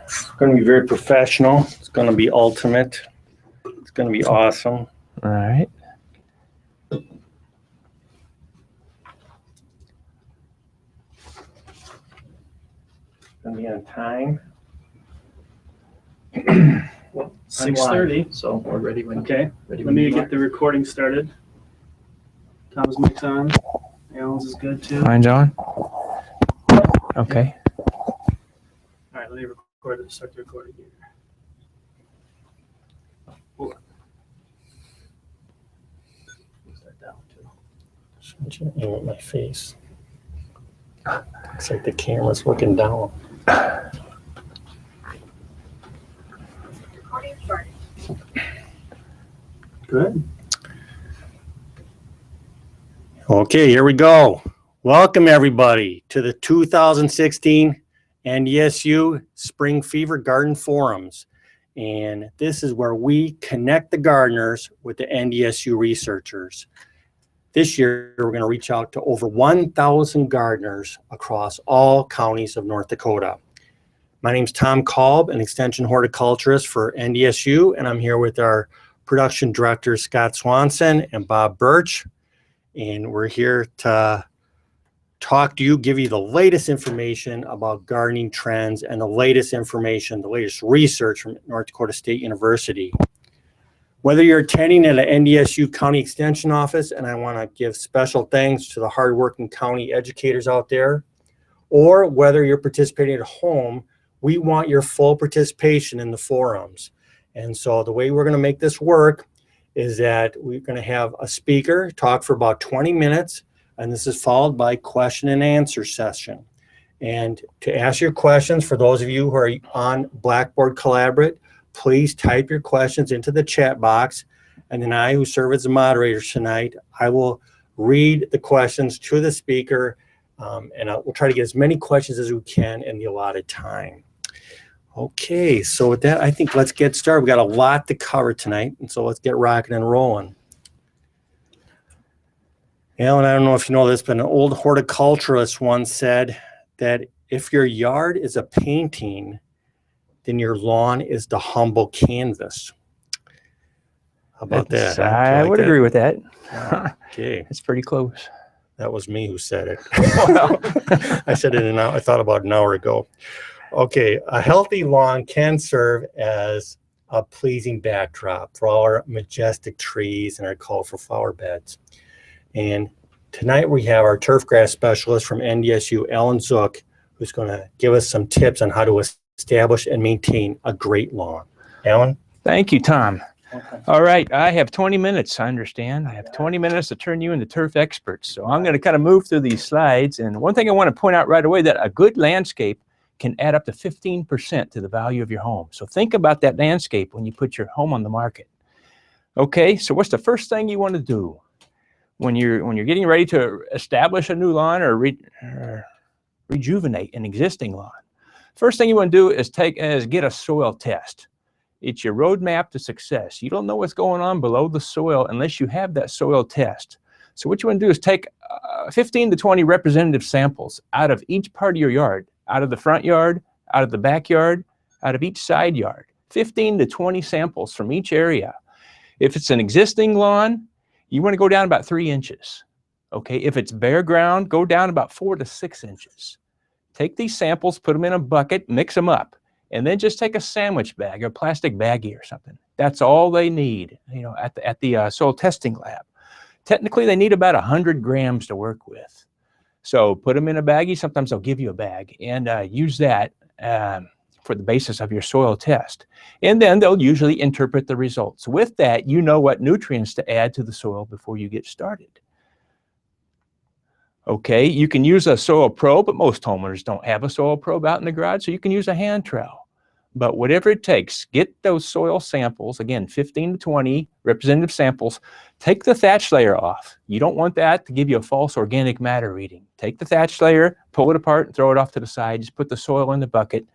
It's going to be very professional. It's going to be ultimate. It's going to be awesome. All right. Going to be on time. 6:30, so we're ready when. Okay, Ready let when me you get are. the recording started. Tom's mic's on. Alan's is good too. Mine's on. Okay. All right, let me start the recording here. Hold on. Start that one too. Shouldn't you aim at my face? Looks like the camera's looking down. Recording started. Good. Okay, here we go. Welcome everybody to the 2016 NDSU Spring Fever Garden Forums. And this is where we connect the gardeners with the NDSU researchers. This year, we're going to reach out to over 1,000 gardeners across all counties of North Dakota. My name is Tom Kalb, an extension horticulturist for NDSU, and I'm here with our production directors, Scott Swanson and Bob Birch. And we're here to talk to you, give you the latest information about gardening trends and the latest information, the latest research from North Dakota State University. Whether you're attending at an NDSU County Extension Office, and I want to give special thanks to the hardworking county educators out there, or whether you're participating at home, we want your full participation in the forums. And so the way we're going to make this work is that we're going to have a speaker talk for about 20 minutes, and this is followed by question and answer session. And to ask your questions, for those of you who are on Blackboard Collaborate, please type your questions into the chat box, and then I, who serve as the moderator tonight, I will read the questions to the speaker, and we'll try to get as many questions as we can in the allotted time. Okay, so with that, I think let's get started. We've got a lot to cover tonight, and so let's get rocking and rolling. Alan, I don't know if you know this, but an old horticulturist once said that if your yard is a painting, then your lawn is the humble canvas. How about that? I would agree with that. Okay. It's pretty close. That was me who said it. I said it I thought about an hour ago. Okay, a healthy lawn can serve as a pleasing backdrop for all our majestic trees and our colorful flower beds. And tonight we have our turfgrass specialist from NDSU, Alan Zook, who's going to give us some tips on how to establish and maintain a great lawn. Alan? Thank you, Tom. Okay. All right, I have 20 minutes, I understand. I have 20 minutes to turn you into turf experts. So I'm going to kind of move through these slides. And one thing I want to point out right away, that a good landscape can add up to 15% to the value of your home. So think about that landscape when you put your home on the market. Okay, so what's the first thing you want to do when you're getting ready to establish a new lawn or rejuvenate an existing lawn? First thing you want to do is get a soil test. It's your roadmap to success. You don't know what's going on below the soil unless you have that soil test. So what you want to do is take 15 to 20 representative samples out of each part of your yard, out of the front yard, out of the backyard, out of each side yard. 15 to 20 samples from each area. If it's an existing lawn, you want to go down about 3 inches. Okay, if it's bare ground, go down about 4 to 6 inches. Take these samples, put them in a bucket, mix them up, and then just take a sandwich bag or a plastic baggie or something. That's all they need, at the soil testing lab. Technically, they need about 100 grams to work with. So put them in a baggie. Sometimes they'll give you a bag, and use that for the basis of your soil test. And then they'll usually interpret the results. With that, you know what nutrients to add to the soil before you get started. Okay, you can use a soil probe, but most homeowners don't have a soil probe out in the garage, so you can use a hand trowel. But whatever it takes, get those soil samples, again, 15 to 20 representative samples. Take the thatch layer off. You don't want that to give you a false organic matter reading. Take the thatch layer, pull it apart, and throw it off to the side. Just put the soil in the bucket,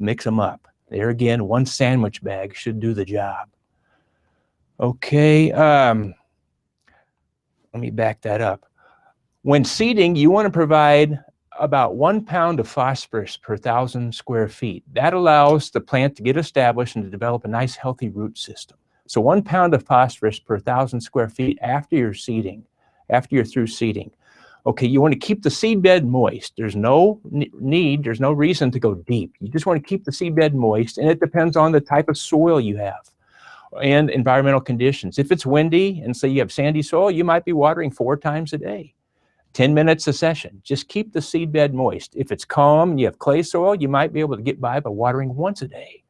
mix them up. There again, 1 sandwich bag should do the job. Okay, let me back that up. When seeding, you want to provide about 1 pound of phosphorus per 1,000 square feet. That allows the plant to get established and to develop a nice healthy root system. So 1 pound of phosphorus per 1,000 square feet after you're seeding, after you're through seeding. Okay, you want to keep the seed bed moist. There's no need, there's no reason to go deep. You just want to keep the seed bed moist, and it depends on the type of soil you have and environmental conditions. If it's windy and say you have sandy soil, you might be watering 4 times a day, 10 minutes a session. Just keep the seed bed moist. If it's calm and you have clay soil, you might be able to get by watering once a day.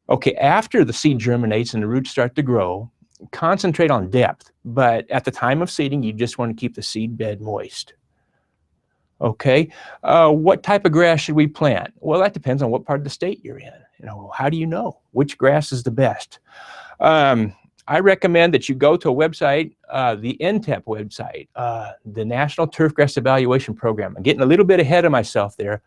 Okay, after the seed germinates and the roots start to grow, concentrate on depth, but at the time of seeding, you just want to keep the seed bed moist. Okay, what type of grass should we plant? Well, that depends on what part of the state you're in. You know, how do you know which grass is the best? I recommend that you go to a website, the NTEP website, the National TURFGRASS Evaluation Program. I'm getting a little bit ahead of myself there.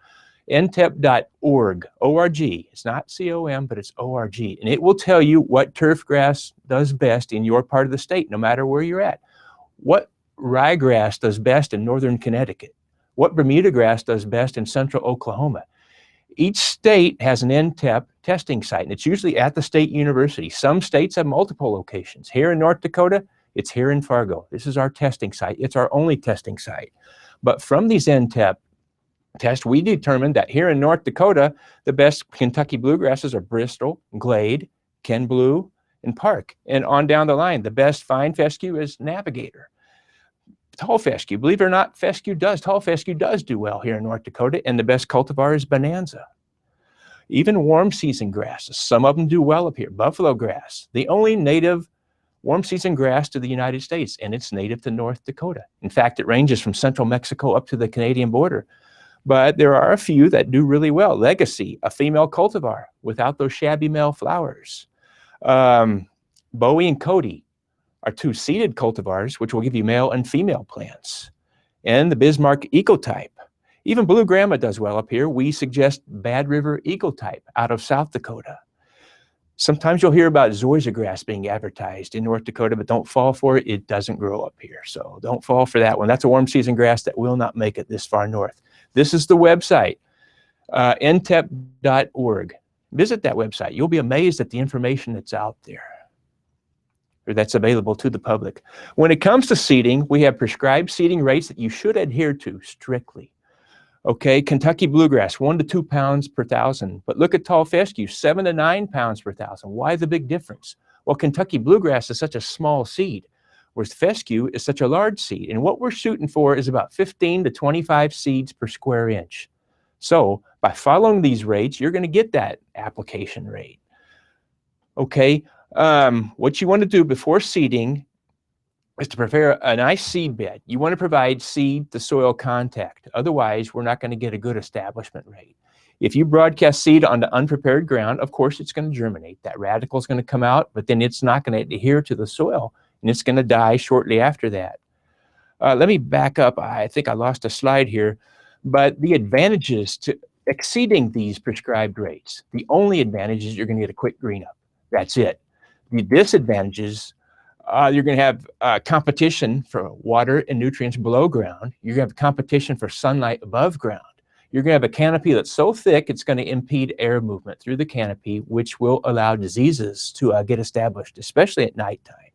ntep.org, O-R-G. It's not C-O-M, but it's O-R-G. And it will tell you what turf grass does best in your part of the state, no matter where you're at. What ryegrass does best in northern Connecticut? What Bermuda grass does best in central Oklahoma? Each state has an NTEP testing site, and it's usually at the state university. Some states have multiple locations. Here in North Dakota, it's here in Fargo. This is our testing site. It's our only testing site. But from these NTEP tests, we determined that here in North Dakota, the best Kentucky bluegrasses are Bristol, Glade, Ken Blue, and Park. And on down the line, the best fine fescue is Navigator. Tall fescue, believe it or not, tall fescue does do well here in North Dakota, and the best cultivar is Bonanza. Even warm season grasses, some of them do well up here. Buffalo grass, the only native warm season grass to the United States, and it's native to North Dakota. In fact, it ranges from central Mexico up to the Canadian border. But there are a few that do really well. Legacy, a female cultivar without those shabby male flowers. Bowie and Cody are 2 seeded cultivars, which will give you male and female plants. And the Bismarck Ecotype. Even Blue Grandma does well up here. We suggest Bad River Ecotype out of South Dakota. Sometimes you'll hear about zoysia grass being advertised in North Dakota, but don't fall for it. It doesn't grow up here, so don't fall for that one. That's a warm season grass that will not make it this far north. This is the website, ntep.org. Visit that website. You'll be amazed at the information that's out there, or that's available to the public. When it comes to seeding, we have prescribed seeding rates that you should adhere to strictly. Okay, Kentucky bluegrass, 1 to 2 pounds per 1,000. But look at tall fescue, 7 to 9 pounds per 1,000. Why the big difference? Well, Kentucky bluegrass is such a small seed, whereas fescue is such a large seed. And what we're shooting for is about 15 to 25 seeds per square inch. So by following these rates, you're going to get that application rate. Okay, what you want to do before seeding is to prepare a nice seed bed. You want to provide seed to soil contact. Otherwise, we're not going to get a good establishment rate. If you broadcast seed onto unprepared ground, of course, it's going to germinate. That radical is going to come out, but then it's not going to adhere to the soil, and it's going to die shortly after that. Let me back up. I think I lost a slide here. But the advantages to exceeding these prescribed rates, the only advantage is you're going to get a quick green up. That's it. The disadvantages, you're going to have competition for water and nutrients below ground. You're going to have competition for sunlight above ground. You're going to have a canopy that's so thick it's going to impede air movement through the canopy, which will allow diseases to get established, especially at nighttime.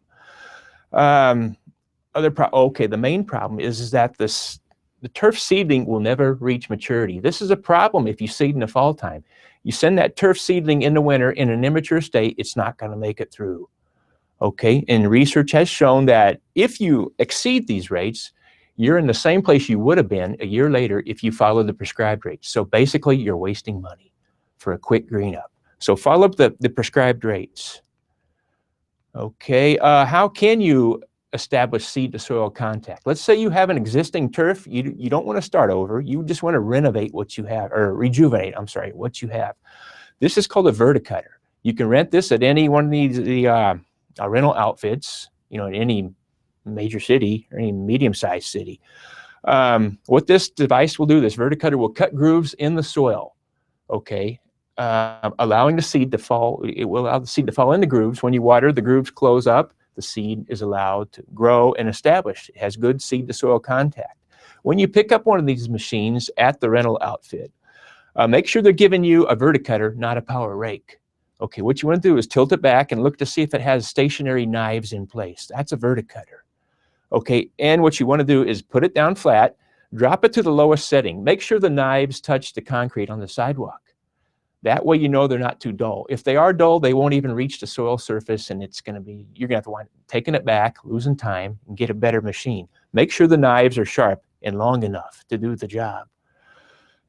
The main problem is that the turf seedling will never reach maturity. This is a problem if you seed in the fall time. You send that turf seedling in the winter in an immature state, it's not going to make it through. Okay, and research has shown that if you exceed these rates, you're in the same place you would have been a year later if you follow the prescribed rates. So basically, you're wasting money for a quick green up. So follow up the prescribed rates. Okay, how can you establish seed to soil contact? Let's say you have an existing turf. You don't want to start over. You just want to renovate what you have, or rejuvenate, I'm sorry, what you have. This is called a verticutter. You can rent this at any one of these rental outfits, you know, in any major city or any medium-sized city. What this device will do, this verticutter will cut grooves in the soil, okay, allowing the seed to fall. It will allow the seed to fall in the grooves. When you water, the grooves close up. The seed is allowed to grow and establish. It has good seed to soil contact. When you pick up one of these machines at the rental outfit, make sure they're giving you a verticutter, not a power rake. Okay, what you want to do is tilt it back and look to see if it has stationary knives in place. That's a verticutter. Okay, and what you want to do is put it down flat, drop it to the lowest setting. Make sure the knives touch the concrete on the sidewalk. That way you know they're not too dull. If they are dull, they won't even reach the soil surface, and it's going to be, you're going to have to wind up taking it back, losing time, and get a better machine. Make sure the knives are sharp and long enough to do the job.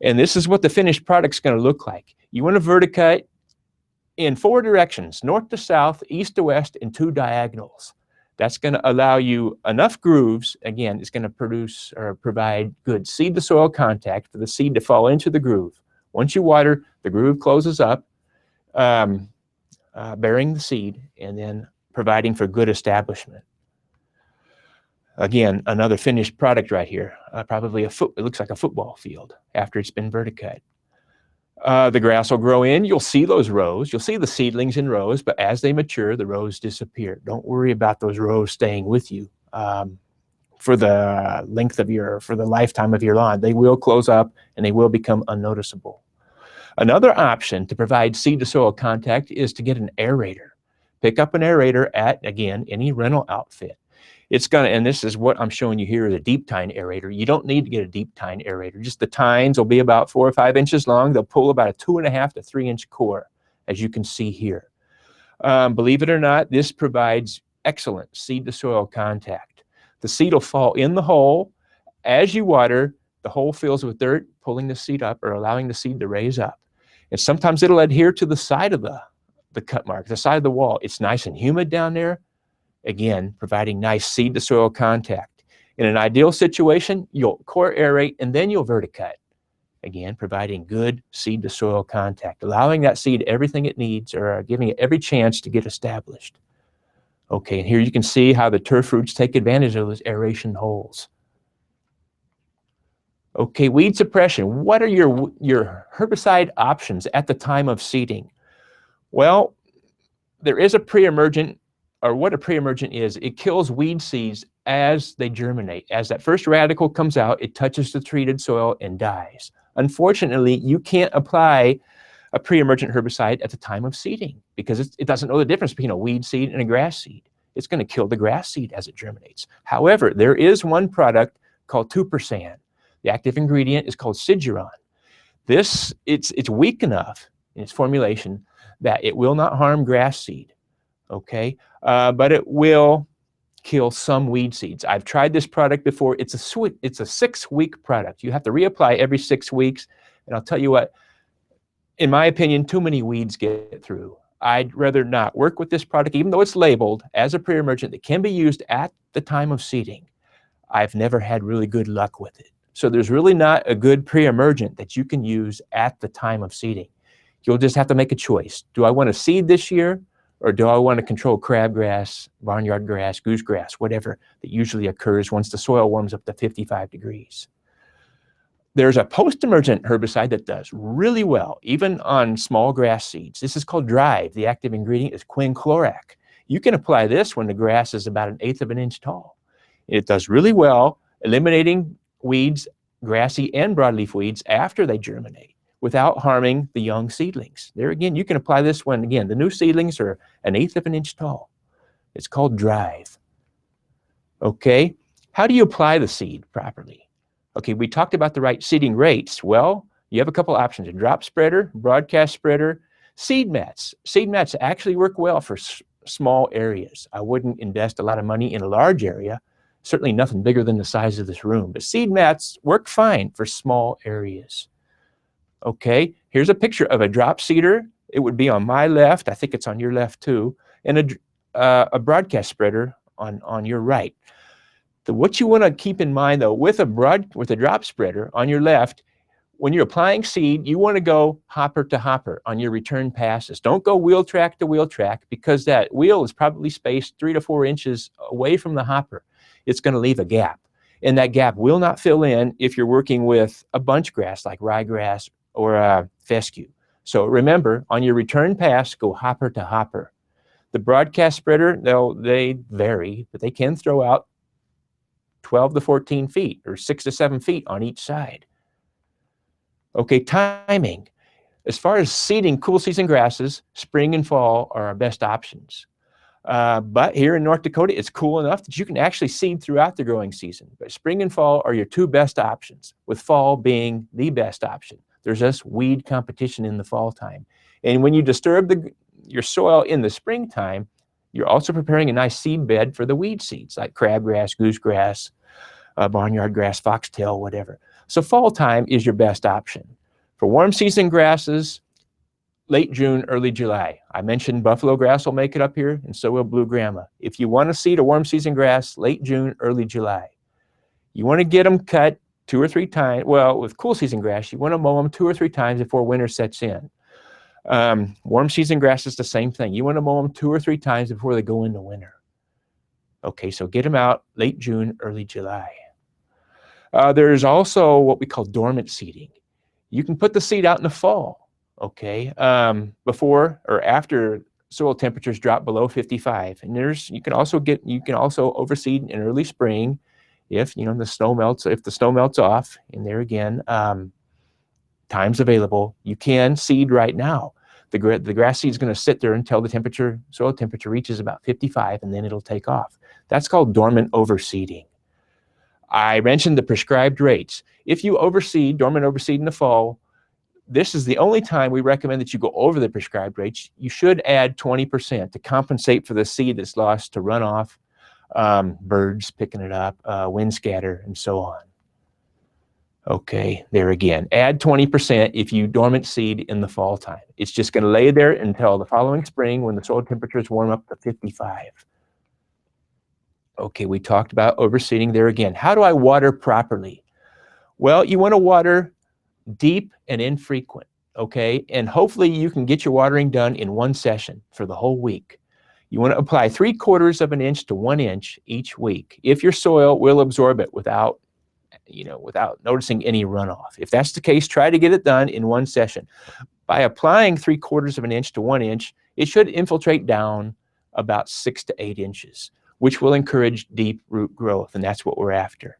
And this is what the finished product's going to look like. You want to verticut in 4 directions, north to south, east to west, and 2 diagonals. That's going to allow you enough grooves. Again, it's going to produce or provide good seed to soil contact for the seed to fall into the groove. Once you water, the groove closes up, bearing the seed, and then providing for good establishment. Again, another finished product right here. Probably it looks like a football field after it's been verticut. The grass will grow in. You'll see those rows. You'll see the seedlings in rows, but as they mature, the rows disappear. Don't worry about those rows staying with you for the lifetime of your lawn. They will close up and they will become unnoticeable. Another option to provide seed to soil contact is to get an aerator. Pick up an aerator at, again, any rental outfit. It's gonna, and this is what I'm showing you here, is a deep tine aerator. You don't need to get a deep tine aerator. Just the tines will be about 4 or 5 inches long. They'll pull about a 2.5 to 3 inch core, as you can see here. Believe it or not, this provides excellent seed to soil contact. The seed will fall in the hole. As you water, the hole fills with dirt, pulling the seed up or allowing the seed to raise up. And sometimes it'll adhere to the side of the cut mark, the side of the wall. It's nice and humid down there. Again, providing nice seed to soil contact. In an ideal situation, you'll core aerate and then you'll verticut. Again, providing good seed to soil contact, allowing that seed everything it needs, or giving it every chance to get established. Okay, and here you can see how the turf roots take advantage of those aeration holes. Okay, weed suppression. What are your herbicide options at the time of seeding? Well, there is a pre-emergent, or what a pre-emergent is, it kills weed seeds as they germinate. As that first radical comes out, it touches the treated soil and dies. Unfortunately, you can't apply a pre-emergent herbicide at the time of seeding because it doesn't know the difference between a weed seed and a grass seed. It's going to kill the grass seed as it germinates. However, there is one product called Suppression. The active ingredient is called Siduron. It's weak enough in its formulation that it will not harm grass seed, okay? But it will kill some weed seeds. I've tried this product before. It's a 6-week product. You have to reapply every 6 weeks. And I'll tell you what, in my opinion, too many weeds get through. I'd rather not work with this product, even though it's labeled as a pre-emergent that can be used at the time of seeding. I've never had really good luck with it. So there's really not a good pre-emergent that you can use at the time of seeding. You'll just have to make a choice. Do I want to seed this year, or do I want to control crabgrass, barnyard grass, goosegrass, whatever that usually occurs once the soil warms up to 55 degrees? There's a post-emergent herbicide that does really well, even on small grass seeds. This is called Drive. The active ingredient is quinclorac. You can apply this when the grass is about 1/8 of an inch tall. It does really well, eliminating weeds, grassy and broadleaf weeds, after they germinate without harming the young seedlings. There again, you can apply this when, again, the new seedlings are 1/8 of an inch tall. It's called Drive. Okay, how do you apply the seed properly? Okay, we talked about the right seeding rates. Well, you have a couple options: a drop spreader, broadcast spreader, seed mats. Seed mats actually work well for small areas. I wouldn't invest a lot of money in a large area, certainly nothing bigger than the size of this room, but seed mats work fine for small areas. Okay, here's a picture of a drop seeder. It would be on my left, I think it's on your left too, and a broadcast spreader on your right. What you want to keep in mind though, with a drop spreader on your left, when you're applying seed, you want to go hopper to hopper on your return passes. Don't go wheel track to wheel track, because that wheel is probably spaced 3 to 4 inches away from the hopper. It's going to leave a gap, and that gap will not fill in if you're working with a bunch grass like ryegrass or fescue. So remember, on your return pass, go hopper to hopper. The broadcast spreader, they vary, but they can throw out 12 to 14 feet or 6 to 7 feet on each side. Okay, timing. As far as seeding cool season grasses, spring and fall are our best options. But here in North Dakota, it's cool enough that you can actually seed throughout the growing season. But spring and fall are your two best options, with fall being the best option. There's just weed competition in the fall time. And when you disturb your soil in the springtime, you're also preparing a nice seed bed for the weed seeds like crabgrass, goosegrass, barnyard grass, foxtail, whatever. So fall time is your best option. For warm season grasses, late June, early July. I mentioned buffalo grass will make it up here, and so will blue grama. If you want to seed a warm season grass, late June, early July. You want to get them cut 2 or 3 times. Well, with cool season grass, you want to mow them 2 or 3 times before winter sets in. Warm season grass is the same thing. You want to mow them 2 or 3 times before they go into winter. Okay, so get them out late June, early July. There's also what we call dormant seeding. You can put the seed out in the fall, okay, before or after soil temperatures drop below 55. And you can also overseed in early spring if the snow melts off. And there again, time's available. You can seed right now. The grass seed is going to sit there until the soil temperature reaches about 55, and then it'll take off. That's called dormant overseeding. I mentioned the prescribed rates. If you dormant overseed in the fall, this is the only time we recommend that you go over the prescribed rates. You should add 20% to compensate for the seed that's lost to runoff, birds picking it up, wind scatter, and so on. Okay, there again, add 20% if you dormant seed in the fall time. It's just going to lay there until the following spring when the soil temperatures warm up to 55. Okay, we talked about overseeding there again. How do I water properly? Well, you want to water deep and infrequent, okay? And hopefully you can get your watering done in one session for the whole week. You want to apply 3/4 of an inch to 1 inch each week if your soil will absorb it without noticing any runoff. If that's the case, try to get it done in one session. By applying 3/4 of an inch to 1 inch, it should infiltrate down about 6 to 8 inches, which will encourage deep root growth, and that's what we're after.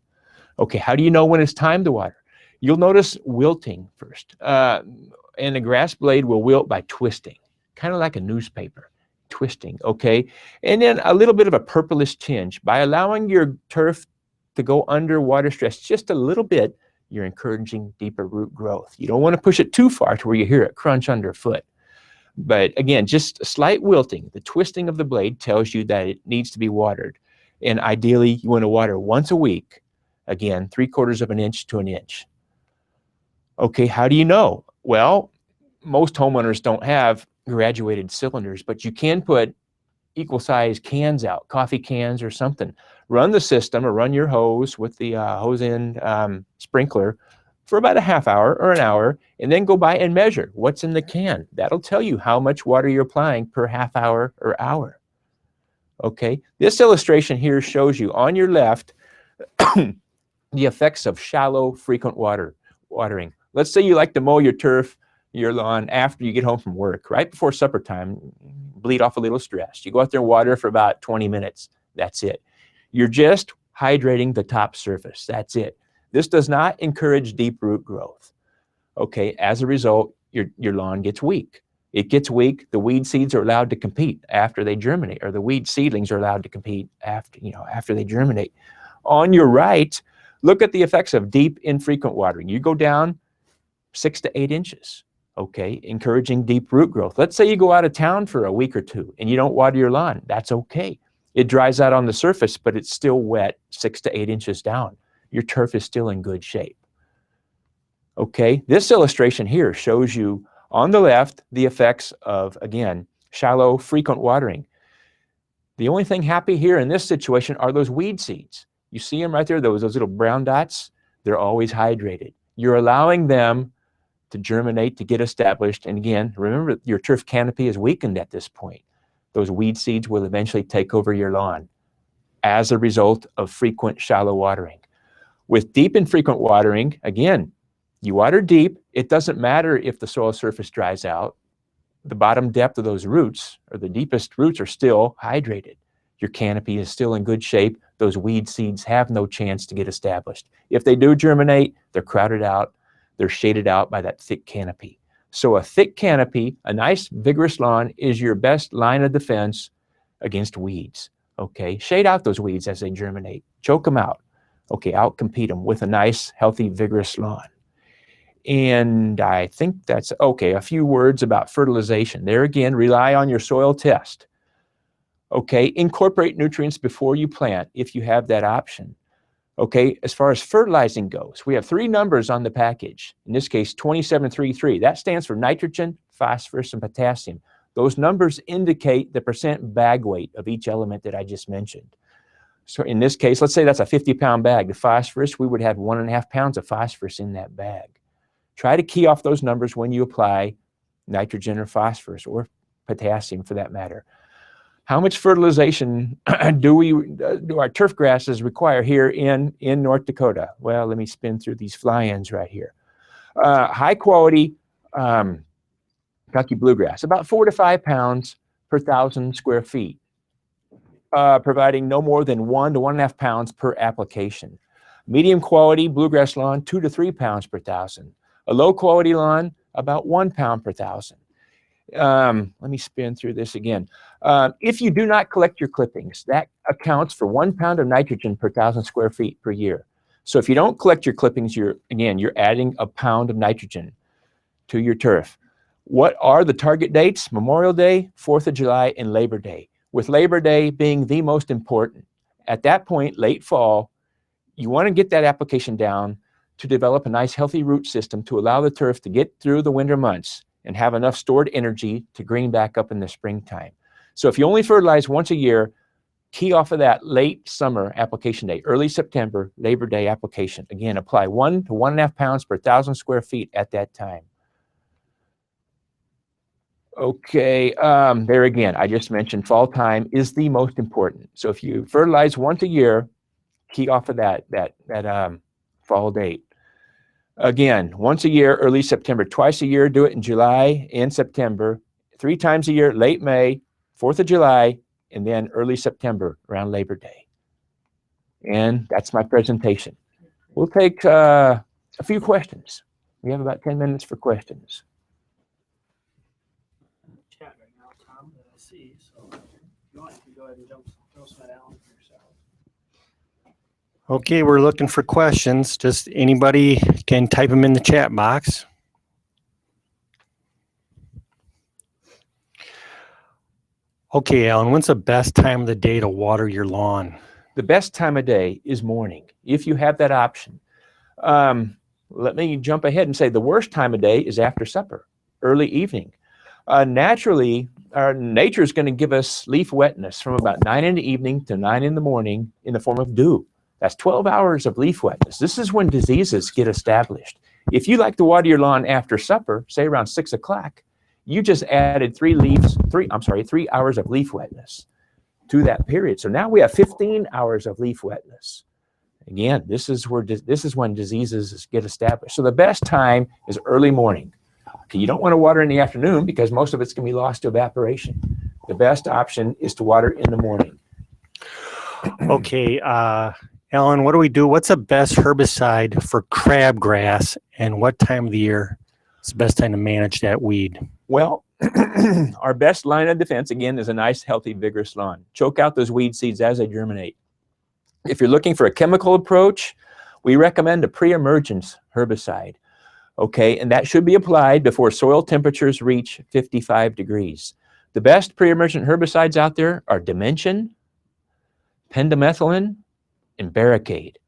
Okay, how do you know when it's time to water? You'll notice wilting first, and the grass blade will wilt by twisting, kind of like a newspaper, twisting, okay? And then a little bit of a purplish tinge. By allowing your turf to go under water stress just a little bit, you're encouraging deeper root growth. You don't want to push it too far to where you hear it crunch underfoot. But again, just slight wilting, the twisting of the blade tells you that it needs to be watered. And ideally, you want to water once a week. Again, 3/4 of an inch to 1 inch. Okay, how do you know? Well, most homeowners don't have graduated cylinders, but you can put equal size cans out, coffee cans or something. Run the system or run your hose with the hose end sprinkler for about a half hour or an hour, and then go by and measure what's in the can. That'll tell you how much water you're applying per half hour or hour. Okay, this illustration here shows you on your left the effects of shallow, frequent watering. Let's say you like to mow your turf, your lawn after you get home from work, right before supper time, bleed off a little stress. You go out there and water for about 20 minutes. That's it. You're just hydrating the top surface. That's it. This does not encourage deep root growth. Okay, as a result, your lawn gets weak. It gets weak. The weed seeds are allowed to compete after they germinate, or the weed seedlings are allowed to compete after they germinate. On your right, look at the effects of deep, infrequent watering. You go down 6 to 8 inches, okay, encouraging deep root growth. Let's say you go out of town for a week or two and you don't water your lawn. That's okay. It dries out on the surface, but it's still wet 6 to 8 inches down. Your turf is still in good shape. Okay, this illustration here shows you on the left the effects of, again, shallow, frequent watering. The only thing happy here in this situation are those weed seeds. You see them right there, those little brown dots? They're always hydrated. You're allowing them to germinate, to get established. And again, remember, your turf canopy is weakened at this point. Those weed seeds will eventually take over your lawn as a result of frequent, shallow watering. With deep and frequent watering, again, you water deep. It doesn't matter if the soil surface dries out. The bottom depth of those roots, or the deepest roots, are still hydrated. Your canopy is still in good shape. Those weed seeds have no chance to get established. If they do germinate, they're crowded out. They're shaded out by that thick canopy. So a thick canopy, a nice vigorous lawn, is your best line of defense against weeds. Okay, shade out those weeds as they germinate. Choke them out. Okay, outcompete them with a nice, healthy, vigorous lawn. And I think that's okay. A few words about fertilization. There again, rely on your soil test. Okay, incorporate nutrients before you plant if you have that option. Okay, as far as fertilizing goes, we have 3 numbers on the package. In this case, 2733. That stands for nitrogen, phosphorus, and potassium. Those numbers indicate the percent bag weight of each element that I just mentioned. So in this case, let's say that's a 50-pound bag. The phosphorus, we would have 1.5 pounds of phosphorus in that bag. Try to key off those numbers when you apply nitrogen or phosphorus or potassium for that matter. How much fertilization do our turf grasses require here in North Dakota? Well, let me spin through these fly-ins right here. High quality Kentucky bluegrass, about 4 to 5 pounds per 1,000 square feet, providing no more than 1 to 1.5 pounds per application. Medium quality bluegrass lawn, 2 to 3 pounds per 1,000. A low quality lawn, about 1 pound per 1,000. Let me spin through this again. If you do not collect your clippings, that accounts for 1 pound of nitrogen per 1,000 square feet per year. So if you don't collect your clippings, you're adding 1 pound of nitrogen to your turf. What are the target dates? Memorial Day, 4th of July, and Labor Day, with Labor Day being the most important. At that point, late fall, you want to get that application down to develop a nice healthy root system to allow the turf to get through the winter months and have enough stored energy to green back up in the springtime. So if you only fertilize once a year, key off of that late summer application day, early September, Labor Day application. Again, apply 1 to 1.5 pounds per 1,000 square feet at that time. Okay, there again, I just mentioned fall time is the most important. So if you fertilize once a year, key off of that fall date. Again, once a year, early September, twice a year, do it in July and September, 3 times a year, late May, 4th of July, and then early September around Labor Day. And that's my presentation. We'll take a few questions. We have about 10 minutes for questions. Chat right now, Tom, that I see. So if you want, you can go ahead and jump some down for yourself. Okay, we're looking for questions. Just anybody can type them in the chat box. Okay, Alan, when's the best time of the day to water your lawn? The best time of day is morning, if you have that option. Let me jump ahead and say the worst time of day is after supper, early evening. Naturally, our nature is going to give us leaf wetness from about 9 in the evening to 9 in the morning in the form of dew. That's 12 hours of leaf wetness. This is when diseases get established. If you like to water your lawn after supper, say around 6 o'clock, you just added 3 hours of leaf wetness to that period. So now we have 15 hours of leaf wetness. Again, this is when diseases get established. So the best time is early morning. Okay, you don't want to water in the afternoon because most of it's going to be lost to evaporation. The best option is to water in the morning. Okay, Alan, what do we do? What's the best herbicide for crabgrass, and what time of the year is the best time to manage that weed? Well, our best line of defense, again, is a nice, healthy, vigorous lawn. Choke out those weed seeds as they germinate. If you're looking for a chemical approach, we recommend a pre-emergence herbicide. Okay, and that should be applied before soil temperatures reach 55 degrees. The best pre-emergent herbicides out there are Dimension, pendimethalin, and Barricade.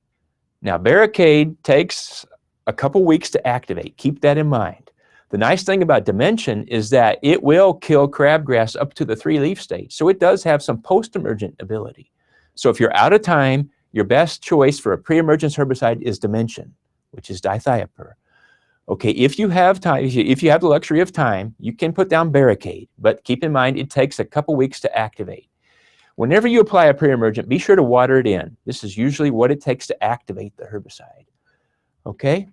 Now, Barricade takes a couple weeks to activate. Keep that in mind. The nice thing about Dimension is that it will kill crabgrass up to the 3-leaf stage. So it does have some post-emergent ability. So if you're out of time, your best choice for a pre-emergence herbicide is Dimension, which is dithiopyr. Okay, if you have time, if you have the luxury of time, you can put down Barricade, but keep in mind it takes a couple weeks to activate. Whenever you apply a pre-emergent, be sure to water it in. This is usually what it takes to activate the herbicide. Okay?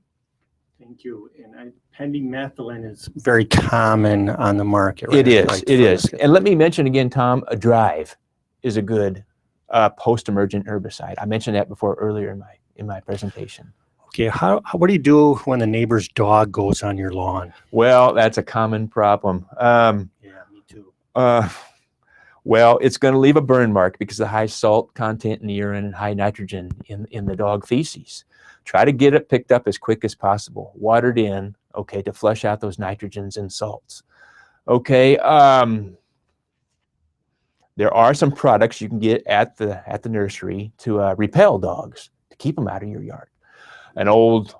Thank you. And pendimethalin is very common on the market. Right? It is. And let me mention again, Tom, a drive is a good post-emergent herbicide. I mentioned that before earlier in my presentation. Okay, what do you do when the neighbor's dog goes on your lawn? Well, that's a common problem. Yeah, me too. Well, it's going to leave a burn mark because of the high salt content in the urine and high nitrogen in the dog feces. Try to get it picked up as quick as possible, watered in, okay, to flush out those nitrogens and salts. Okay, there are some products you can get at the nursery to repel dogs, to keep them out of your yard. An old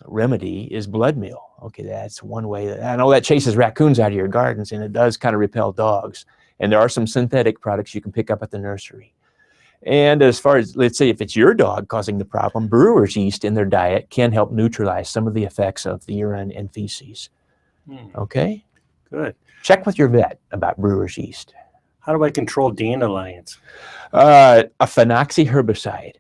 remedy is blood meal. Okay, that's one way. I know that chases raccoons out of your gardens, and it does kind of repel dogs. And there are some synthetic products you can pick up at the nursery. And as far as, let's say, if it's your dog causing the problem, brewer's yeast in their diet can help neutralize some of the effects of the urine and feces. Okay? Good. Check with your vet about brewer's yeast. How do I control dandelions? A phenoxy herbicide.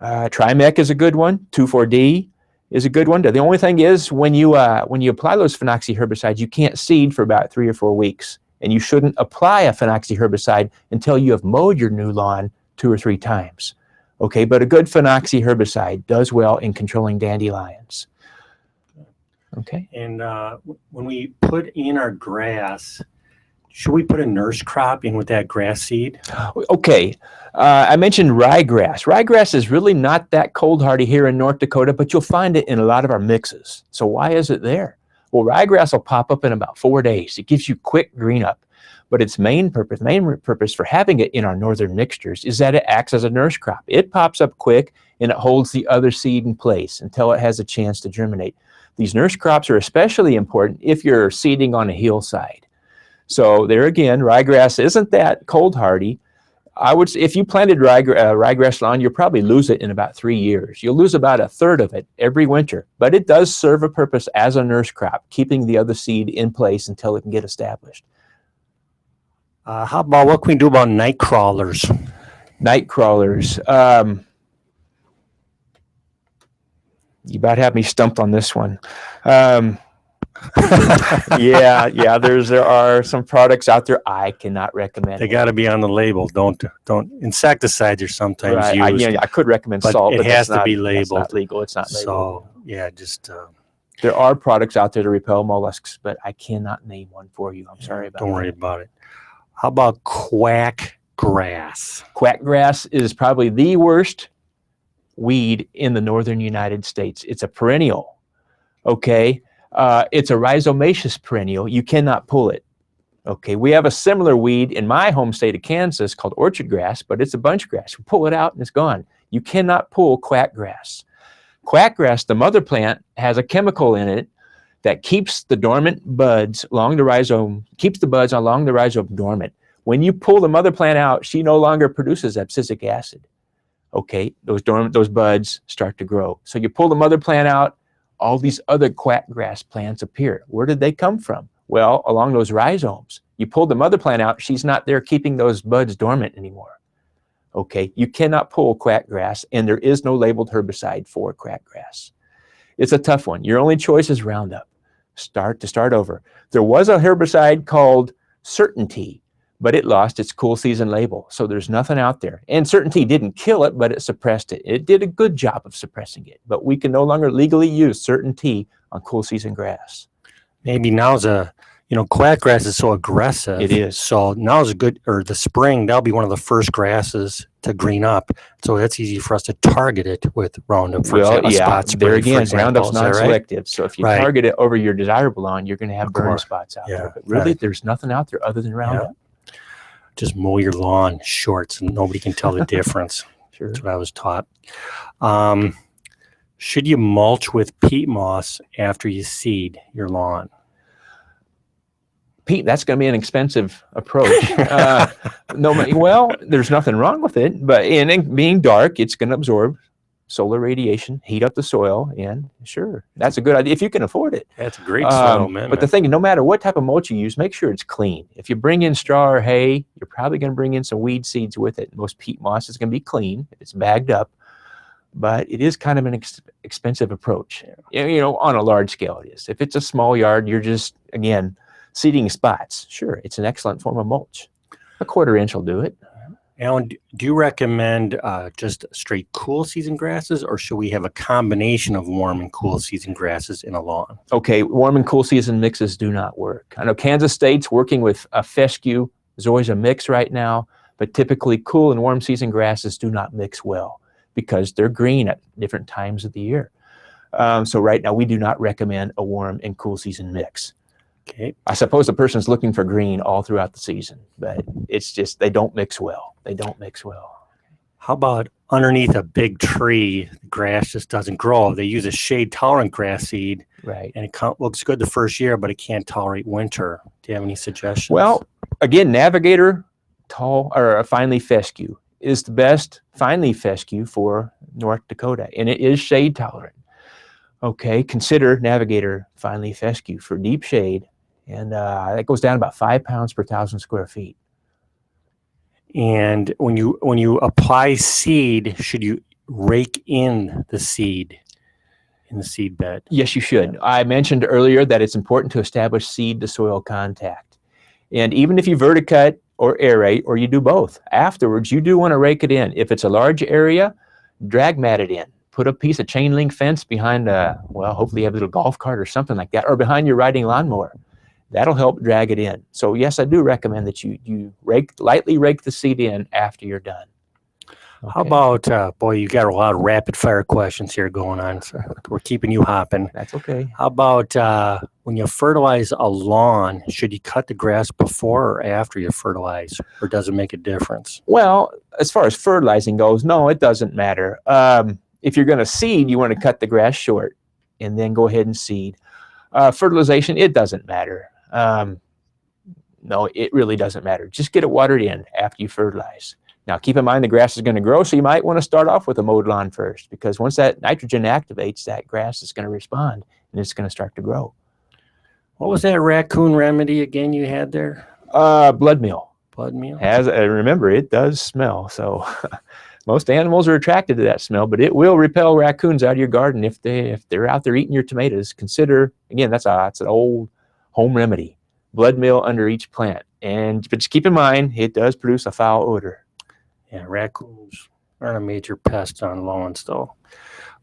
Trimec is a good one. 2,4-D is a good one. The only thing is when you apply those phenoxy herbicides, you can't seed for about 3 or 4 weeks. And you shouldn't apply a phenoxy herbicide until you have mowed your new lawn 2 or 3 times. Okay, but a good phenoxy herbicide does well in controlling dandelions. Okay. And when we put in our grass, should we put a nurse crop in with that grass seed? Okay, I mentioned ryegrass. Ryegrass is really not that cold hardy here in North Dakota, but you'll find it in a lot of our mixes. So why is it there? Well, ryegrass will pop up in about 4 days. It gives you quick green up, but its main purpose for having it in our northern mixtures is that it acts as a nurse crop. It pops up quick and it holds the other seed in place until it has a chance to germinate. These nurse crops are especially important if you're seeding on a hillside. So there again, ryegrass isn't that cold hardy. I would say if you planted ryegrass lawn, you'll probably lose it in about 3 years. You'll lose about 1/3 of it every winter, but it does serve a purpose as a nurse crop, keeping the other seed in place until it can get established. How about what can we do about night crawlers? Night crawlers. You about have me stumped on this one. Yeah. There are some products out there I cannot recommend. They got to be on the label. Don't insecticides are sometimes right. used. I could recommend but salt, it but has to not, be labeled. It's not legal. It's not labeled. So yeah, just there are products out there to repel mollusks, but I cannot name one for you. I'm sorry about that. Don't worry about it. How about quack grass? Quack grass is probably the worst weed in the northern United States. It's a perennial. Okay. It's a rhizomaceous perennial. You cannot pull it. Okay, we have a similar weed in my home state of Kansas called orchard grass, but it's a bunch grass. We pull it out and it's gone. You cannot pull quack grass. Quack grass, the mother plant, has a chemical in it that keeps the dormant buds along the rhizome, keeps the buds along the rhizome dormant. When you pull the mother plant out, she no longer produces abscisic acid. Okay, those buds start to grow. So you pull the mother plant out, all these other quack grass plants appear. Where did they come from? Well, along those rhizomes. You pull the mother plant out, she's not there keeping those buds dormant anymore. Okay, you cannot pull quack grass, and there is no labeled herbicide for quack grass. It's a tough one. Your only choice is Roundup. Start over. There was a herbicide called Certainty, but it lost its cool season label, so there's nothing out there. And Certainty didn't kill it, but it suppressed it. It did a good job of suppressing it, but we can no longer legally use Certainty on cool season grass. Maybe now's quack grass is so aggressive. It is. So now's the spring, that'll be one of the first grasses to green up. So that's easy for us to target it with Roundup. Spot spray, there again, Roundup's non-selective. Right? So if you target it over your desirable lawn, you're going to have burn spots out there. But really, there's nothing out there other than Roundup. Yeah. Just mow your lawn shorts and nobody can tell the difference. Sure. That's what I was taught. Should you mulch with peat moss after you seed your lawn? Pete, that's going to be an expensive approach. Well, there's nothing wrong with it, but in being dark, it's going to absorb solar radiation, heat up the soil, and sure, that's a good idea if you can afford it. That's a great soil, man. But the thing, no matter what type of mulch you use, make sure it's clean. If you bring in straw or hay, you're probably going to bring in some weed seeds with it. Most peat moss is going to be clean if it's bagged up, but it is kind of an expensive approach. On a large scale it is. If it's a small yard, you're just, again, seeding spots. Sure, it's an excellent form of mulch. A 1/4 inch will do it. Alan, do you recommend just straight cool season grasses, or should we have a combination of warm and cool season grasses in a lawn? Okay, warm and cool season mixes do not work. I know Kansas State's working with a fescue. There's always a mix right now, but typically cool and warm season grasses do not mix well because they're green at different times of the year. So right now we do not recommend a warm and cool season mix. Okay. I suppose the person's looking for green all throughout the season, but it's just they don't mix well. They don't mix well. How about underneath a big tree, the grass just doesn't grow? They use a shade-tolerant grass seed, Right. and it looks good the first year, but it can't tolerate winter. Do you have any suggestions? Well, again, Navigator tall or a fine leaf fescue is the best fine leaf fescue for North Dakota, and it is shade tolerant. Okay, consider Navigator fine leaf fescue for deep shade, and that goes down about 5 pounds per 1,000 square feet. And when you apply seed, should you rake in the seed in the seed bed? Yes, you should. I mentioned earlier that it's important to establish seed to soil contact. And even if you verticut or aerate, or you do both, afterwards you do want to rake it in. If it's a large area, drag mat it in. Put a piece of chain link fence behind well, hopefully you have a little golf cart or something like that, or behind your riding lawnmower. That'll help drag it in. So yes, I do recommend that you lightly rake the seed in after you're done. Okay. How about, boy, you got a lot of rapid fire questions here going on. So we're keeping you hopping. That's okay. How about when you fertilize a lawn, should you cut the grass before or after you fertilize, or does it make a difference? Well, as far as fertilizing goes, no, it doesn't matter. If you're going to seed, you want to cut the grass short and then go ahead and seed. Fertilization, it doesn't matter. No, it really doesn't matter. Just get it watered in after you fertilize. Now, keep in mind the grass is going to grow, so you might want to start off with a mowed lawn first, because once that nitrogen activates, that grass is going to respond and it's going to start to grow. What was that raccoon remedy again you had there? Blood meal. Blood meal? Remember, it does smell, so most animals are attracted to that smell, but it will repel raccoons out of your garden if they're out there eating your tomatoes. Consider, again, that's an old home remedy. Blood meal under each plant. But just keep in mind, it does produce a foul odor. Yeah, raccoons aren't a major pest on lawns, though.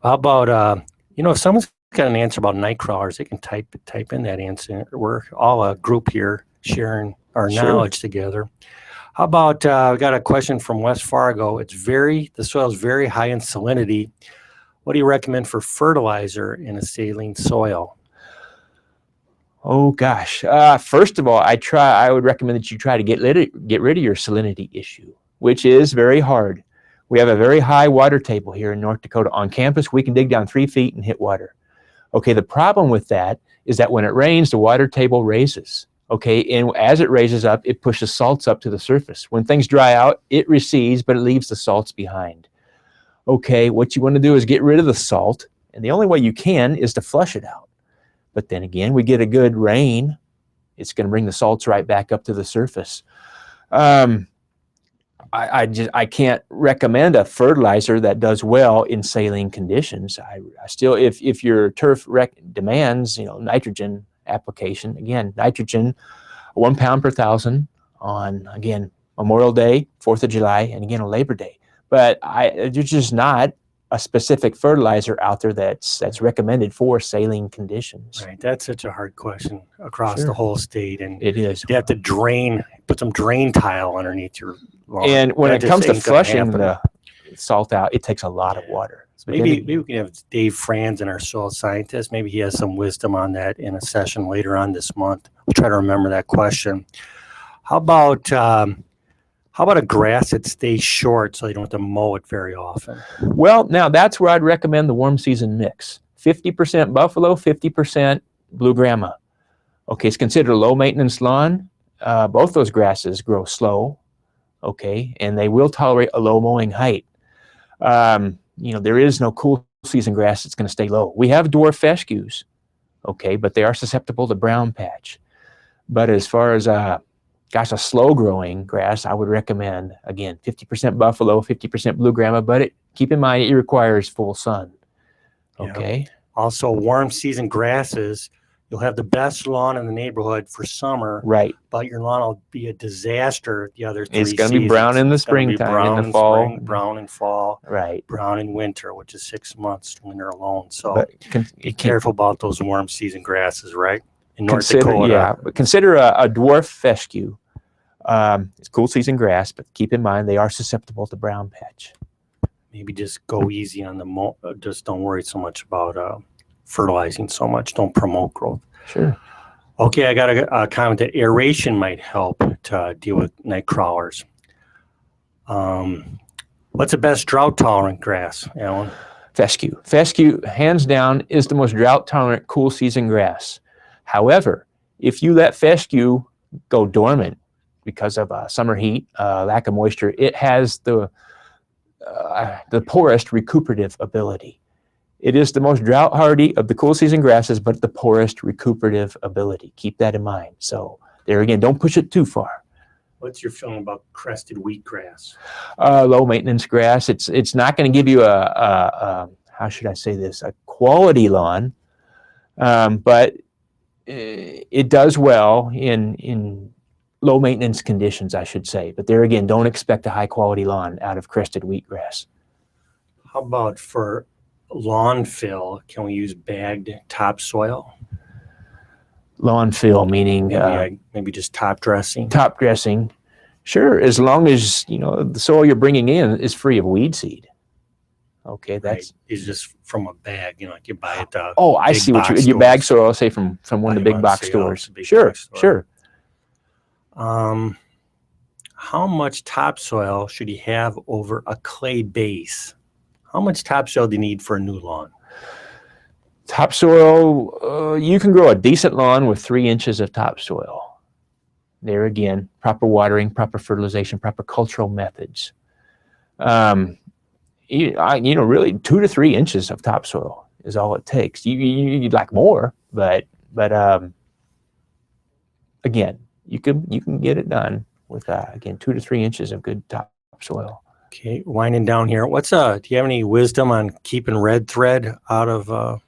How about, if someone's got an answer about night crawlers, they can type in that answer. We're all a group here sharing our knowledge together. How about, we got a question from West Fargo. The soil is very high in salinity. What do you recommend for fertilizer in a saline soil? Oh gosh. First of all, I would recommend that you try to get rid of your salinity issue, which is very hard. We have a very high water table here in North Dakota. On campus, we can dig down 3 feet and hit water. Okay, the problem with that is that when it rains, the water table raises. Okay, and as it raises up, it pushes salts up to the surface. When things dry out, it recedes, but it leaves the salts behind. Okay, what you want to do is get rid of the salt, and the only way you can is to flush it out. But then again, we get a good rain, it's going to bring the salts right back up to the surface. I can't recommend a fertilizer that does well in saline conditions. I still, if your turf demands, nitrogen application, again, nitrogen, 1 pound per 1,000 on, again, Memorial Day, 4th of July, and again, on Labor Day. But there's just not a specific fertilizer out there that's recommended for saline conditions. Right, that's such a hard question across the whole state, and it is. You have to put some drain tile underneath your lawn. And when it comes to flushing the salt out, it takes a lot of water. Maybe we can have Dave Franzen, our soil scientist. Maybe he has some wisdom on that in a session later on this month. We'll try to remember that question. How about a grass that stays short so you don't have to mow it very often? Well, now that's where I'd recommend the warm season mix. 50% buffalo, 50% blue grama. Okay, it's considered a low maintenance lawn. Both those grasses grow slow, okay, and they will tolerate a low mowing height. There is no cool season grass that's going to stay low. We have dwarf fescues, okay, but they are susceptible to brown patch. But as far as a slow-growing grass, I would recommend, again, 50% buffalo, 50% blue grama, but keep in mind it requires full sun, okay? Yeah. Also, warm season grasses, you'll have the best lawn in the neighborhood for summer, Right. but your lawn will be a disaster the other 3 It's seasons. going to be brown in the It's gonna be springtime, brown in the fall. spring, brown in fall, Right. brown in winter, which is 6 months winter alone. So But be careful about those warm season grasses, right? In North consider, Dakota. yeah, but consider a dwarf fescue. It's cool season grass, but keep in mind they are susceptible to brown patch. Maybe just go easy on the just don't worry so much about fertilizing so much. Don't promote growth. Sure. Okay, I got a comment that aeration might help to deal with night crawlers. What's the best drought tolerant grass, Alan? Fescue. Fescue, hands down, is the most drought tolerant cool season grass. However, if you let fescue go dormant because of summer heat, lack of moisture, it has the poorest recuperative ability. It is the most drought hardy of the cool season grasses, but the poorest recuperative ability. Keep that in mind. So there again, don't push it too far. What's your feeling about crested wheatgrass? Low maintenance grass. It's not going to give you a how should I say this, a quality lawn, but it does well in low maintenance conditions, I should say. But there again, don't expect a high quality lawn out of crested wheatgrass. How about for lawn fill? Can we use bagged topsoil? Lawn fill, meaning maybe just top dressing. Top dressing, sure, as long as the soil you're bringing in is free of weed seed. Okay, that's It's just from a bag, like you buy it. Oh, I see what your bag soil, say from one of the big box stores. Sure, sure. How much topsoil should you have over a clay base? How much topsoil do you need for a new lawn? Topsoil, you can grow a decent lawn with 3 inches of topsoil. There again, proper watering, proper fertilization, proper cultural methods. Really 2 to 3 inches of topsoil is all it takes. You'd like more, but again, you can get it done with again 2 to 3 inches of good topsoil. Okay, winding down here. Do you have any wisdom on keeping red thread out of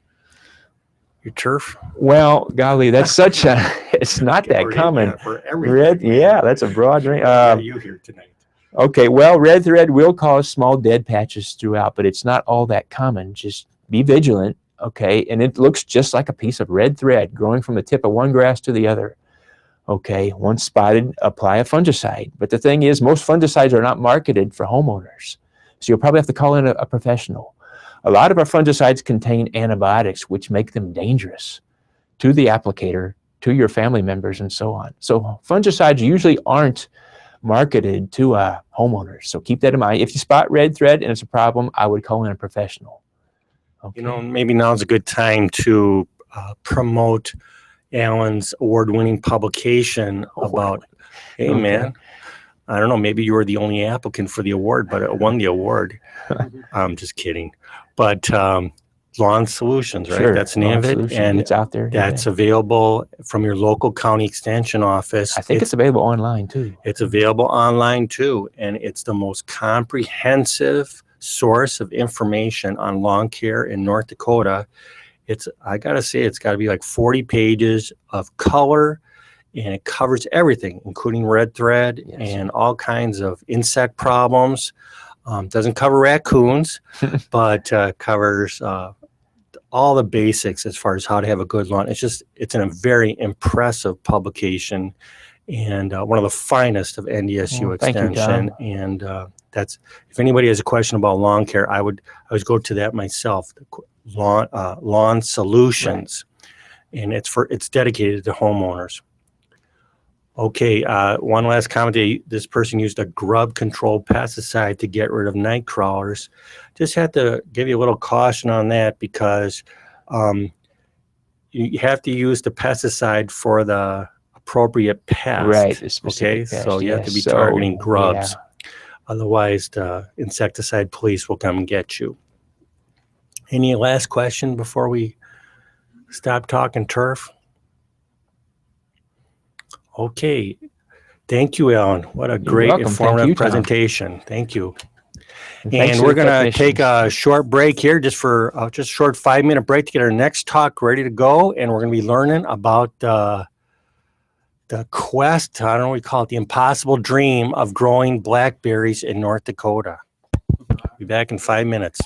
your turf? Well, golly, that's such a it's not that common. Red, yeah, that's a broad range. You here tonight? Okay, well, red thread will cause small dead patches throughout, but it's not all that common. Just be vigilant, okay? And it looks just like a piece of red thread growing from the tip of one grass to the other. Okay, once spotted, apply a fungicide. But the thing is, most fungicides are not marketed for homeowners. So you'll probably have to call in a professional. A lot of our fungicides contain antibiotics, which make them dangerous to the applicator, to your family members, and so on. So fungicides usually aren't marketed to homeowners. So keep that in mind. If you spot red thread and it's a problem, I would call in a professional. Okay. Maybe now's a good time to promote Alan's award-winning publication about, hey, okay. man, I don't know, maybe you were the only applicant for the award, but it won the award. I'm just kidding. But Lawn Solutions, right? Sure. That's the name of it. And it's out there. That's available from your local county extension office. I think it's available online too. It's available online too. And it's the most comprehensive source of information on lawn care in North Dakota. I got to say, it's got to be like 40 pages of color, and it covers everything, including red thread and all kinds of insect problems. Doesn't cover raccoons, but covers all the basics as far as how to have a good lawn. It's a very impressive publication, and one of the finest of NDSU extension. And if anybody has a question about lawn care, I would go to that myself. Lawn Solutions, right. And it's dedicated to homeowners. Okay, one last comment. This person used a grub control pesticide to get rid of night crawlers. Just have to give you a little caution on that, because you have to use the pesticide for the appropriate pest. Right. Okay, so you have to be targeting grubs. Yeah. Otherwise, the insecticide police will come and get you. Any last question before we stop talking turf? Okay. Thank you, Alan. What a great informative presentation. Thank you. thanks And to we're the going to take technicians. a short break here, just a short 5-minute break to get our next talk ready to go. And we're going to be learning about the quest, I don't know what we call it, the impossible dream of growing blackberries in North Dakota. Be back in 5 minutes.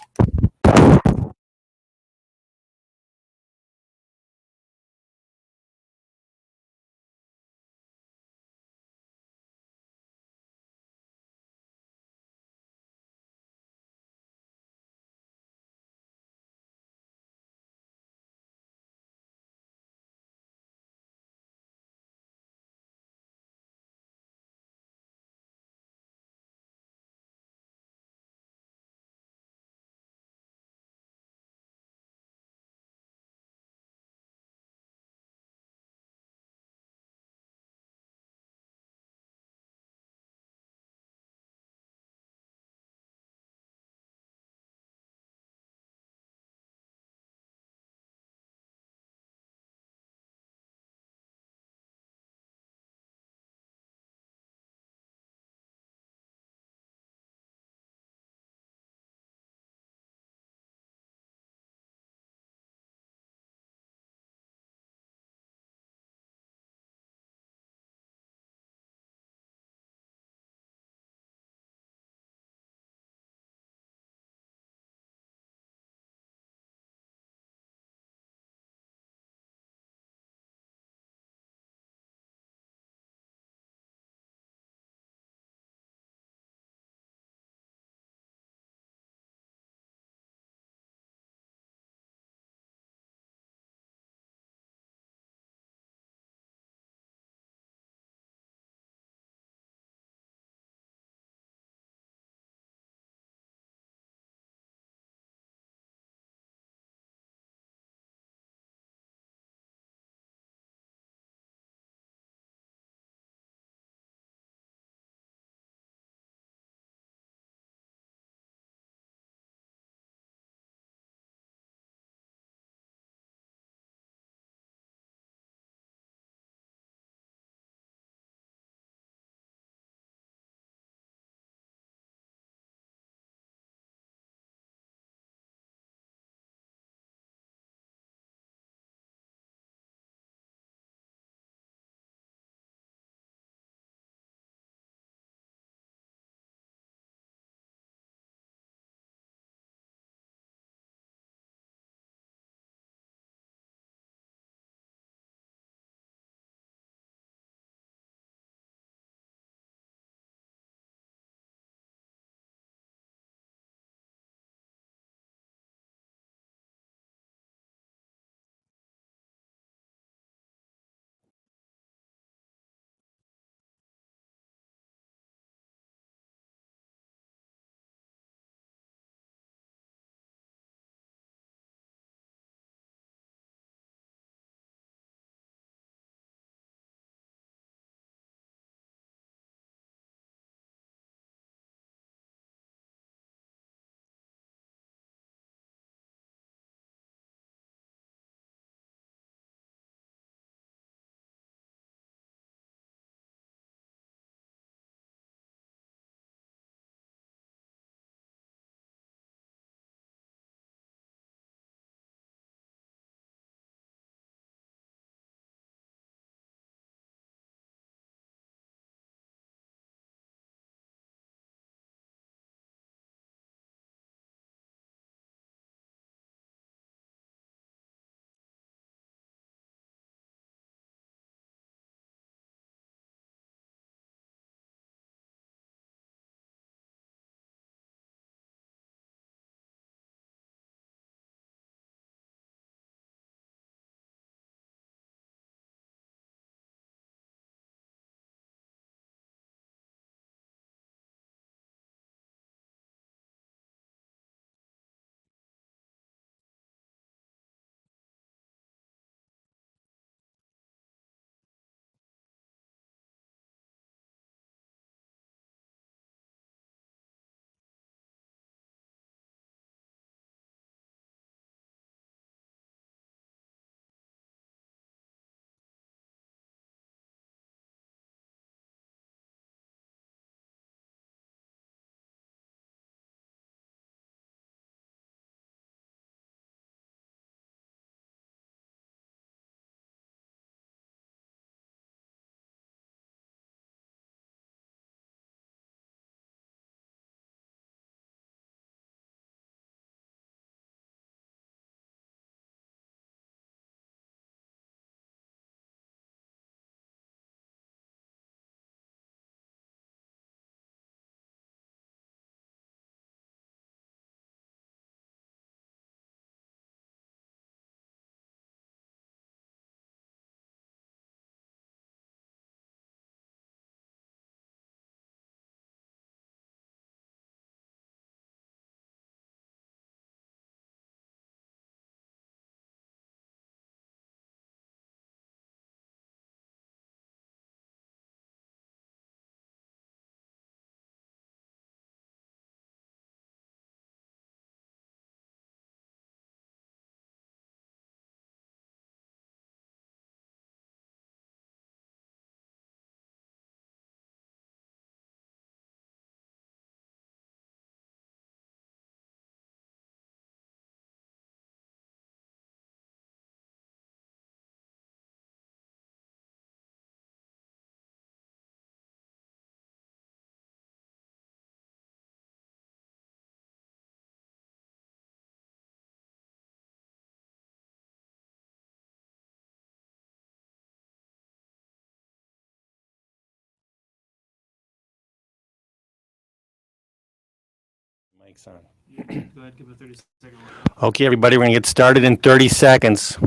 Mic's on. Go ahead, give it a 30-second. Okay, everybody, we're going to get started in 30 seconds.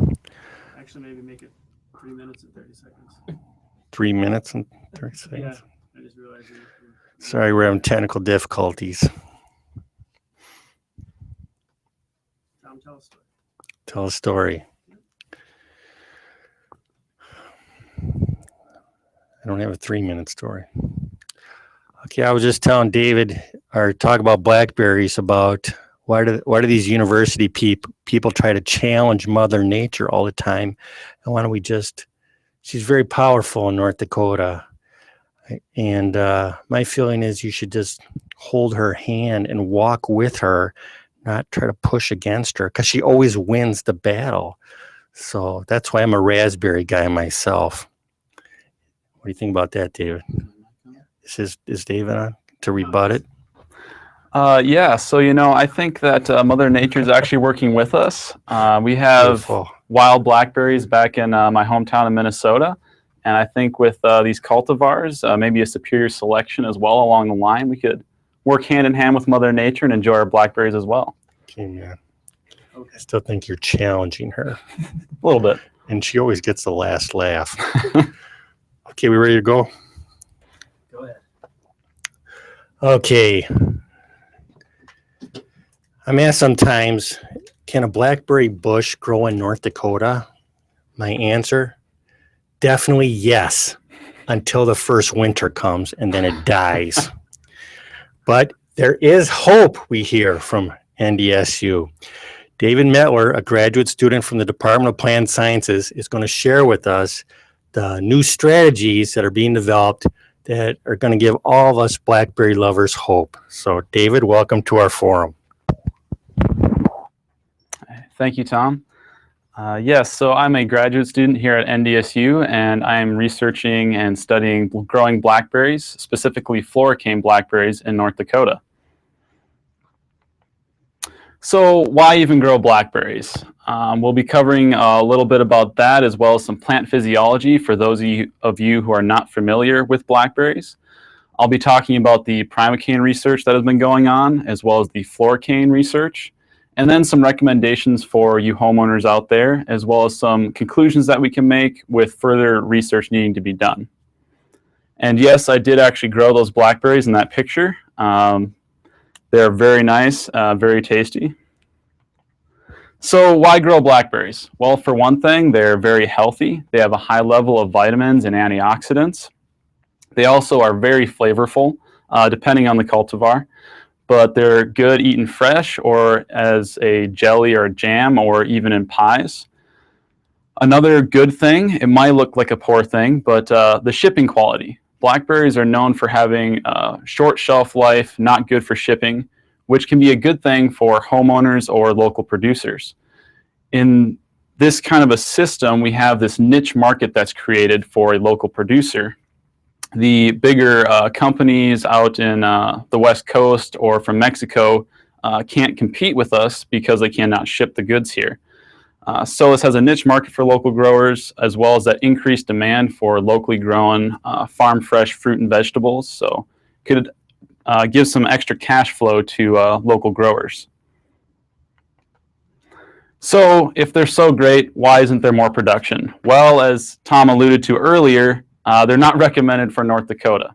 Actually, maybe make it 3 minutes and 30 seconds. 3 minutes and 30 seconds. Yeah, I just realized. Sorry, we're having technical difficulties. Tom, tell us. Tell a story. I don't have a 3-minute story. Okay, I was just telling David, or talk about blackberries, about why do these university people try to challenge Mother Nature all the time? And why don't we just, she's very powerful in North Dakota. And my feeling is you should just hold her hand and walk with her, not try to push against her, because she always wins the battle. So that's why I'm a raspberry guy myself. What do you think about that, David? Is David on to rebut it? Yeah, so I think that Mother Nature is actually working with us. We have Beautiful. wild blackberries back in my hometown of Minnesota, and I think with these cultivars, maybe a superior selection as well along the line, we could work hand in hand with Mother Nature and enjoy our blackberries as well. Okay, man. I still think you're challenging her. A little bit. And she always gets the last laugh. Okay, we ready to go? Go ahead. Okay. I'm asked sometimes, can a blackberry bush grow in North Dakota? My answer, definitely yes, until the first winter comes and then it dies. But there is hope, we hear from NDSU. David Mettler, a graduate student from the Department of Plant Sciences, is going to share with us the new strategies that are being developed that are going to give all of us blackberry lovers hope. So, David, welcome to our forum. Thank you, Tom. Yes, so I'm a graduate student here at NDSU, and I'm researching and studying growing blackberries, specifically Floricane blackberries in North Dakota. So why even grow blackberries? We'll be covering a little bit about that, as well as some plant physiology for those of you who are not familiar with blackberries. I'll be talking about the Primocane research that has been going on, as well as the Floricane research, and then some recommendations for you homeowners out there, as well as some conclusions that we can make with further research needing to be done. And yes, I did actually grow those blackberries in that picture. They're very nice, very tasty. So why grow blackberries? Well, for one thing, they're very healthy. They have a high level of vitamins and antioxidants. They also are very flavorful, depending on the cultivar, but they're good eaten fresh or as a jelly or a jam or even in pies. Another good thing, it might look like a poor thing, but the shipping quality. Blackberries are known for having short shelf life, not good for shipping, which can be a good thing for homeowners or local producers. In this kind of a system, we have this niche market that's created for a local producer. The bigger companies out in the West Coast or from Mexico can't compete with us because they cannot ship the goods here. So this has a niche market for local growers, as well as that increased demand for locally grown farm fresh fruit and vegetables. So could give some extra cash flow to local growers. So if they're so great, why isn't there more production? Well, as Tom alluded to earlier, they're not recommended for North Dakota.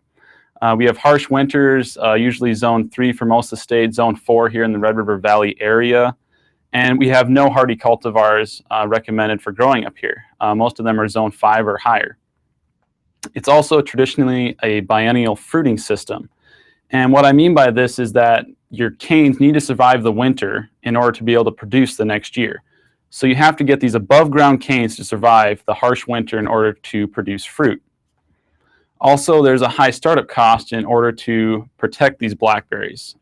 We have harsh winters, usually zone 3 for most of the state, zone 4 here in the Red River Valley area. And we have no hardy cultivars recommended for growing up here. Most of them are zone 5 or higher. It's also traditionally a biennial fruiting system. And what I mean by this is that your canes need to survive the winter in order to be able to produce the next year. So you have to get these above ground canes to survive the harsh winter in order to produce fruit. Also, there's a high startup cost in order to protect these blackberries.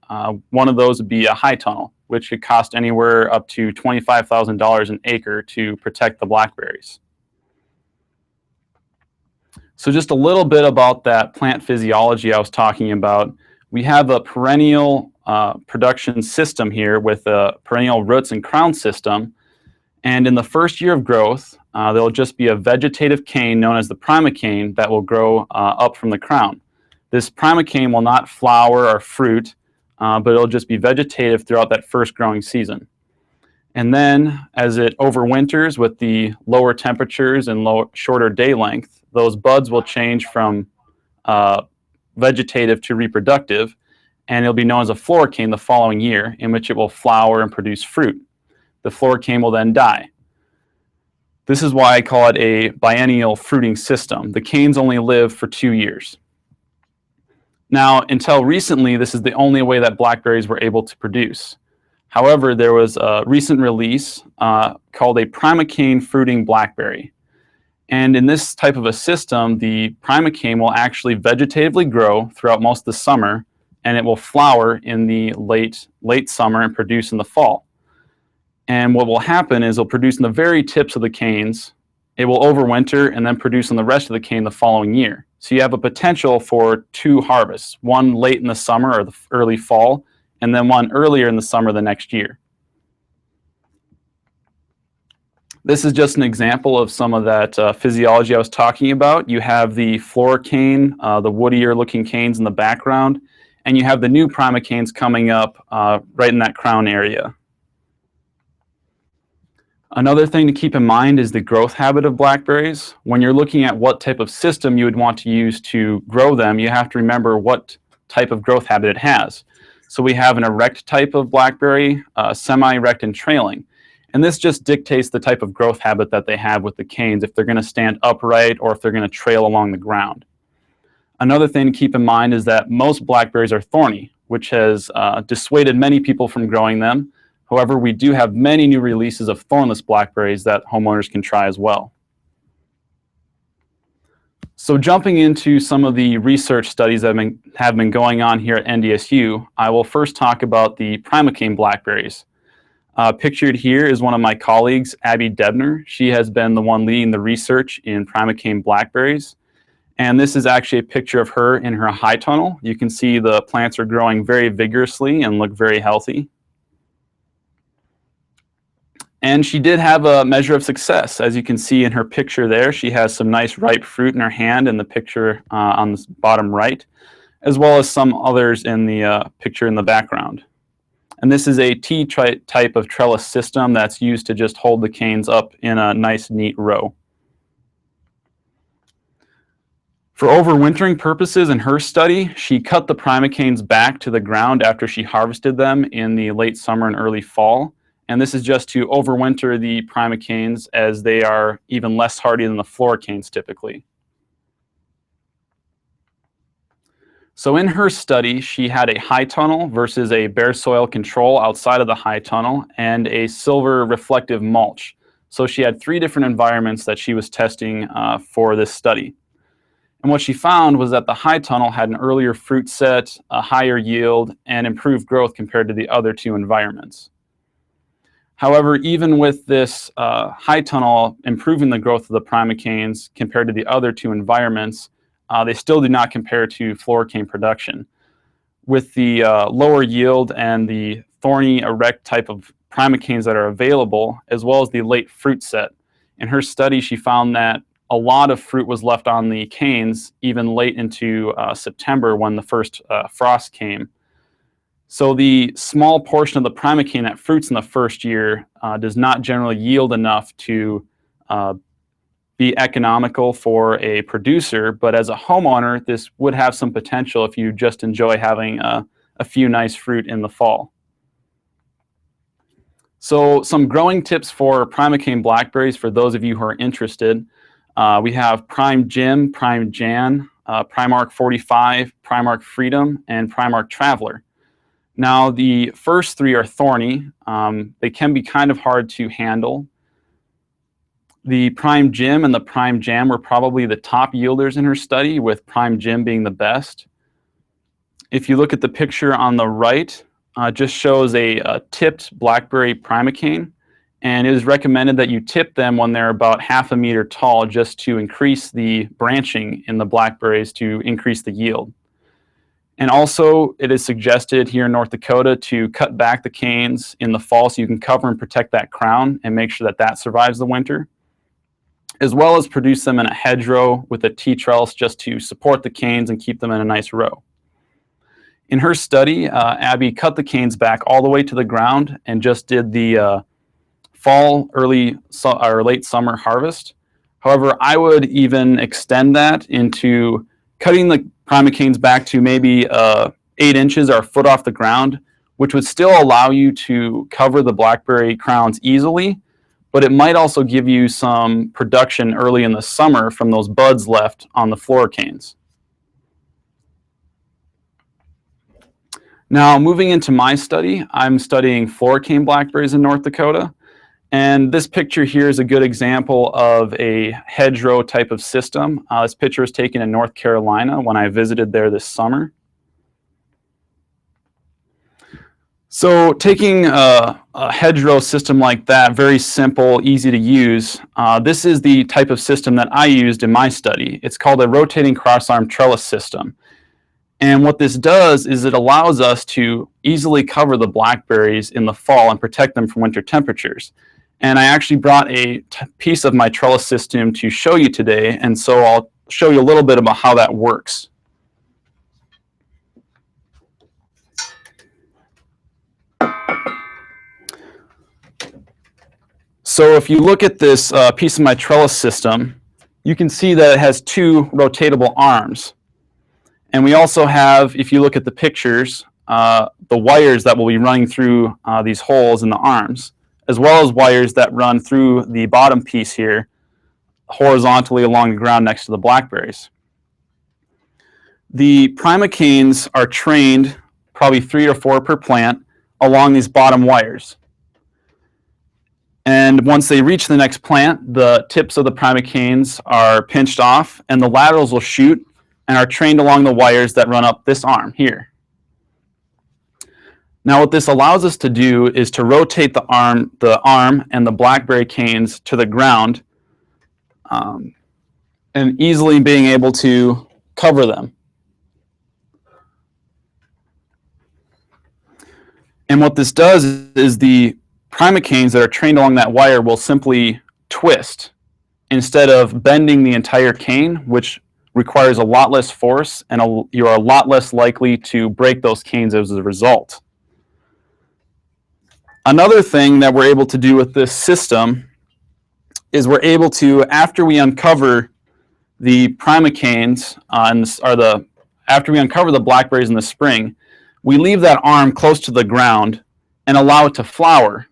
One of those would be a high tunnel, which could cost anywhere up to $25,000 an acre to protect the blackberries. So just a little bit about that plant physiology I was talking about. We have a perennial production system here with a perennial roots and crown system. And in the first year of growth, there'll just be a vegetative cane known as the primocane that will grow up from the crown. This primocane will not flower or fruit but it'll just be vegetative throughout that first growing season. And then as it overwinters with the lower temperatures and shorter day length, those buds will change from vegetative to reproductive, and it'll be known as a floricane the following year, in which it will flower and produce fruit. The floricane will then die. This is why I call it a biennial fruiting system. The canes only live for 2 years. Now, until recently, this is the only way that blackberries were able to produce. However, there was a recent release called a Primocane fruiting blackberry. And in this type of a system, the Primocane will actually vegetatively grow throughout most of the summer, and it will flower in the late summer and produce in the fall. And what will happen is it'll produce in the very tips of the canes, it will overwinter and then produce on the rest of the cane the following year. So you have a potential for 2 harvests, one late in the summer or the early fall, and then one earlier in the summer the next year. This is just an example of some of that physiology I was talking about. You have the Floricane, the woodier looking canes in the background, and you have the new Primocanes coming up right in that crown area. Another thing to keep in mind is the growth habit of blackberries. When you're looking at what type of system you would want to use to grow them, you have to remember what type of growth habit it has. So we have an erect type of blackberry, semi-erect and trailing. And this just dictates the type of growth habit that they have with the canes, if they're going to stand upright or if they're going to trail along the ground. Another thing to keep in mind is that most blackberries are thorny, which has dissuaded many people from growing them. However, we do have many new releases of thornless blackberries that homeowners can try as well. So jumping into some of the research studies that have been going on here at NDSU, I will first talk about the Primocane blackberries. Pictured here is one of my colleagues, Abby Debner. She has been the one leading the research in Primocane blackberries. And this is actually a picture of her in her high tunnel. You can see the plants are growing very vigorously and look very healthy. And she did have a measure of success. As you can see in her picture there, she has some nice ripe fruit in her hand in the picture on the bottom right, as well as some others in the picture in the background. And this is a T-type of trellis system that's used to just hold the canes up in a nice, neat row. For overwintering purposes in her study, she cut the Primocanes back to the ground after she harvested them in the late summer and early fall. And this is just to overwinter the Primocanes, as they are even less hardy than the Floricanes typically. So in her study, she had a high tunnel versus a bare soil control outside of the high tunnel and a silver reflective mulch. So she had 3 different environments that she was testing for this study. And what she found was that the high tunnel had an earlier fruit set, a higher yield, and improved growth compared to the other 2 environments. However, even with this high tunnel improving the growth of the Primocanes compared to the other 2 environments, they still do not compare to Floricane production. With the lower yield and the thorny erect type of Primocanes that are available, as well as the late fruit set, in her study she found that a lot of fruit was left on the canes even late into September when the first frost came. So the small portion of the Primocane that fruits in the first year does not generally yield enough to be economical for a producer, but as a homeowner, this would have some potential if you just enjoy having a few nice fruit in the fall. So some growing tips for Primocane blackberries for those of you who are interested. We have Prime Jim, Prime Jan, Primark 45, Primark Freedom, and Primark Traveler. Now, the first 3 are thorny. They can be kind of hard to handle. The Prime Jim and the Prime Jam were probably the top yielders in her study, with Prime Jim being the best. If you look at the picture on the right, just shows a tipped blackberry Primocane, and it is recommended that you tip them when they're about ½ a meter tall, just to increase the branching in the blackberries to increase the yield. And also, it is suggested here in North Dakota to cut back the canes in the fall so you can cover and protect that crown and make sure that that survives the winter, as well as produce them in a hedgerow with a T-trellis just to support the canes and keep them in a nice row. In her study, Abby cut the canes back all the way to the ground and just did the fall, or late summer harvest. However, I would even extend that into cutting the primocanes back to maybe 8 inches or a foot off the ground, which would still allow you to cover the blackberry crowns easily, but it might also give you some production early in the summer from those buds left on the floricanes. Now, moving into my study, I'm studying Floricane Blackberries in North Dakota. And this picture here is a good example of a hedgerow type of system. This picture was taken in North Carolina when I visited there this summer. So taking a hedgerow system like that, very simple, easy to use, this is the type of system that I used in my study. It's called a rotating cross-arm trellis system. And what this does is it allows us to easily cover the blackberries in the fall and protect them from winter temperatures. And I actually brought a piece of my trellis system to show you today, and so I'll show you a little bit about how that works. So if you look at this piece of my trellis system, you can see that it has 2 rotatable arms. And we also have, if you look at the pictures, the wires that will be running through these holes in the arms, as well as wires that run through the bottom piece here horizontally along the ground next to the blackberries. The primocanes are trained, probably 3 or 4 per plant, along these bottom wires. And once they reach the next plant, the tips of the primocanes are pinched off and the laterals will shoot and are trained along the wires that run up this arm here. Now what this allows us to do is to rotate the arm and the blackberry canes to the ground and easily being able to cover them. And what this does is the primocanes that are trained along that wire will simply twist instead of bending the entire cane, which requires a lot less force, and you are a lot less likely to break those canes as a result. Another thing that we're able to do with this system is we're able to, after we uncover the primocanes, after we uncover the blackberries in the spring, we leave that arm close to the ground and allow it to flower.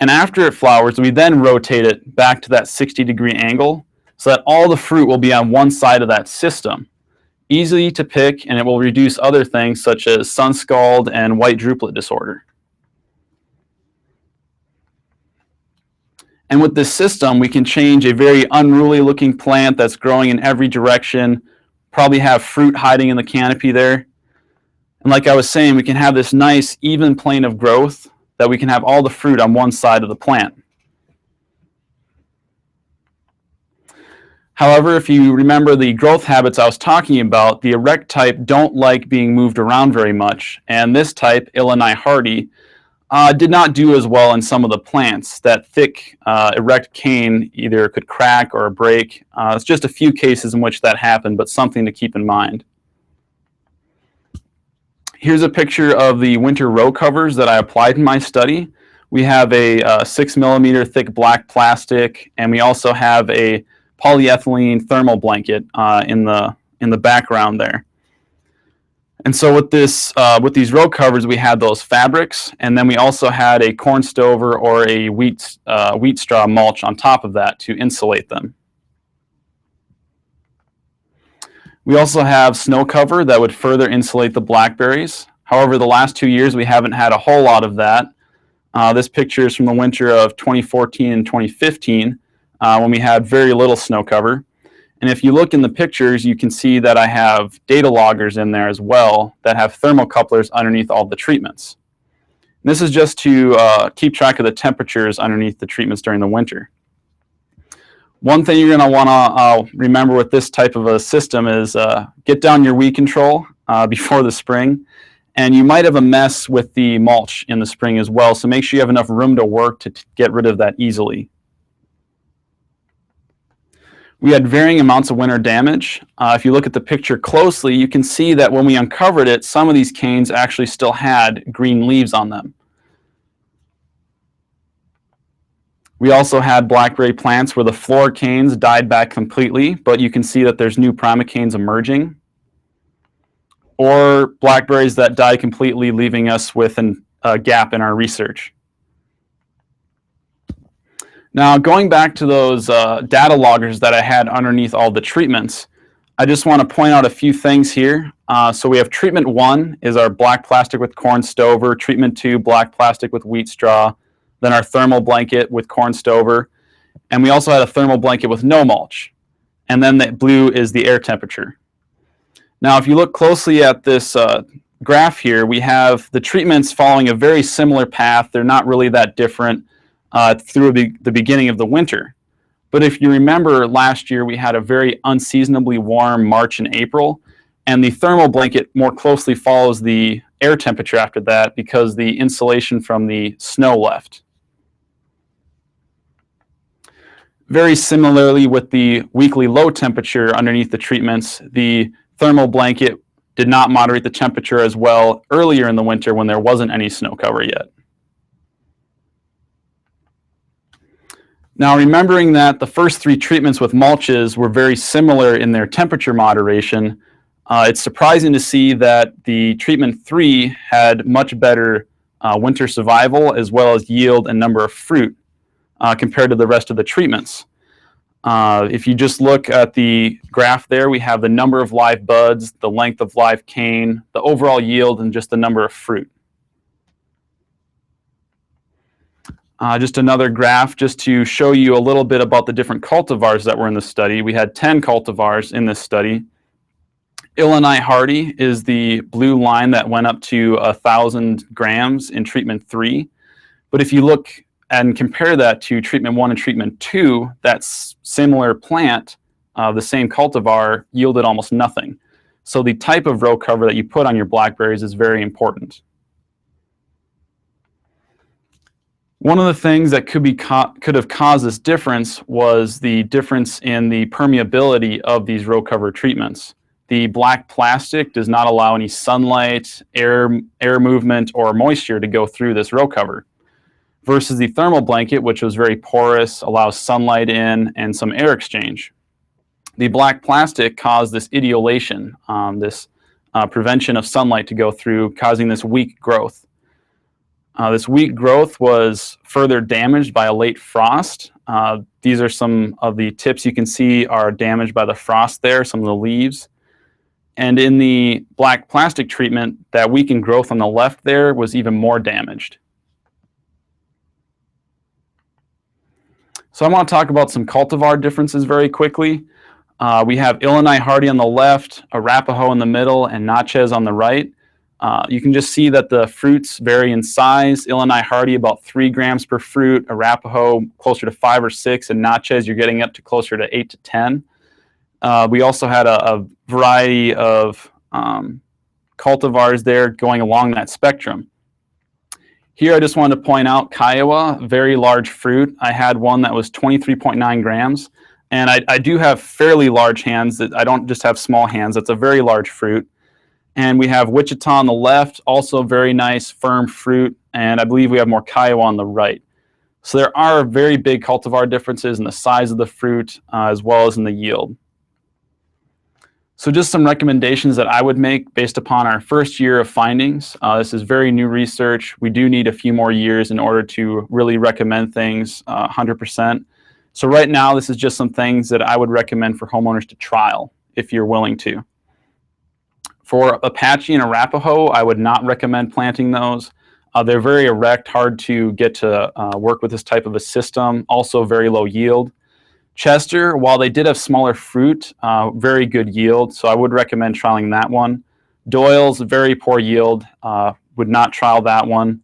And after it flowers, we then rotate it back to that 60-degree angle so that all the fruit will be on one side of that system. Easy to pick, and it will reduce other things such as sun scald and white druplet disorder. And with this system, we can change a very unruly looking plant that's growing in every direction, probably have fruit hiding in the canopy there. And like I was saying, we can have this nice even plane of growth that we can have all the fruit on one side of the plant. However, if you remember the growth habits I was talking about, the erect type don't like being moved around very much. And this type, Illini hardy, did not do as well in some of the plants. That thick erect cane either could crack or break. It's just a few cases in which that happened, but something to keep in mind. Here's a picture of the winter row covers that I applied in my study. We have a 6 millimeter thick black plastic, and we also have a polyethylene thermal blanket in the background there. And so with these row covers, we had those fabrics, and then we also had a corn stover or a wheat straw mulch on top of that to insulate them. We also have snow cover that would further insulate the blackberries. However, the last 2 years, we haven't had a whole lot of that. This picture is from the winter of 2014 and 2015, when we had very little snow cover. And if you look in the pictures, you can see that I have data loggers in there as well that have thermocouplers underneath all the treatments. And this is just to keep track of the temperatures underneath the treatments during the winter. One thing you're going to want to remember with this type of a system is get down your weed control before the spring. And you might have a mess with the mulch in the spring as well, so make sure you have enough room to work to get rid of that easily. We had varying amounts of winter damage. If you look at the picture closely, you can see that when we uncovered it, some of these canes actually still had green leaves on them. We also had blackberry plants where the floricanes died back completely, but you can see that there's new primocanes emerging. Or blackberries that died completely, leaving us with a gap in our research. Now, going back to those data loggers that I had underneath all the treatments, I just want to point out a few things here. So we have treatment 1 is our black plastic with corn stover, treatment 2, black plastic with wheat straw, then our thermal blanket with corn stover, and we also had a thermal blanket with no mulch. And then the blue is the air temperature. Now, if you look closely at this graph here, we have the treatments following a very similar path. They're not really that different through the beginning of the winter. But if you remember last year, we had a very unseasonably warm March and April, and the thermal blanket more closely follows the air temperature after that because the insulation from the snow left. Very similarly with the weekly low temperature underneath the treatments, the thermal blanket did not moderate the temperature as well earlier in the winter when there wasn't any snow cover yet. Now, remembering that the first 3 treatments with mulches were very similar in their temperature moderation, it's surprising to see that the treatment 3 had much better winter survival as well as yield and number of fruit compared to the rest of the treatments. If you just look at the graph there, we have the number of live buds, the length of live cane, the overall yield, and just the number of fruit. Just another graph just to show you a little bit about the different cultivars that were in the study. We had 10 cultivars in this study. Illini Hardy is the blue line that went up to 1,000 grams in treatment 3. But if you look and compare that to treatment 1 and treatment 2, that similar plant, the same cultivar, yielded almost nothing. So the type of row cover that you put on your blackberries is very important. One of the things that could have caused this difference was the difference in the permeability of these row cover treatments. The black plastic does not allow any sunlight, air movement, or moisture to go through this row cover, versus the thermal blanket, which was very porous, allows sunlight in and some air exchange. The black plastic caused this ideolation, this prevention of sunlight to go through, causing this weak growth. This weak growth was further damaged by a late frost. These are some of the tips you can see are damaged by the frost there, some of the leaves. And in the black plastic treatment, that weakened growth on the left there was even more damaged. So I want to talk about some cultivar differences very quickly. We have Illini Hardy on the left, Arapaho in the middle, and Natchez on the right. You can just see that the fruits vary in size. Illini Hardy about 3 grams per fruit, Arapaho closer to 5 or 6, and Natchez you're getting up to closer to 8 to 10. We also had a variety of cultivars there going along that spectrum. Here I just wanted to point out Kiowa, very large fruit. I had one that was 23.9 grams. And I do have fairly large hands. That I don't just have small hands. That's a very large fruit. And we have Wichita on the left, also very nice, firm fruit. And I believe we have more Kiowa on the right. So there are very big cultivar differences in the size of the fruit as well as in the yield. So just some recommendations that I would make based upon our first year of findings. This is very new research. We do need a few more years in order to really recommend things 100%. So right now, this is just some things that I would recommend for homeowners to trial if you're willing to. For Apache and Arapaho, I would not recommend planting those. They're very erect, hard to get to work with this type of a system, also very low yield. Chester, while they did have smaller fruit, very good yield, so I would recommend trialing that one. Doyle's, very poor yield, would not trial that one.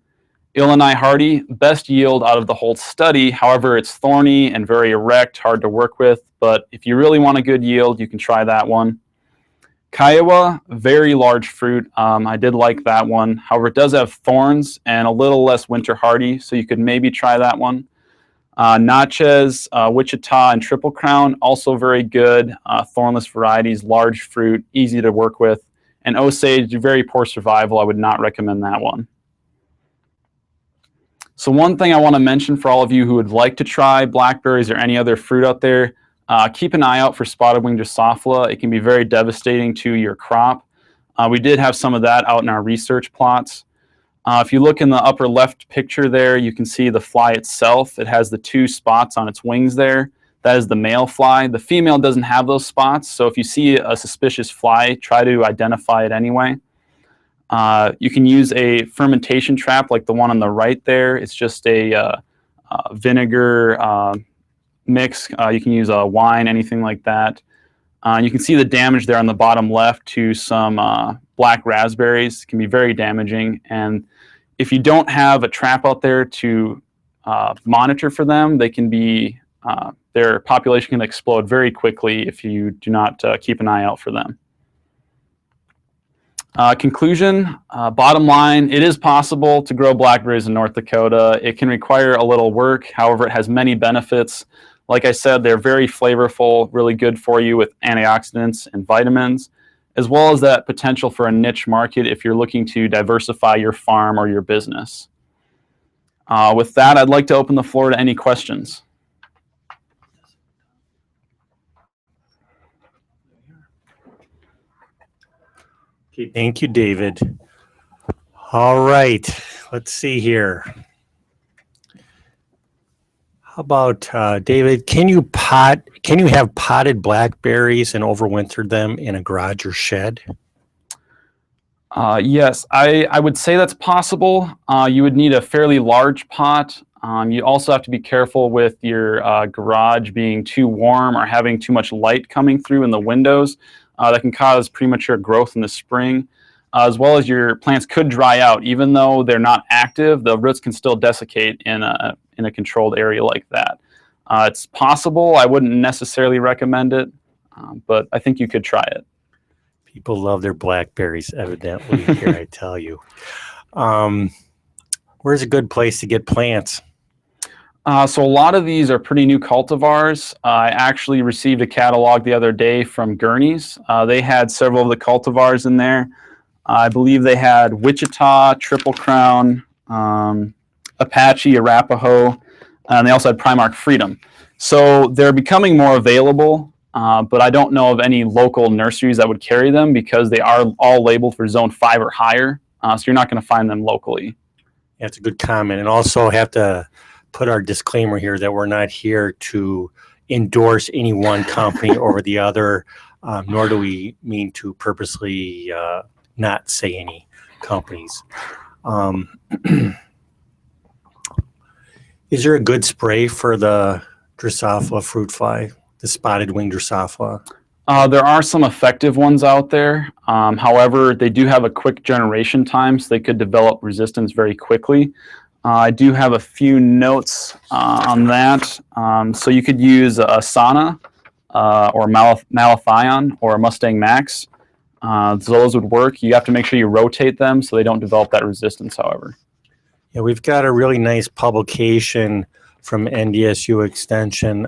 Illini Hardy, best yield out of the whole study. However, it's thorny and very erect, hard to work with, but if you really want a good yield, you can try that one. Kiowa, very large fruit. I did like that one. However, it does have thorns and a little less winter hardy, so you could maybe try that one. Natchez, Wichita, and Triple Crown, also very good. Thornless varieties, large fruit, easy to work with. And Osage, very poor survival. I would not recommend that one. So one thing I want to mention for all of you who would like to try blackberries or any other fruit out there, keep an eye out for spotted wing Drosophila. It can be very devastating to your crop. We did have some of that out in our research plots. If you look in the upper left picture there, you can see the fly itself. It has the 2 spots on its wings there. That is the male fly. The female doesn't have those spots, so if you see a suspicious fly, try to identify it anyway. You can use a fermentation trap like the one on the right there. It's just a vinegar mix. You can use a wine, anything like that. You can see the damage there on the bottom left to some black raspberries. It can be very damaging. And if you don't have a trap out there to monitor for them, they can be, their population can explode very quickly if you do not keep an eye out for them. Conclusion, bottom line, it is possible to grow blackberries in North Dakota. It can require a little work. However, it has many benefits. Like I said, they're very flavorful, really good for you with antioxidants and vitamins, as well as that potential for a niche market if you're looking to diversify your farm or your business. With that, I'd like to open the floor to any questions. Okay, thank you, David. All right, let's see here. How about David? Can you have potted blackberries and overwinter them in a garage or shed? Yes, I would say that's possible. You would need a fairly large pot. You also have to be careful with your garage being too warm or having too much light coming through in the windows. That can cause premature growth in the spring, as well as your plants could dry out. Even though they're not active, the roots can still desiccate in a controlled area like that. It's possible. I wouldn't necessarily recommend it, but I think you could try it. People love their blackberries, evidently, here I tell you. Where's a good place to get plants? So a lot of these are pretty new cultivars. I actually received a catalog the other day from Gurney's. They had several of the cultivars in there. I believe they had Wichita, Triple Crown, Apache, Arapaho, and they also had Primark Freedom. So they're becoming more available, but I don't know of any local nurseries that would carry them because they are all labeled for zone 5 or higher, so you're not going to find them locally. That's a good comment. And also have to put our disclaimer here that we're not here to endorse any one company over the other, nor do we mean to purposely not say any companies. Is there a good spray for the Drosophila fruit fly, the spotted wing Drosophila? There are some effective ones out there. However, they do have a quick generation time, so they could develop resistance very quickly. I do have a few notes on that. So you could use a Sana or Malathion or Mustang Max. Those would work. You have to make sure you rotate them so they don't develop that resistance, however. Yeah, we've got a really nice publication from NDSU Extension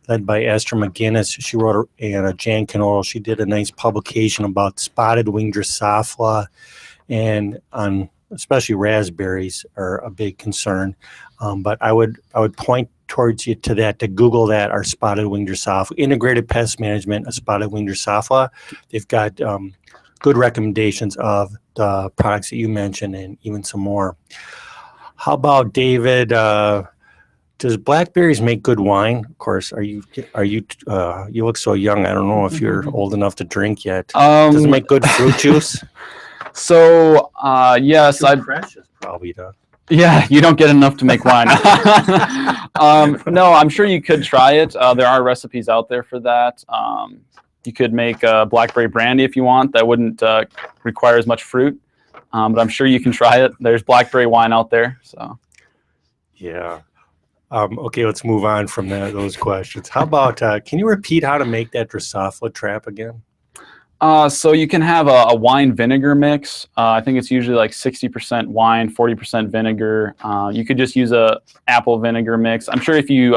led by Esther McGinnis. She wrote and Jan Canolo. She did a nice publication about spotted wing Drosophila, and on especially raspberries are a big concern. But I would point towards you to that, to Google that, our spotted wing Drosophila, integrated pest management, a spotted wing Drosophila. They've got good recommendations of the products that you mentioned and even some more. How about David? Does blackberries make good wine? Of course, you look so young. I don't know if you're old enough to drink yet. Does it make good fruit juice? So yes, Too precious, probably though. Yeah, you don't get enough to make wine. No, I'm sure you could try it. There are recipes out there for that. You could make blackberry brandy if you want. That wouldn't require as much fruit, but I'm sure you can try it. There's blackberry wine out there. So, yeah. Okay, let's move on from those questions. How about, can you repeat how to make that Drosophila trap again? So you can have a wine vinegar mix. I think it's usually like 60% wine, 40% vinegar. You could just use a apple vinegar mix. I'm sure if you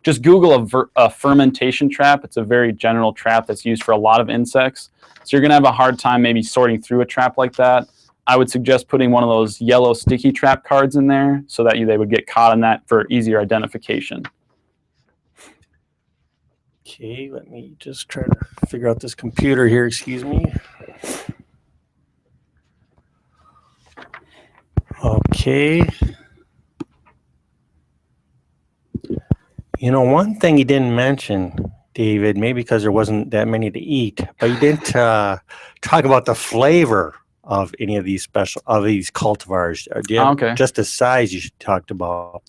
just Google a fermentation trap, it's a very general trap that's used for a lot of insects. So you're going to have a hard time maybe sorting through a trap like that. I would suggest putting one of those yellow sticky trap cards in there so that they would get caught in that for easier identification. Okay, let me just try to figure out this computer here, excuse me. Okay. You know, one thing you didn't mention, David, maybe because there wasn't that many to eat, but you didn't talk about the flavor of any of these cultivars. Do you have Okay. just the size you talked about?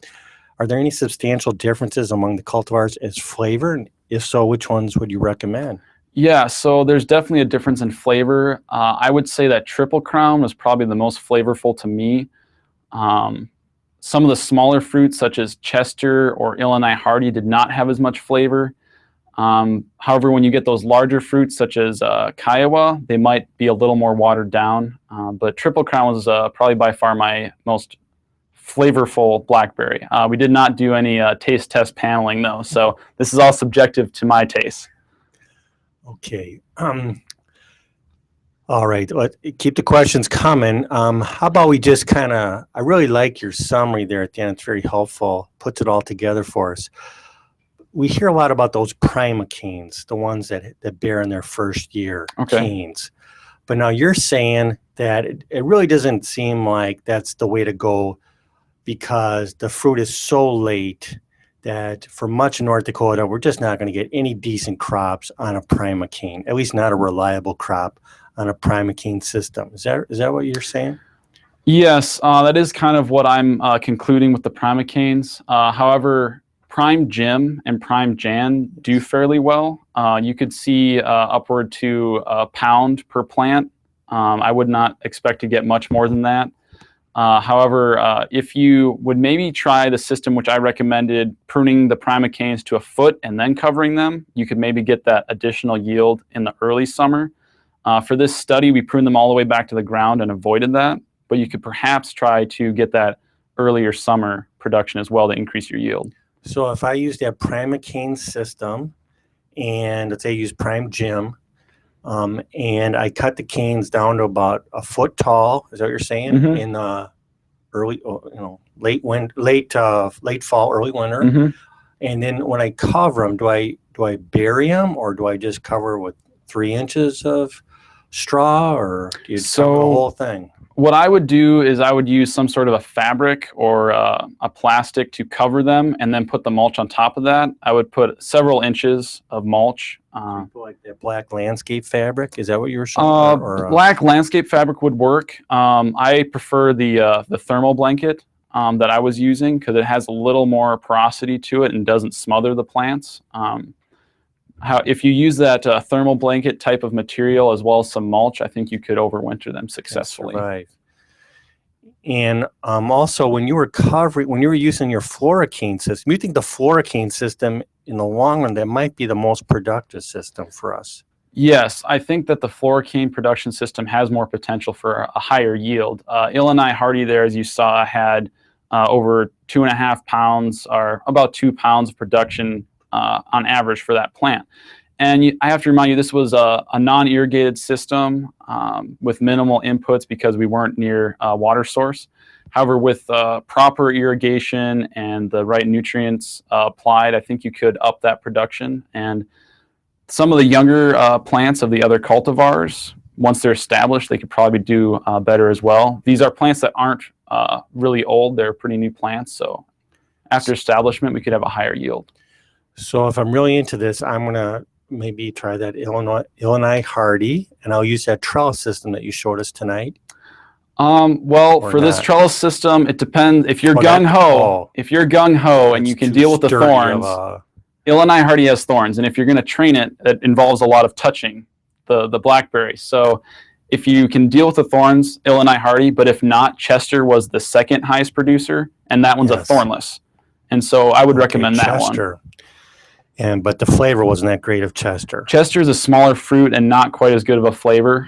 Are there any substantial differences among the cultivars as flavor? And if so, which ones would you recommend? Yeah, so there's definitely a difference in flavor. I would say that Triple Crown was probably the most flavorful to me. Some of the smaller fruits, such as Chester or Illinois Hardy, did not have as much flavor. However, when you get those larger fruits, such as Kiowa, they might be a little more watered down. But Triple Crown was probably by far my most flavorful blackberry. We did not do any taste test paneling, though, so this is all subjective to my taste. Okay. All right. Keep the questions coming. How about we just I really like your summary there at the end. It's very helpful. Puts it all together for us. We hear a lot about those Primocanes, the ones that bear in their first year canes. But now you're saying that it really doesn't seem like that's the way to go because the fruit is so late that for much of North Dakota, we're just not going to get any decent crops on a Primocane, at least not a reliable crop on a Primocane system. Is that what you're saying? Yes, that is kind of what I'm concluding with the Primocanes. However, Prime Jim and Prime Jan do fairly well. You could see upward to a pound per plant. I would not expect to get much more than that. However, if you would maybe try the system which I recommended, pruning the Primocanes to a foot and then covering them, you could maybe get that additional yield in the early summer. For this study, we pruned them all the way back to the ground and avoided that, but you could perhaps try to get that earlier summer production as well to increase your yield. So if I use that Primocane system and let's say I use Prime Jim, and I cut the canes down to about a foot tall, is that what you're saying? Mm-hmm. In early, late fall, early winter. Mm-hmm. And then when I cover them, do I bury them or do I just cover with 3 inches of straw or do you cover the whole thing? What I would do is I would use some sort of a fabric or a plastic to cover them and then put the mulch on top of that. I would put several inches of mulch. Like that black landscape fabric? Is that what you were saying? Black landscape fabric would work. I prefer the thermal blanket that I was using because it has a little more porosity to it and doesn't smother the plants. If you use that thermal blanket type of material as well as some mulch, I think you could overwinter them successfully. Right. And also, when you were using your Floricane system, you think the Floricane system, in the long run, that might be the most productive system for us? Yes, I think that the Floricane production system has more potential for a higher yield. Illinois Hardy there, as you saw, had over 2.5 pounds or about 2 pounds of production on average for that plant. And I have to remind you, this was a non-irrigated system with minimal inputs because we weren't near a water source. However, with proper irrigation and the right nutrients applied, I think you could up that production. And some of the younger plants of the other cultivars, once they're established, they could probably do better as well. These are plants that aren't really old. They're pretty new plants. So after establishment, we could have a higher yield. So if I'm really into this, I'm going to maybe try that Illinois Hardy, and I'll use that trellis system that you showed us tonight. Well, for this trellis system, it depends. If you're gung-ho, and you can deal with the thorns, Illinois Hardy has thorns. And if you're going to train it, it involves a lot of touching the blackberry. So if you can deal with the thorns, Illinois Hardy, but if not, Chester was the second highest producer, and that one's a thornless. And so I would recommend that one. but the flavor wasn't that great of Chester. Chester is a smaller fruit and not quite as good of a flavor.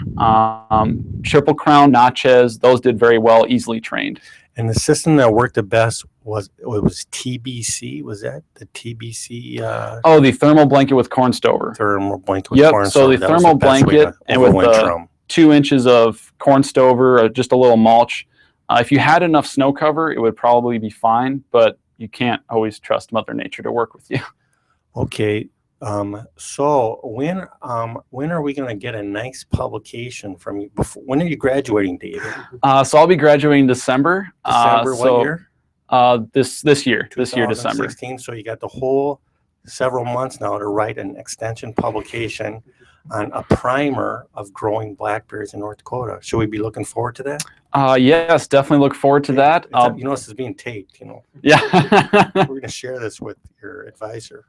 Triple Crown, Natchez, those did very well, easily trained. And the system that worked the best was TBC. Was that the TBC? Oh, the thermal blanket with corn stover. Thermal blanket with Yep. corn So stover. the That was thermal best way blanket to and with overwinter 'em. 2 inches of corn stover, or just a little mulch. If you had enough snow cover, it would probably be fine, but you can't always trust Mother Nature to work with you. Okay. So when are we going to get a nice publication from you? When are you graduating, David? So I'll be graduating December. December, what year? This year, December. 2016. So you got the whole several months now to write an extension publication on a primer of growing blackberries in North Dakota. Should we be looking forward to that? Yes, definitely look forward to that. You know, this is being taped, you know. Yeah. We're going to share this with your advisor.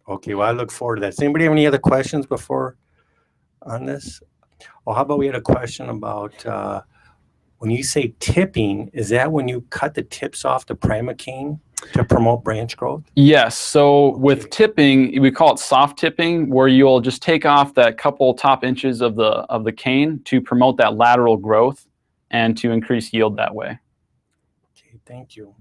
Okay, well, I look forward to that. Does anybody have any other questions before on this? Well, how about we had a question about when you say tipping, is that when you cut the tips off the Primocane to promote branch growth? Yes. So with tipping, we call it soft tipping, where you'll just take off that couple top inches of the cane to promote that lateral growth and to increase yield that way. Okay, thank you.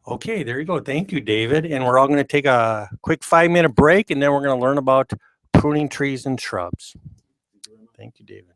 Okay, there you go. Thank you, David. And we're all going to take a quick 5-minute break, and then we're going to learn about pruning trees and shrubs. Thank you, David.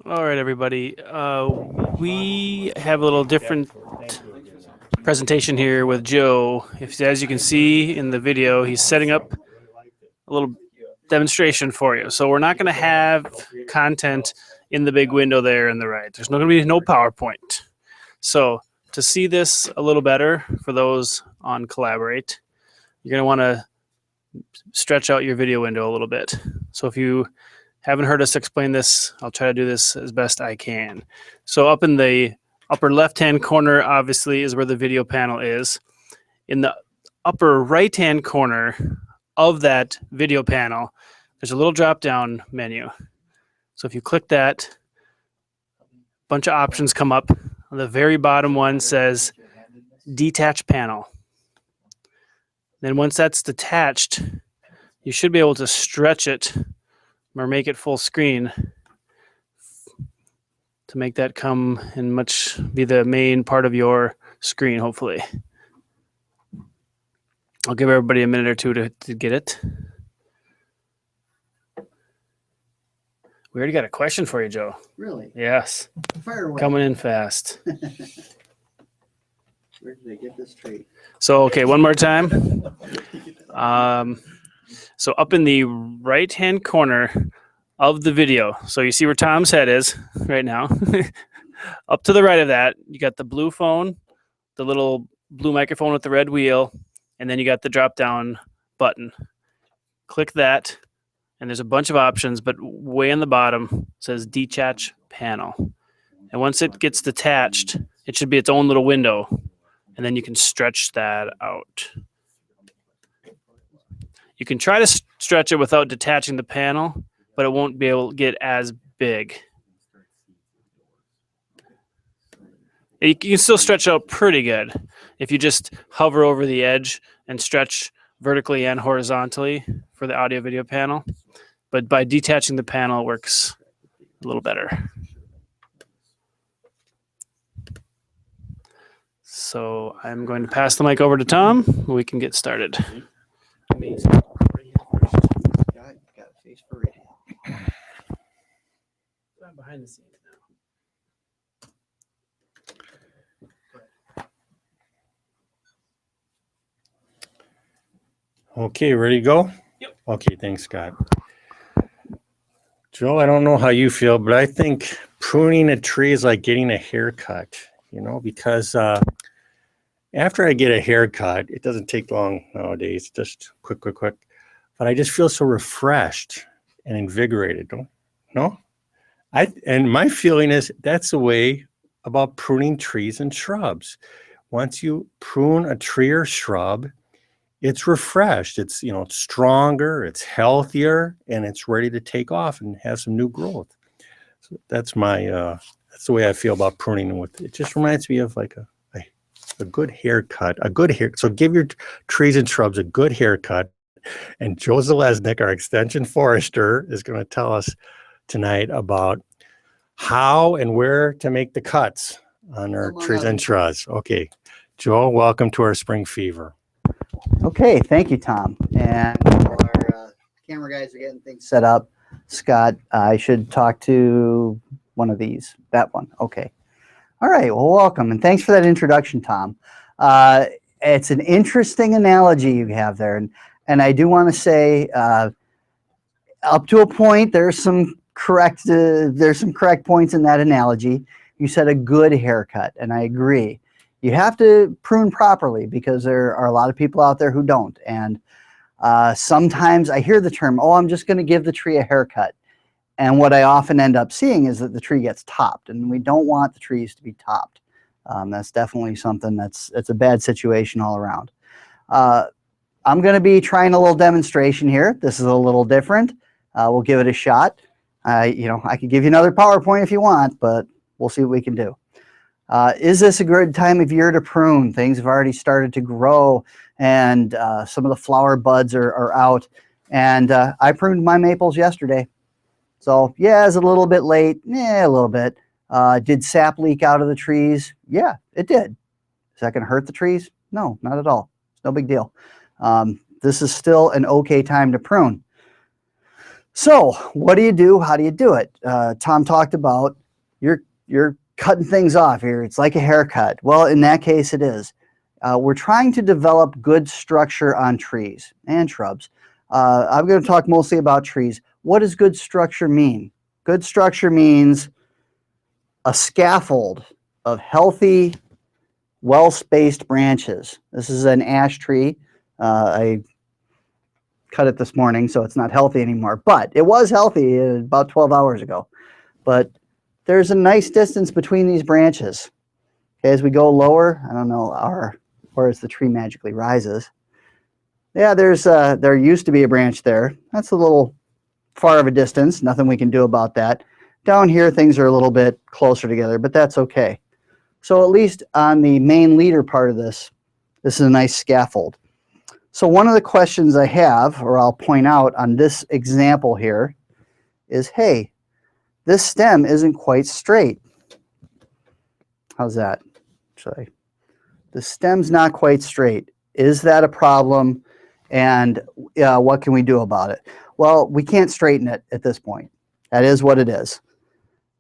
All right, everybody. We have a little different presentation here with Joe. As you can see in the video, he's setting up a little demonstration for you. So we're not going to have content in the big window there on the right. There's not going to be no PowerPoint. So to see this a little better for those on Collaborate, you're going to want to stretch out your video window a little bit. So if you haven't heard us explain this, I'll try to do this as best I can. So up in the upper left-hand corner, obviously, is where the video panel is. In the upper right-hand corner of that video panel, there's a little drop-down menu. So if you click that, a bunch of options come up. On the very bottom one says Detach Panel. Then once that's detached, you should be able to stretch it or make it full screen to make that come and be the main part of your screen, hopefully. I'll give everybody a minute or two to get it. We already got a question for you, Joe. Really? Yes. Fire away. Coming in fast. Where did they get this tree? So, okay, one more time. So up in the right-hand corner of the video, so you see where Tom's head is right now. Up to the right of that, you got the blue phone, the little blue microphone with the red wheel, and then you got the drop-down button. Click that, and there's a bunch of options, but way on the bottom says Detach Panel. And once it gets detached, it should be its own little window, and then you can stretch that out. You can try to stretch it without detaching the panel, but it won't be able to get as big. You can still stretch out pretty good if you just hover over the edge and stretch vertically and horizontally for the audio video panel. But by detaching the panel, it works a little better. So I'm going to pass the mic over to Tom. We can get started. Amazing. Got a face for radio. I'm behind the scenes now. Okay, ready to go? Yep. Okay, thanks, Scott. Joe, I don't know how you feel, but I think pruning a tree is like getting a haircut, because after I get a haircut, it doesn't take long nowadays, just quick. But I just feel so refreshed and invigorated, no? And my feeling is that's the way about pruning trees and shrubs. Once you prune a tree or shrub, it's refreshed, it's stronger, it's healthier, and it's ready to take off and have some new growth. So that's that's the way I feel about pruning. It just reminds me of like a good haircut, so give your trees and shrubs a good haircut. And Joe Zeleznik, our extension forester, is going to tell us tonight about how and where to make the cuts on our trees and shrubs. Okay, Joe, welcome to our Spring Fever. Okay, thank you, Tom. And while our camera guys are getting things set up, Scott, I should talk to one of these. That one. Okay. All right. Well, welcome. And thanks for that introduction, Tom. It's an interesting analogy you have there. And I do want to say, up to a point, there's some correct points in that analogy. You said a good haircut, and I agree. You have to prune properly because there are a lot of people out there who don't. And sometimes I hear the term, oh, I'm just going to give the tree a haircut. And what I often end up seeing is that the tree gets topped, and we don't want the trees to be topped. That's definitely something that's a bad situation all around. I'm going to be trying a little demonstration here. This is a little different. We'll give it a shot. I could give you another PowerPoint if you want, but we'll see what we can do. Is this a good time of year to prune? Things have already started to grow, and some of the flower buds are out. And I pruned my maples yesterday. So yeah, is it a little bit late? Yeah, a little bit. Did sap leak out of the trees? Yeah, it did. Is that going to hurt the trees? No, not at all. It's no big deal. This is still an okay time to prune. So what do you do? How do you do it? Tom talked about you're cutting things off here. It's like a haircut. Well, in that case, it is. We're trying to develop good structure on trees and shrubs. I'm going to talk mostly about trees. What does good structure mean? Good structure means a scaffold of healthy, well-spaced branches. This is an ash tree. I cut it this morning, so it's not healthy anymore, but it was healthy about 12 hours ago. But there's a nice distance between these branches. Okay, as we go lower, I don't know where the tree magically rises. Yeah, there used to be a branch there. That's a little far of a distance. Nothing we can do about that. Down here, things are a little bit closer together, but that's okay. So at least on the main leader part of this is a nice scaffold. So one of the questions I have, or I'll point out on this example here, is, hey, this stem isn't quite straight. How's that? The stem's not quite straight. Is that a problem? And what can we do about it? Well, we can't straighten it at this point. That is what it is.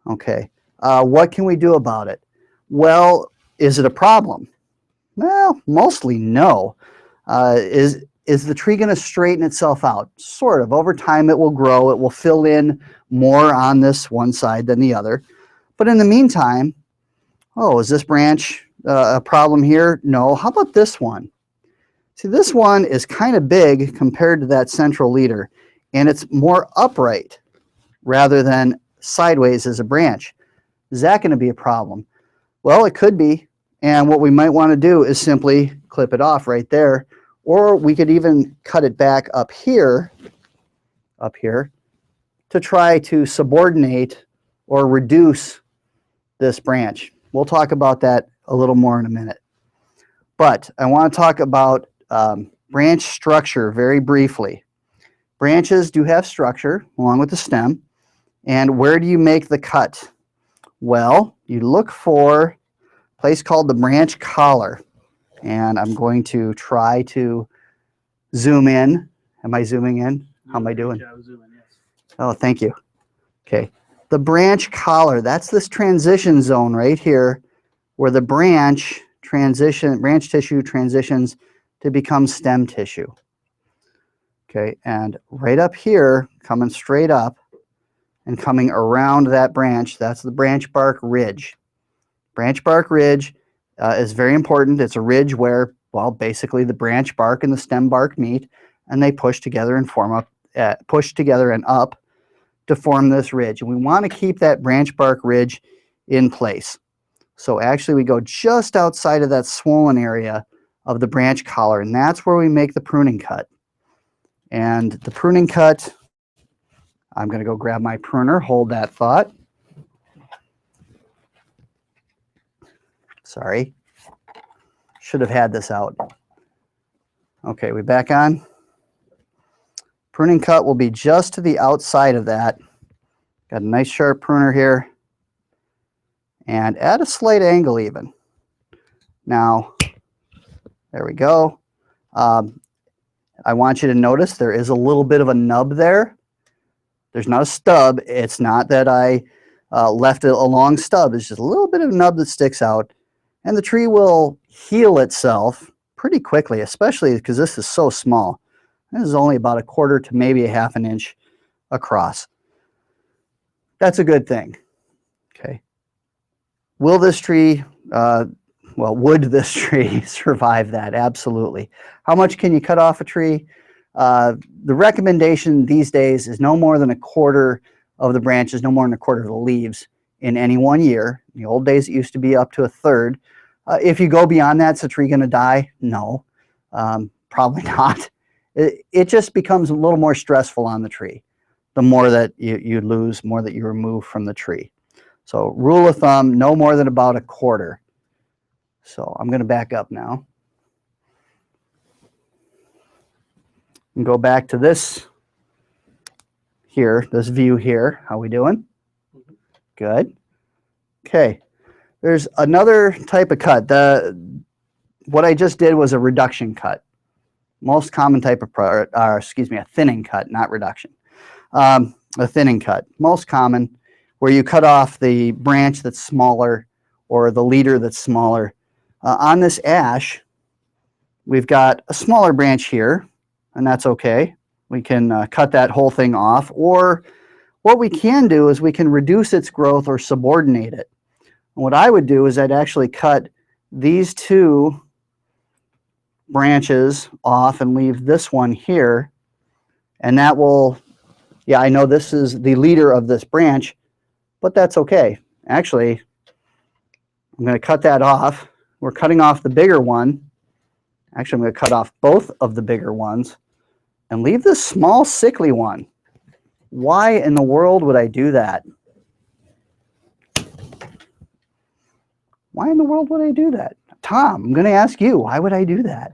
Okay. What can we do about it? Well, is it a problem? Well, mostly no. Is the tree going to straighten itself out? Sort of. Over time, it will grow. It will fill in more on this one side than the other. But in the meantime, oh, is this branch a problem here? No. How about this one? See, this one is kind of big compared to that central leader, and it's more upright rather than sideways as a branch. Is that going to be a problem? Well, it could be. And what we might want to do is simply clip it off right there, or we could even cut it back up here, to try to subordinate or reduce this branch. We'll talk about that a little more in a minute. But I want to talk about branch structure very briefly. Branches do have structure along with the stem. And where do you make the cut? Well, you look for a place called the branch collar. And I'm going to try to zoom in. Am I zooming in? How am I doing? Oh, thank you. Okay. The branch collar, that's this transition zone right here where the branch tissue transitions to become stem tissue. Okay, and right up here, coming straight up and coming around that branch, that's the branch bark ridge. Branch bark ridge is very important. It's a ridge where, well, basically the branch bark and the stem bark meet, and they push together and push together and up to form this ridge. And we want to keep that branch bark ridge in place. So actually we go just outside of that swollen area of the branch collar, and that's where we make the pruning cut. And the pruning cut, I'm going to go grab my pruner, hold that thought. Sorry, should have had this out. Okay, we back on. Pruning cut will be just to the outside of that. Got a nice sharp pruner here. And at a slight angle even. Now, there we go. I want you to notice there is a little bit of a nub there. There's not a stub. It's not that I left it a long stub. It's just a little bit of a nub that sticks out. And the tree will heal itself pretty quickly, especially because this is so small. This is only about 1/4 to maybe a 1/2 inch across. That's a good thing. Okay. Will this tree, would this tree survive that? Absolutely. How much can you cut off a tree? The recommendation these days is no more than 1/4 of the branches, no more than 1/4 of the leaves in any one year. In the old days, it used to be up to 1/3. If you go beyond that, is the tree going to die? No, probably not. It just becomes a little more stressful on the tree. The more that you lose, more that you remove from the tree. So rule of thumb, no more than about 1/4. So I'm going to back up now. And go back to this here, this view here. How we doing? Good. Okay. There's another type of cut. What I just did was a reduction cut. Most common type of a thinning cut, not reduction. A thinning cut, most common, where you cut off the branch that's smaller or the leader that's smaller. On this ash, we've got a smaller branch here, and that's okay. We can cut that whole thing off, or what we can do is we can reduce its growth or subordinate it. And what I would do is I'd actually cut these two branches off and leave this one here, and that will, yeah, I know this is the leader of this branch, but that's okay. Actually, I'm going to cut that off. We're cutting off the bigger one. Actually, I'm going to cut off both of the bigger ones and leave this small, sickly one. Why in the world would I do that? Why in the world would I do that? Tom, I'm going to ask you, why would I do that?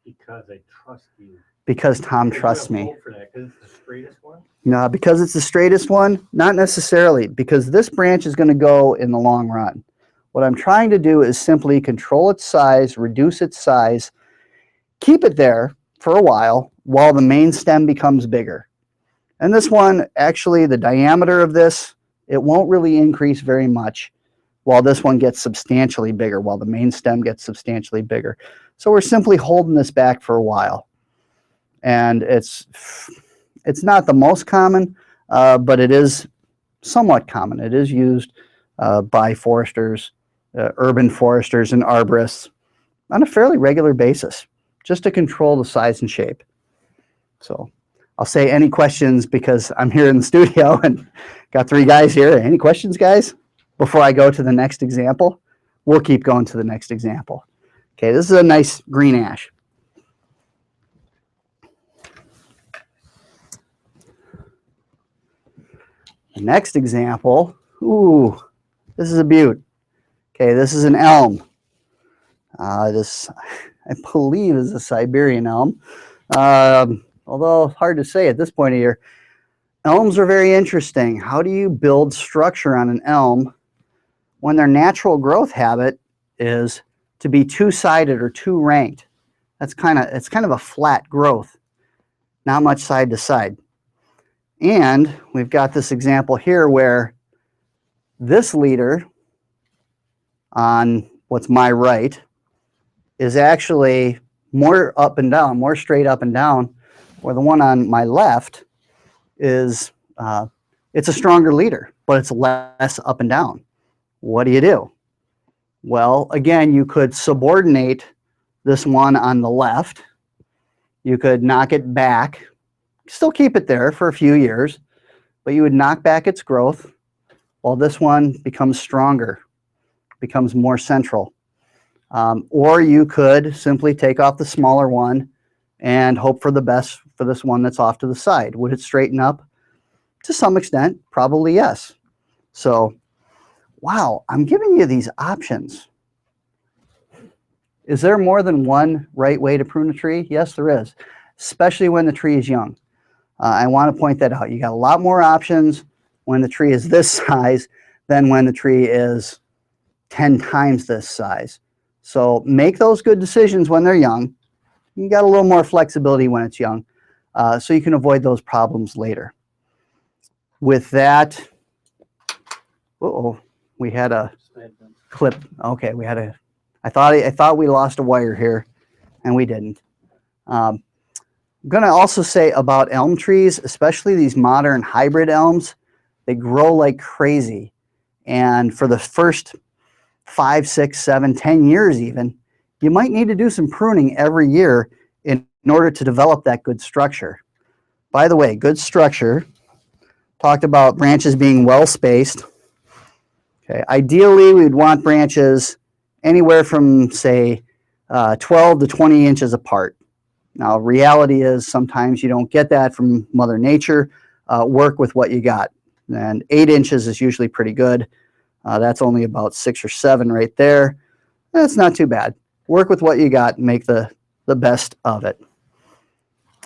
Because I trust you. Because Tom trusts me. For that, because it's the straightest one? No, because it's the straightest one? Not necessarily, because this branch is going to go in the long run. What I'm trying to do is simply control its size, reduce its size, keep it there for a while the main stem becomes bigger. And this one, actually, the diameter of this, it won't really increase very much while this one gets substantially bigger, while the main stem gets substantially bigger. So we're simply holding this back for a while. And it's not the most common, but it is somewhat common. It is used by foresters, urban foresters and arborists on a fairly regular basis, just to control the size and shape. So I'll say any questions because I'm here in the studio and got 3 guys here. Any questions, guys? Before I go to the next example, we'll keep going to the next example. Okay, this is a nice green ash. The next example, ooh, this is a beaut. Okay, this is an elm. This, I believe, is a Siberian elm. Although hard to say at this point of year. Elms are very interesting. How do you build structure on an elm when their natural growth habit is to be two-sided or two-ranked? It's kind of a flat growth, not much side to side. And we've got this example here where this leader on what's my right is actually more up and down, more straight up and down, where the one on my left is, it's a stronger leader, but it's less up and down. What do? Well, again, you could subordinate this one on the left. You could knock it back, still keep it there for a few years, but you would knock back its growth while this one becomes stronger, becomes more central. Or you could simply take off the smaller one and hope for the best for this one that's off to the side. Would it straighten up? To some extent, probably yes. So, wow, I'm giving you these options. Is there more than one right way to prune a tree? Yes, there is, especially when the tree is young. I want to point that out. You got a lot more options when the tree is this size than when the tree is 10 times this size. So make those good decisions when they're young. You got a little more flexibility when it's young, so you can avoid those problems later. With that, we had a clip. Okay, we had a. I thought we lost a wire here, and we didn't. I'm going to also say about elm trees, especially these modern hybrid elms, they grow like crazy, and for the first 5, 6, 7, 10 years even, you might need to do some pruning every year in order to develop that good structure. By the way, good structure, talked about branches being well spaced. Okay, ideally we'd want branches anywhere from, say, 12 to 20 inches apart. Now, reality is sometimes you don't get that from Mother Nature. Work with what you got. And 8 inches is usually pretty good. That's only about 6 or 7 right there. That's not too bad. Work with what you got and make the best of it.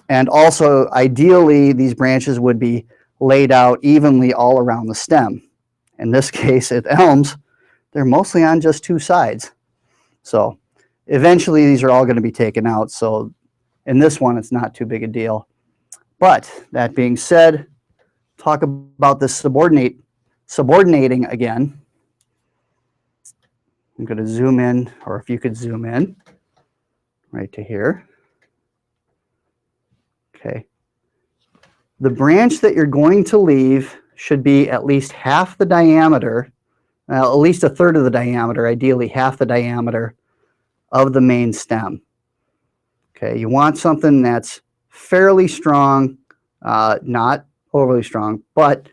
And also, ideally, these branches would be laid out evenly all around the stem. In this case, at elms, they're mostly on just 2 sides. So eventually, these are all going to be taken out. So in this one, it's not too big a deal. But that being said, talk about this subordinating again. I'm going to zoom in, or if you could zoom in right to here. Okay. The branch that you're going to leave should be at least half the diameter, at least a third of the diameter, ideally half the diameter of the main stem. Okay, you want something that's fairly strong, not overly strong, but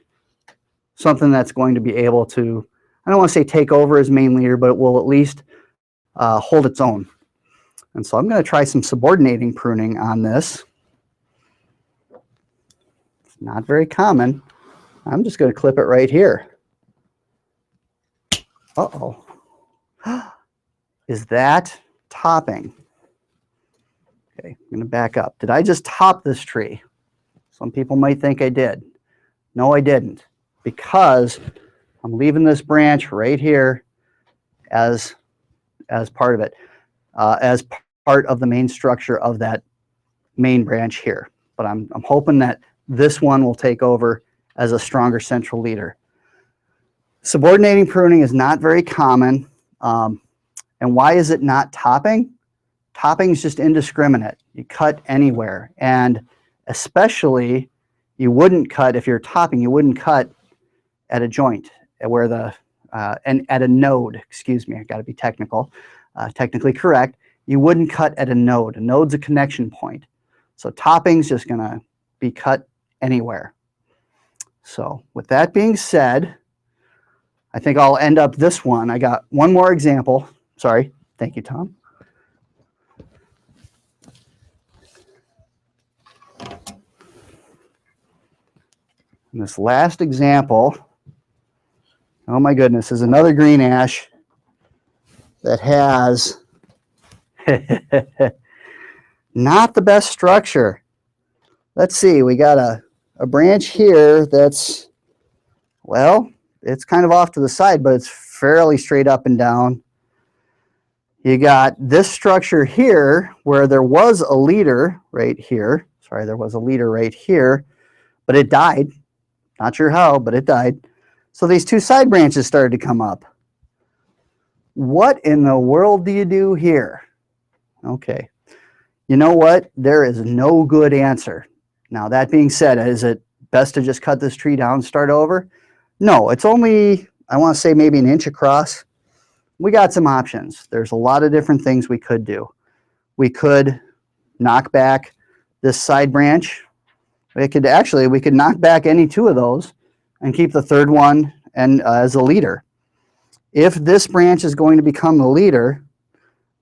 something that's going to be able to, I don't want to say take over as main leader, but it will at least hold its own. And so I'm going to try some subordinating pruning on this. It's not very common. I'm just going to clip it right here. Uh-oh. Is that topping? Okay, I'm going to back up. Did I just top this tree? Some people might think I did. No, I didn't, because I'm leaving this branch right here as part of it, as part of the main structure of that main branch here. But I'm hoping that this one will take over as a stronger central leader. Subordinating pruning is not very common. And why is it not topping? Topping is just indiscriminate. You cut anywhere. And especially, you wouldn't cut, if you're topping, you wouldn't cut at a joint, where the, and at a node, excuse me, I gotta be technical, technically correct. You wouldn't cut at a node. A node's a connection point. So topping's just gonna be cut anywhere. So with that being said, I think I'll end up this one. I got one more example. Sorry. Thank you, Tom. And this last example, oh my goodness, is another green ash that has not the best structure. Let's see, we got a branch here that's, well, it's kind of off to the side, but it's fairly straight up and down. You got this structure here where there was a leader right here. Sorry, there was a leader right here, but it died. Not sure how, but it died. So these two side branches started to come up. What in the world do you do here? Okay. You know what? There is no good answer. Now, that being said, is it best to just cut this tree down and start over? No, it's only, I want to say maybe an inch across. We got some options. There's a lot of different things we could do. We could knock back this side branch. We could knock back any two of those and keep the third one and as a leader. If this branch is going to become the leader,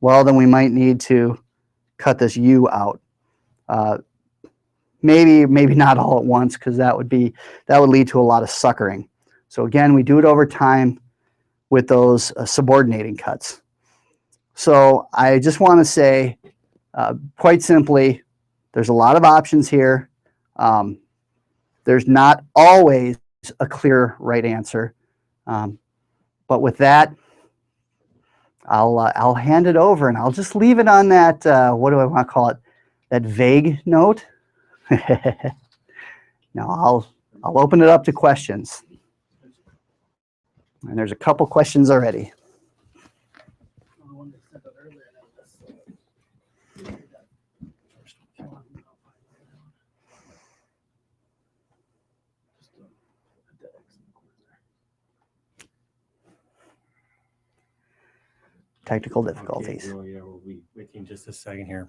well, then we might need to cut this U out. Maybe not all at once, because that would lead to a lot of suckering. So again, we do it over time with those subordinating cuts. So I just want to say, quite simply, there's a lot of options here. There's not always a clear right answer. But with that, I'll hand it over, and I'll just leave it on that, what do I want to call it, that vague note. Now I'll open it up to questions. And there's a couple questions already. Technical difficulties. Okay, yeah, we'll be with you in just a second here.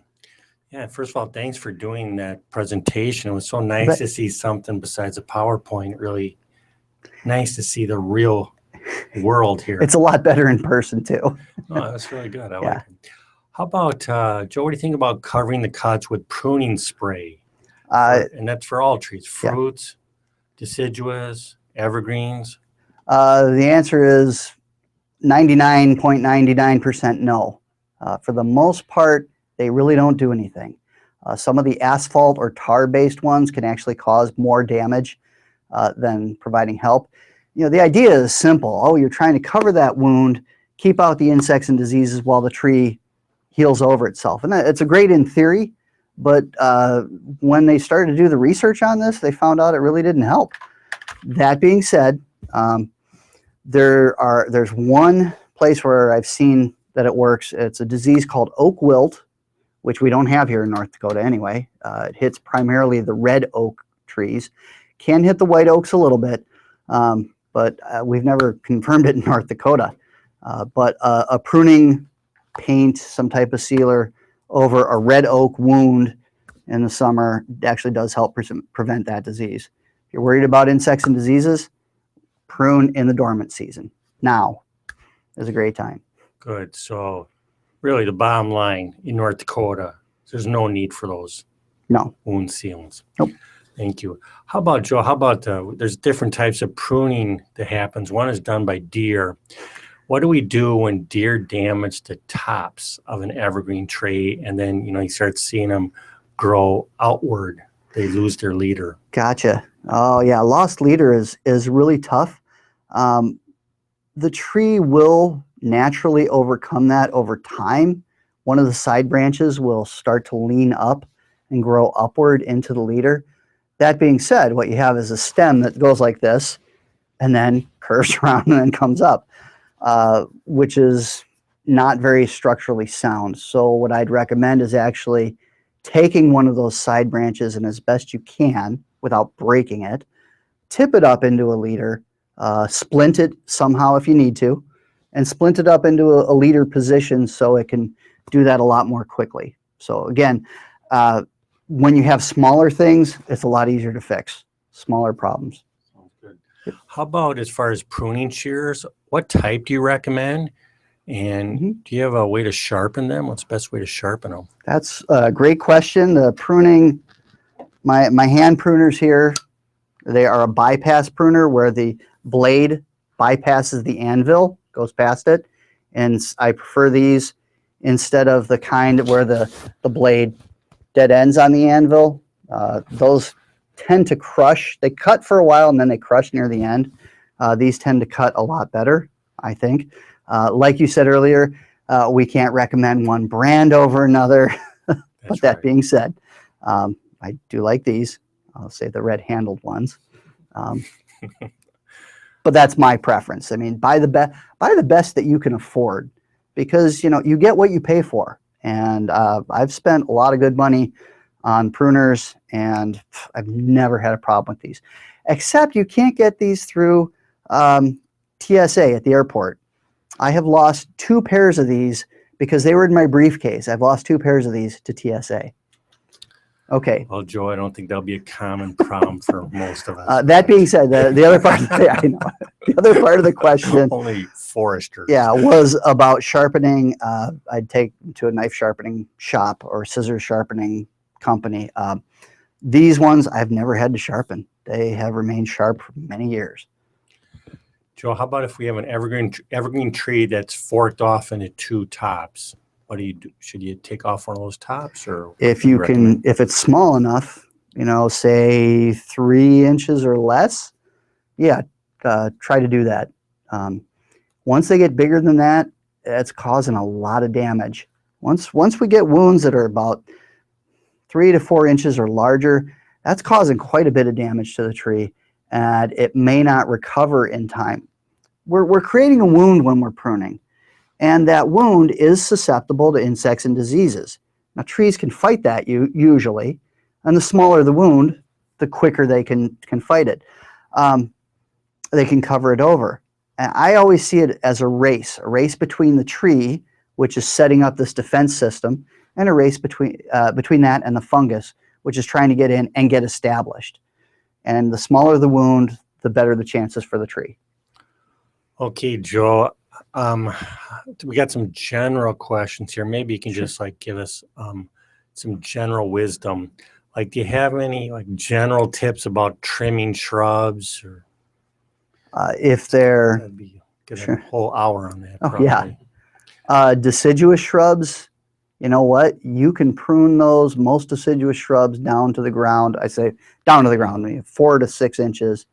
Yeah, first of all, thanks for doing that presentation. It was so nice to see something besides a PowerPoint. Really nice to see the real world here. It's a lot better in person too. Oh, that's really good. I like it. How about, Joe, what do you think about covering the cuts with pruning spray? And that's for all trees, fruits, deciduous, evergreens. The answer is 99.99% no. For the most part, they really don't do anything. Some of the asphalt or tar-based ones can actually cause more damage than providing help. You know, the idea is simple. Oh, you're trying to cover that wound, keep out the insects and diseases while the tree heals over itself. And it's a great in theory, But when they started to do the research on this, they found out it really didn't help. That being said, there's one place where I've seen that it works. It's a disease called oak wilt, which we don't have here in North Dakota anyway. It hits primarily the red oak trees. Can hit the white oaks a little bit, but we've never confirmed it in North Dakota. But a pruning paint, some type of sealer over a red oak wound in the summer actually does help prevent that disease. If you're worried about insects and diseases, prune in the dormant season. Now is a great time. Good. So really the bottom line in North Dakota, there's no need for those wound sealants. Nope. Thank you. How about, Joe, how about there's different types of pruning that happens. One is done by deer. What do we do when deer damage the tops of an evergreen tree and then, you start seeing them grow outward? They lose their leader. Gotcha. Oh, yeah. Lost leader is really tough. The tree will naturally overcome that over time. One of the side branches will start to lean up and grow upward into the leader. That being said, what you have is a stem that goes like this and then curves around and then comes up, which is not very structurally sound. So what I'd recommend is actually taking one of those side branches and as best you can without breaking it, tip it up into a leader, splint it somehow if you need to, and splint it up into a leader position so it can do that a lot more quickly. So again, when you have smaller things, it's a lot easier to fix, smaller problems. Sounds good. How about as far as pruning shears, what type do you recommend? And do you have a way to sharpen them? What's the best way to sharpen them? That's a great question. The pruning, my hand pruners here, they are a bypass pruner where the blade bypasses the anvil, goes past it. And I prefer these instead of the kind where the blade dead ends on the anvil. Those tend to crush. They cut for a while and then they crush near the end. These tend to cut a lot better, I think. Like you said earlier, we can't recommend one brand over another. But that being said, I do like these. I'll say the red-handled ones. But that's my preference. I mean, buy the best that you can afford, because you get what you pay for. And I've spent a lot of good money on pruners, and I've never had a problem with these. Except you can't get these through TSA at the airport. I have lost 2 pairs of these because they were in my briefcase. I've lost 2 pairs of these to TSA. Okay. Well, Joe, I don't think that'll be a common problem for most of us. That being said, the other part of the other part of the question, only foresters. Yeah, was about sharpening. I'd take to a knife sharpening shop or scissors sharpening company. These ones I've never had to sharpen. They have remained sharp for many years. Joe, how about if we have an evergreen tree that's forked off into 2 tops? What do you do? Should you take off one of those tops, or if you can, if it's small enough, say 3 inches or less, yeah, try to do that. Once they get bigger than that, it's causing a lot of damage. Once we get wounds that are about 3 to 4 inches or larger, that's causing quite a bit of damage to the tree, and it may not recover in time. We're creating a wound when we're pruning. And that wound is susceptible to insects and diseases. Now, trees can fight that usually, and the smaller the wound, the quicker they can fight it. They can cover it over. And I always see it as a race between the tree, which is setting up this defense system, and a race between that and the fungus, which is trying to get in and get established. And the smaller the wound, the better the chances for the tree. Okay, Joe. We got some general questions here. Maybe you can just give us some general wisdom. Do you have any general tips about trimming shrubs? Or if they're that'd be get a whole hour on that. Oh, yeah. Deciduous shrubs, you know what? You can prune most deciduous shrubs down to the ground. I say down to the ground, 4 to 6 inches,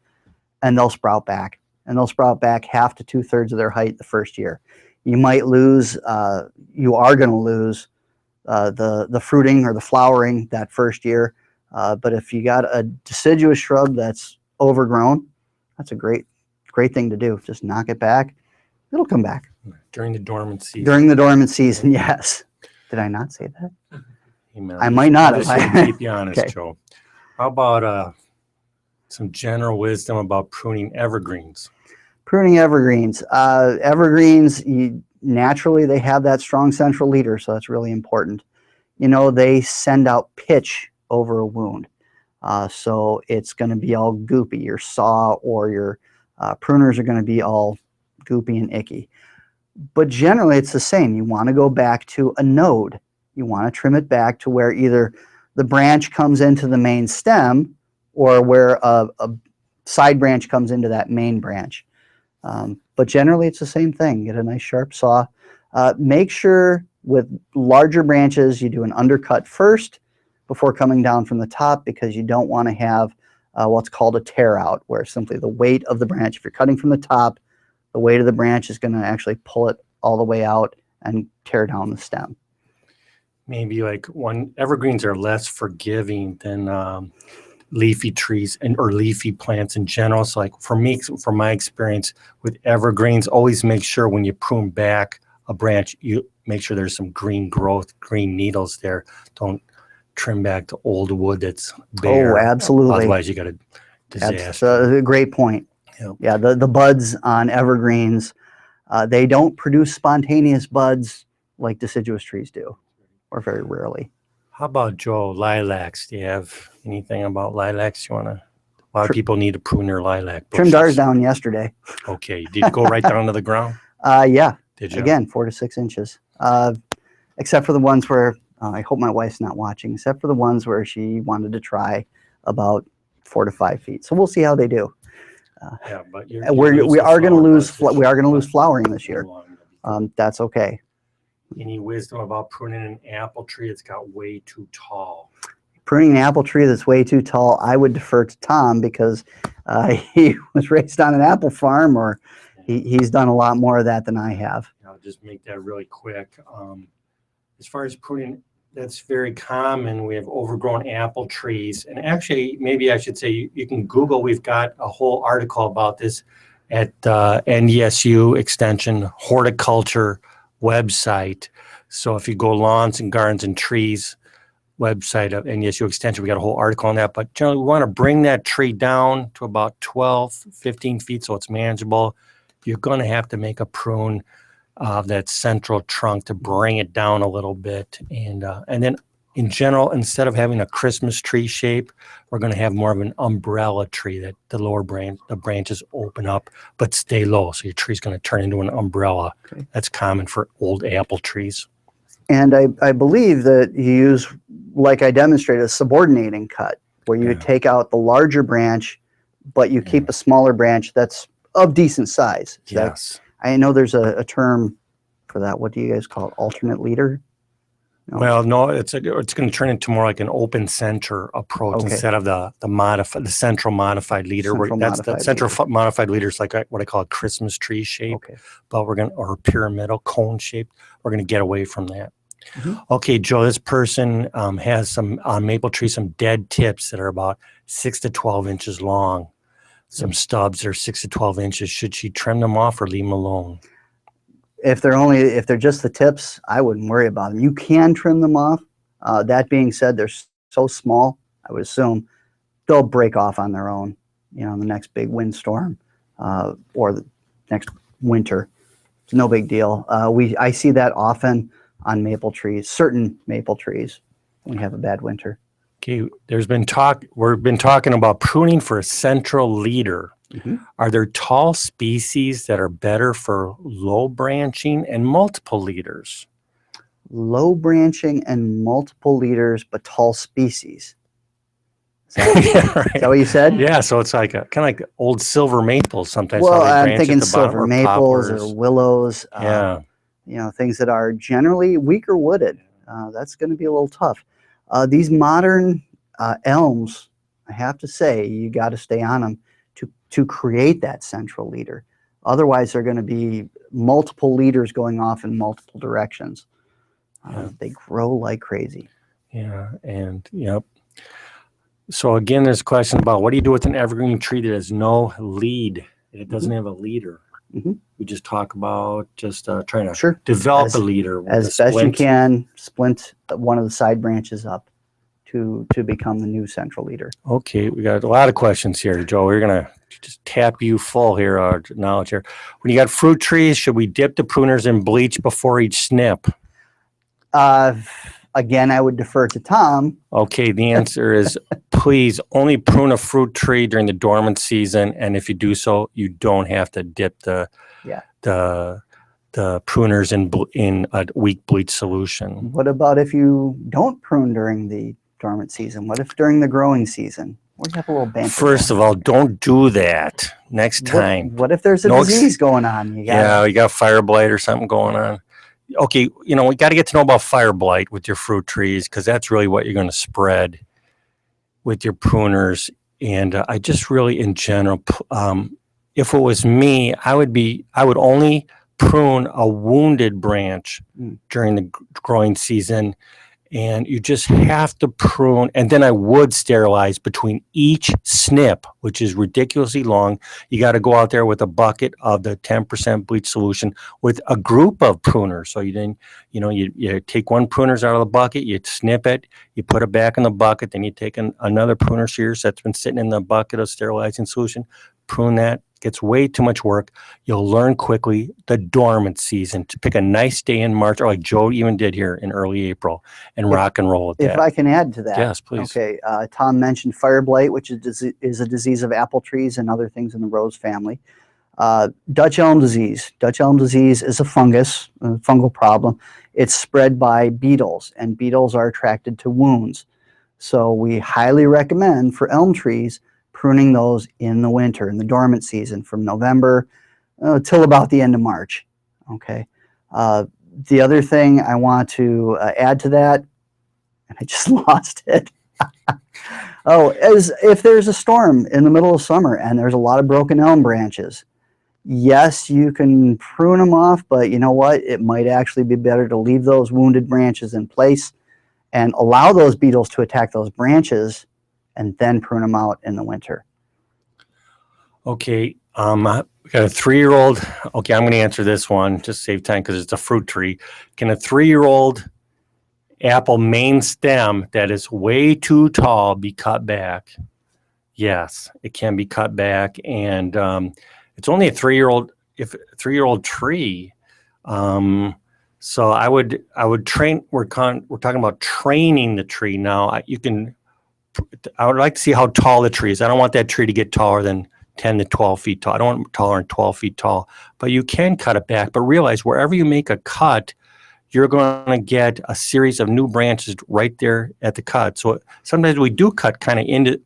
and they'll sprout back. And they'll sprout back 1/2 to 2/3 of their height the first year. You might lose, you are going to lose the fruiting or the flowering that first year. But if you got a deciduous shrub that's overgrown, that's a great thing to do. Just knock it back. It'll come back. During the dormant season. During the dormant season, yes. Did I not say that? Amen. I might not Just have. to keep you honest, Okay. Joe. How about some general wisdom about pruning evergreens? Pruning evergreens. Evergreens, naturally, they have that strong central leader, so that's really important. You know, they send out pitch over a wound. So it's going to be all goopy. Your saw or your pruners are going to be all goopy and icky. But generally, it's the same. You want to go back to a node. You want to trim it back to where either the branch comes into the main stem or where a side branch comes into that main branch. But generally, it's the same thing. Get a nice sharp saw. Make sure with larger branches, you do an undercut first before coming down from the top, because you don't want to have what's called a tear out, where simply the weight of the branch, if you're cutting from the top, the weight of the branch is going to actually pull it all the way out and tear down the stem. Maybe like evergreens are less forgiving than leafy trees or leafy plants in general. So like for me, from my experience with evergreens, always make sure when you prune back a branch, you make sure there's some green growth, green needles there. Don't trim back the old wood that's bare. Oh, absolutely. Otherwise you got a disaster. That's a great point. Yep. Yeah, the buds on evergreens, they don't produce spontaneous buds like deciduous trees do, or very rarely. How about, Joe, lilacs? Do you have anything about lilacs you want to? A lot of people need to prune their lilac bushes. Trimmed ours down yesterday. Okay. Did you go right down to the ground? Yeah. Did you? Again, 4 to 6 inches. Except for the ones where, I hope my wife's not watching, except for the ones where she wanted to try about 4 to 5 feet. So we'll see how they do. Yeah, but we are going to lose flowering this year. That's okay. Any wisdom about pruning an apple tree that's got way too tall? Pruning an apple tree that's way too tall, I would defer to Tom, because he was raised on an apple farm, or he's done a lot more of that than I have. I'll just make that really quick. As far as pruning, that's very common. We have overgrown apple trees. And actually, maybe I should say, you can Google. We've got a whole article about this at NDSU Extension Horticulture website. So if you go Lawns and Gardens and Trees website of NDSU Extension, we got a whole article on that. But generally, we want to bring that tree down to about 12, 15 feet so it's manageable. You're going to have to make a prune of that central trunk to bring it down a little bit. And then in general, instead of having a Christmas tree shape, we're going to have more of an umbrella tree, that the lower the branches open up but stay low. So your tree's going to turn into an umbrella. Okay. That's common for old apple trees. And I believe that you use, like I demonstrated, a subordinating cut, where you would take out the larger branch, but you keep a smaller branch that's of decent size. Yes. I know there's a term for that. What do you guys call it? Alternate leader? No. Well, no, it's going to turn into more like an open center approach instead of the central modified leader. Modified leader is like what I call a Christmas tree shape, but or pyramidal cone shape. We're going to get away from that. Mm-hmm. Okay, Joe, this person has some maple trees, some dead tips that are about 6 to 12 inches long. Some stubs that are 6 to 12 inches. Should she trim them off or leave them alone? If they're just the tips, I wouldn't worry about them. You can trim them off. That being said, they're so small, I would assume they'll break off on their own, in the next big windstorm or the next winter. It's no big deal. I see that often on maple trees, certain maple trees, when we have a bad winter. Okay, we've been talking about pruning for a central leader. Mm-hmm. Are there tall species that are better for low branching and multiple leaders? Low branching and multiple leaders, but tall species. Is that what you said? Yeah, so it's like kind of like old silver maples sometimes. Well, I'm thinking silver maples or willows. Things that are generally weaker wooded. That's going to be a little tough. These modern elms, I have to say, you got to stay on them to create that central leader. Otherwise, they're going to be multiple leaders going off in multiple directions. They grow like crazy. Yeah, and yep. So again, there's a question about what do you do with an evergreen tree that has no lead? It doesn't have a leader. Mhm. We just talk about just trying to Sure. develop a leader with As a best you splint. can, splint one of the side branches up to become the new central leader. Okay, we got a lot of questions here, Joe. We're gonna just tap you full here, our knowledge here. When you got fruit trees, should we dip the pruners in bleach before each snip? Again, I would defer to Tom. Okay, the answer is please only prune a fruit tree during the dormant season, and if you do so, you don't have to dip the pruners in a weak bleach solution. What about if you don't prune during the dormant season? What if during the growing season? We have a little banter. First of all, don't do that. Next time. What if there's a disease going on? You got fire blight or something going on. Okay, we got to get to know about fire blight with your fruit trees because that's really what you're going to spread with your pruners. And I just really, in general, if it was me, I would only prune a wounded branch during the growing season. And you just have to prune, and then I would sterilize between each snip, which is ridiculously long. You got to go out there with a bucket of the 10% bleach solution with a group of pruners. So you take one pruners out of the bucket, you snip it, you put it back in the bucket, then you take another pruner shears that's been sitting in the bucket of sterilizing solution, prune that. Gets way too much work. You'll learn quickly the dormant season to pick a nice day in March, or like Joe even did here in early April, and rock and roll with that. If I can add to that. Yes, please. Okay. Tom mentioned fire blight, which is a disease of apple trees and other things in the rose family. Dutch elm disease. Dutch elm disease is a fungal problem. It's spread by beetles, and beetles are attracted to wounds. So we highly recommend for elm trees pruning those in the winter, in the dormant season, from November till about the end of March. Okay. The other thing I want to add to that, and I just lost it. Is if there's a storm in the middle of summer and there's a lot of broken elm branches, yes, you can prune them off, but you know what? It might actually be better to leave those wounded branches in place and allow those beetles to attack those branches and then prune them out in the winter. Okay, we got a 3-year-old. Okay, I'm going to answer this one just to save time because it's a fruit tree. Can a 3-year-old apple main stem that is way too tall be cut back? Yes, it can be cut back, and it's only a 3-year-old tree. So I would train. We're talking about training the tree now. I would like to see how tall the tree is. I don't want that tree to get taller than 10 to 12 feet tall. I don't want it taller than 12 feet tall, but you can cut it back. But realize wherever you make a cut, you're going to get a series of new branches right there at the cut. So sometimes we do cut kind of into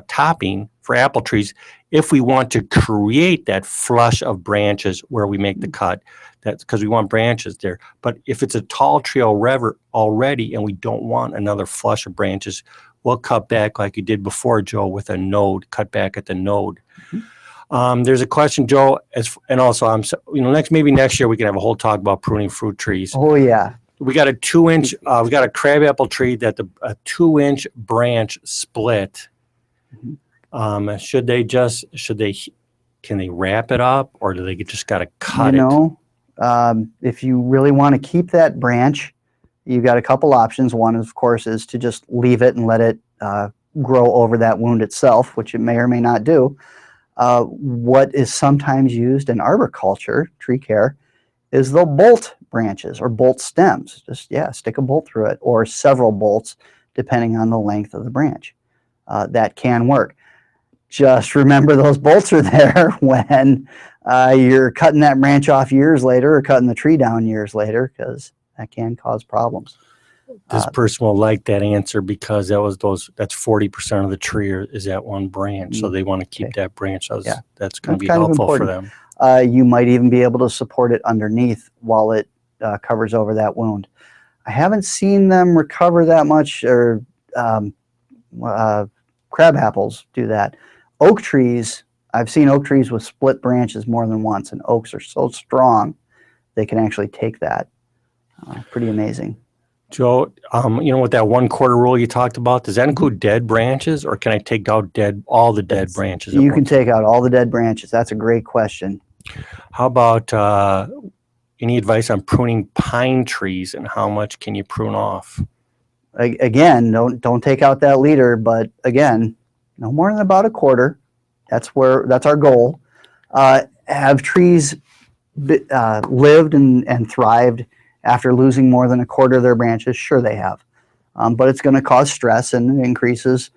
topping for apple trees if we want to create that flush of branches where we make the cut. That's because we want branches there. But if it's a tall tree already and we don't want another flush of branches, we'll cut back like you did before, Joe, with a node, cut back at the node. Mm-hmm. There's a question, Joe, and also maybe next year we can have a whole talk about pruning fruit trees. Oh yeah. We got a 2-inch, we got a crabapple tree that a 2-inch branch split. Mm-hmm. Can they wrap it up, or do they just got to cut it? If you really want to keep that branch, you've got a couple options. One, of course, is to just leave it and let it grow over that wound itself, which it may or may not do. What is sometimes used in arboriculture, tree care, is the bolt branches or bolt stems. Just, stick a bolt through it, or several bolts, depending on the length of the branch. That can work. Just remember those bolts are there when you're cutting that branch off years later or cutting the tree down years later, because that can cause problems. This person will like that answer because that's 40% of the tree is that one branch. So they want to keep that branch. That's going to be helpful for them. You might even be able to support it underneath while it covers over that wound. I haven't seen them recover that much, or crab apples do that. Oak trees, I've seen oak trees with split branches more than once, and oaks are so strong they can actually take that. Pretty amazing. Joe, you know, with that 1/4 rule you talked about, does that include dead branches, or can I take out all the dead branches? You can take out all the dead branches. That's a great question. How about any advice on pruning pine trees, and how much can you prune off? Again, don't take out that leader, but again, no more than about 1/4. That's our goal. Have trees lived and thrived after losing more than 1/4 of their branches? Sure they have. But it's going to cause stress, and it increases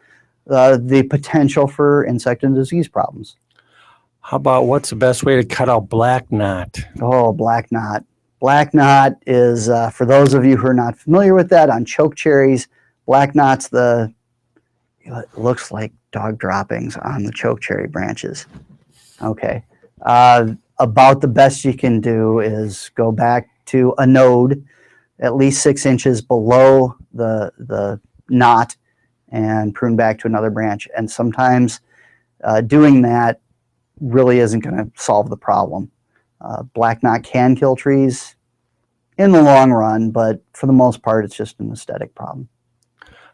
the potential for insect and disease problems. How about what's the best way to cut out black knot? Oh, black knot. Black knot is, for those of you who are not familiar with that, on choke cherries, black knot's it looks like dog droppings on the choke cherry branches. Okay. About the best you can do is go back to a node at least 6 inches below the knot and prune back to another branch. And sometimes doing that really isn't going to solve the problem. Black knot can kill trees in the long run, but for the most part, it's just an aesthetic problem.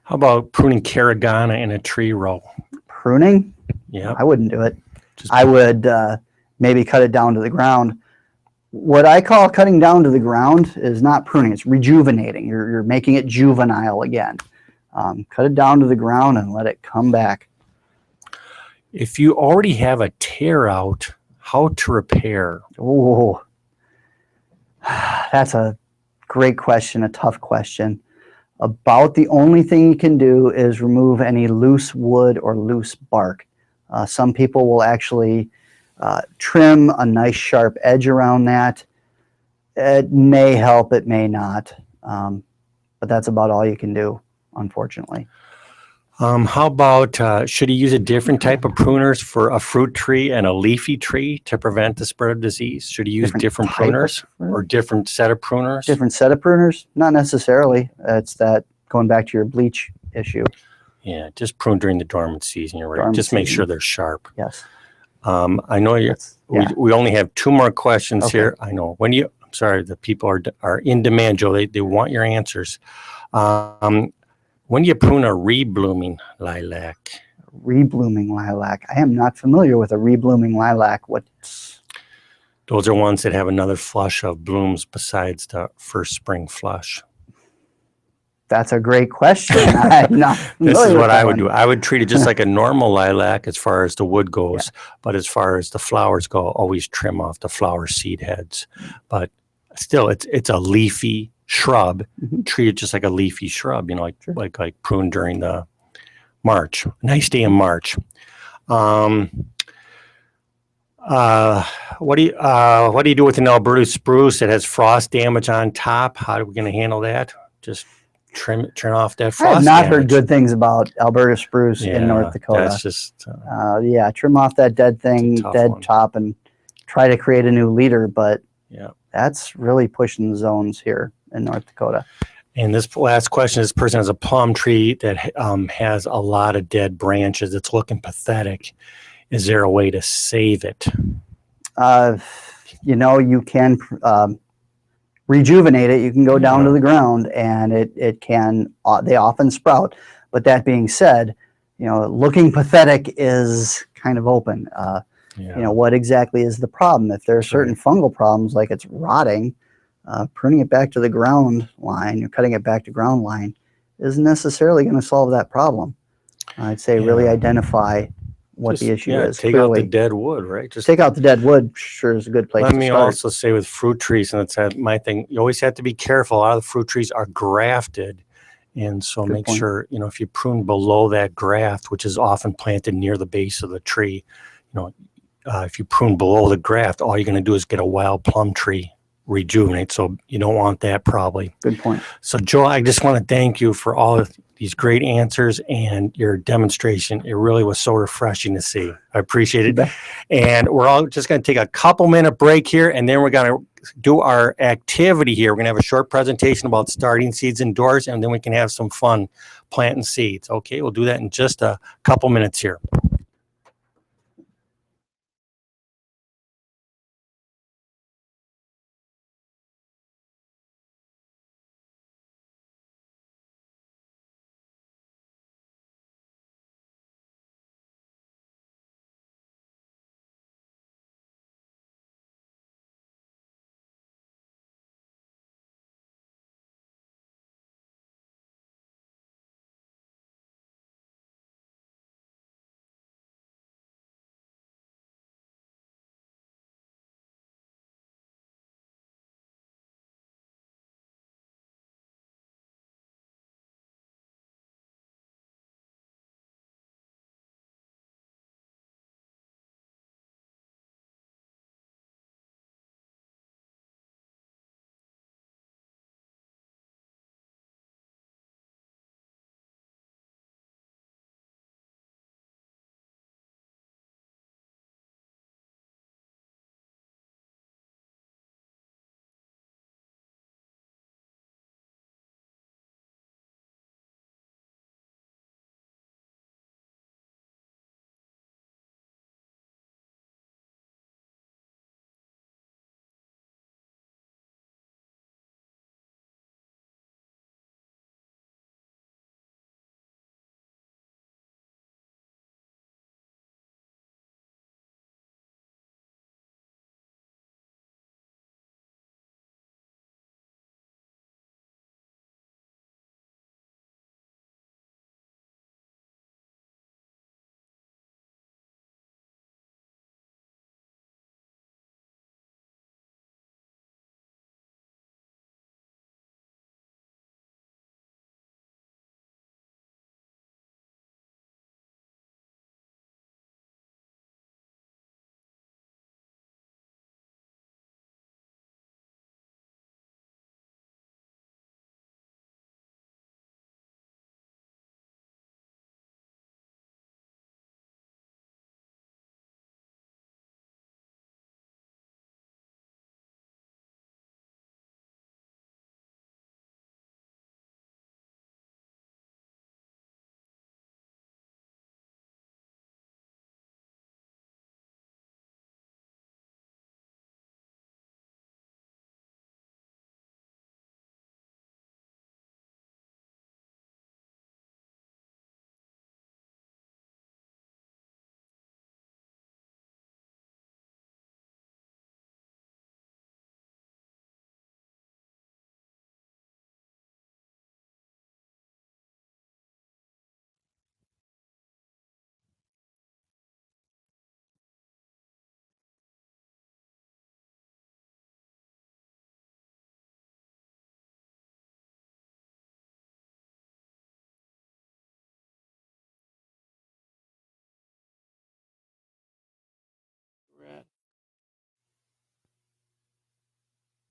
How about pruning carragana in a tree row? Pruning? Yeah. I wouldn't do it. I would maybe cut it down to the ground. What I call cutting down to the ground is not pruning, it's rejuvenating. You're making it juvenile again. Cut it down to the ground and let it come back. If you already have a tear out, how to repair? Oh, that's a great question, a tough question. About the only thing you can do is remove any loose wood or loose bark. Some people will actually trim a nice sharp edge around that. It may help, it may not, but that's about all you can do, unfortunately. How about, should you use a different type of pruners for a fruit tree and a leafy tree to prevent the spread of disease? Should you use different pruners or different set of pruners? Different set of pruners? Not necessarily. It's that going back to your bleach issue. Yeah, just prune during the dormant season. You're right. Dormant Just make season. sure they're sharp. Yes. I know we only have 2 more questions here. I know. I'm sorry, the people are in demand, Joe. They want your answers. When do you prune a reblooming lilac? Reblooming lilac. I am not familiar with a reblooming lilac. Those are ones that have another flush of blooms besides the first spring flush. That's a great question. I'm not familiar This is with what that I would one. do. I would treat it just like a normal lilac as far as the wood goes, but as far as the flowers go, always trim off the flower seed heads. But still, it's a leafy shrub. Treat it just like a leafy shrub, you know, like prune during the March. Nice day in March. What do you do with an Alberta spruce that has frost damage on top? How are we going to handle that? Just trim off that frost. I have not damage. heard good things about Alberta spruce in North Dakota. That's just trim off that dead thing, dead one. top, and try to create a new leader. But yeah, that's really pushing the zones here in North Dakota. And this last question: this person has a plum tree that has a lot of dead branches. It's looking pathetic. Is there a way to save it? You can rejuvenate it. You can go down to the ground, and it can. They often sprout. But that being said, looking pathetic is kind of open. What exactly is the problem? If there are certain fungal problems, like it's rotting, pruning it back to the ground line, you're cutting it back to ground line, isn't necessarily going to solve that problem. I'd say really identify what the issue is. Take out the dead wood, right? Just take out the dead wood. Sure is a good place to start. Let me also say with fruit trees, and that's my thing. You always have to be careful. A lot of the fruit trees are grafted, and so make sure if you prune below that graft, which is often planted near the base of the tree, if you prune below the graft, all you're going to do is get a wild plum tree rejuvenate. So you don't want that probably. Good point. So Joel, I just want to thank you for all of these great answers and your demonstration. It really was so refreshing to see. I appreciate it. And we're all just going to take a couple-minute break here, and then we're going to do our activity here. We're going to have a short presentation about starting seeds indoors, and then we can have some fun planting seeds. Okay, we'll do that in just a couple minutes here.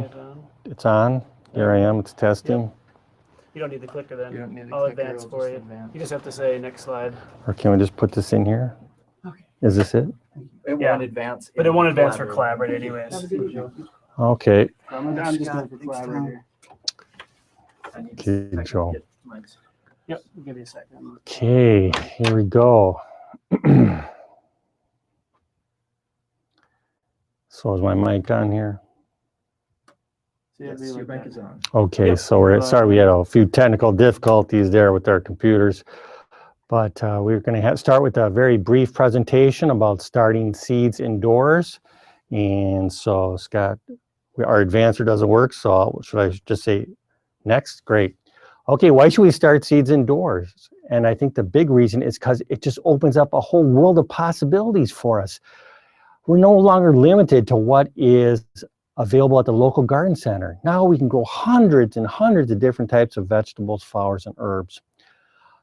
it on. It's on. Here I am. It's testing. You don't need the clicker then. You don't need the I'll clicker, advance it'll for just you. advance. You just have to say next slide. Or can we just put this in here? Okay. Is this it? It Yeah. won't advance. But it in won't advance for Collaborate. Collaborate anyways. Okay. I'm just doing for Collaborator. Okay, Joe. Yep, I'll give you a second. Okay, here we go. So is my mic on here? Yes, your mic is on. Okay, Yep. so we're sorry we had a few technical difficulties there with our computers, but we're going to start with a very brief presentation about starting seeds indoors. And so Scott, our advancer doesn't work, so should I just say next? Great. Okay, why should we start seeds indoors? And I think the big reason is because it just opens up a whole world of possibilities for us. We're no longer limited to what is available at the local garden center. Now we can grow hundreds and hundreds of different types of vegetables, flowers, and herbs.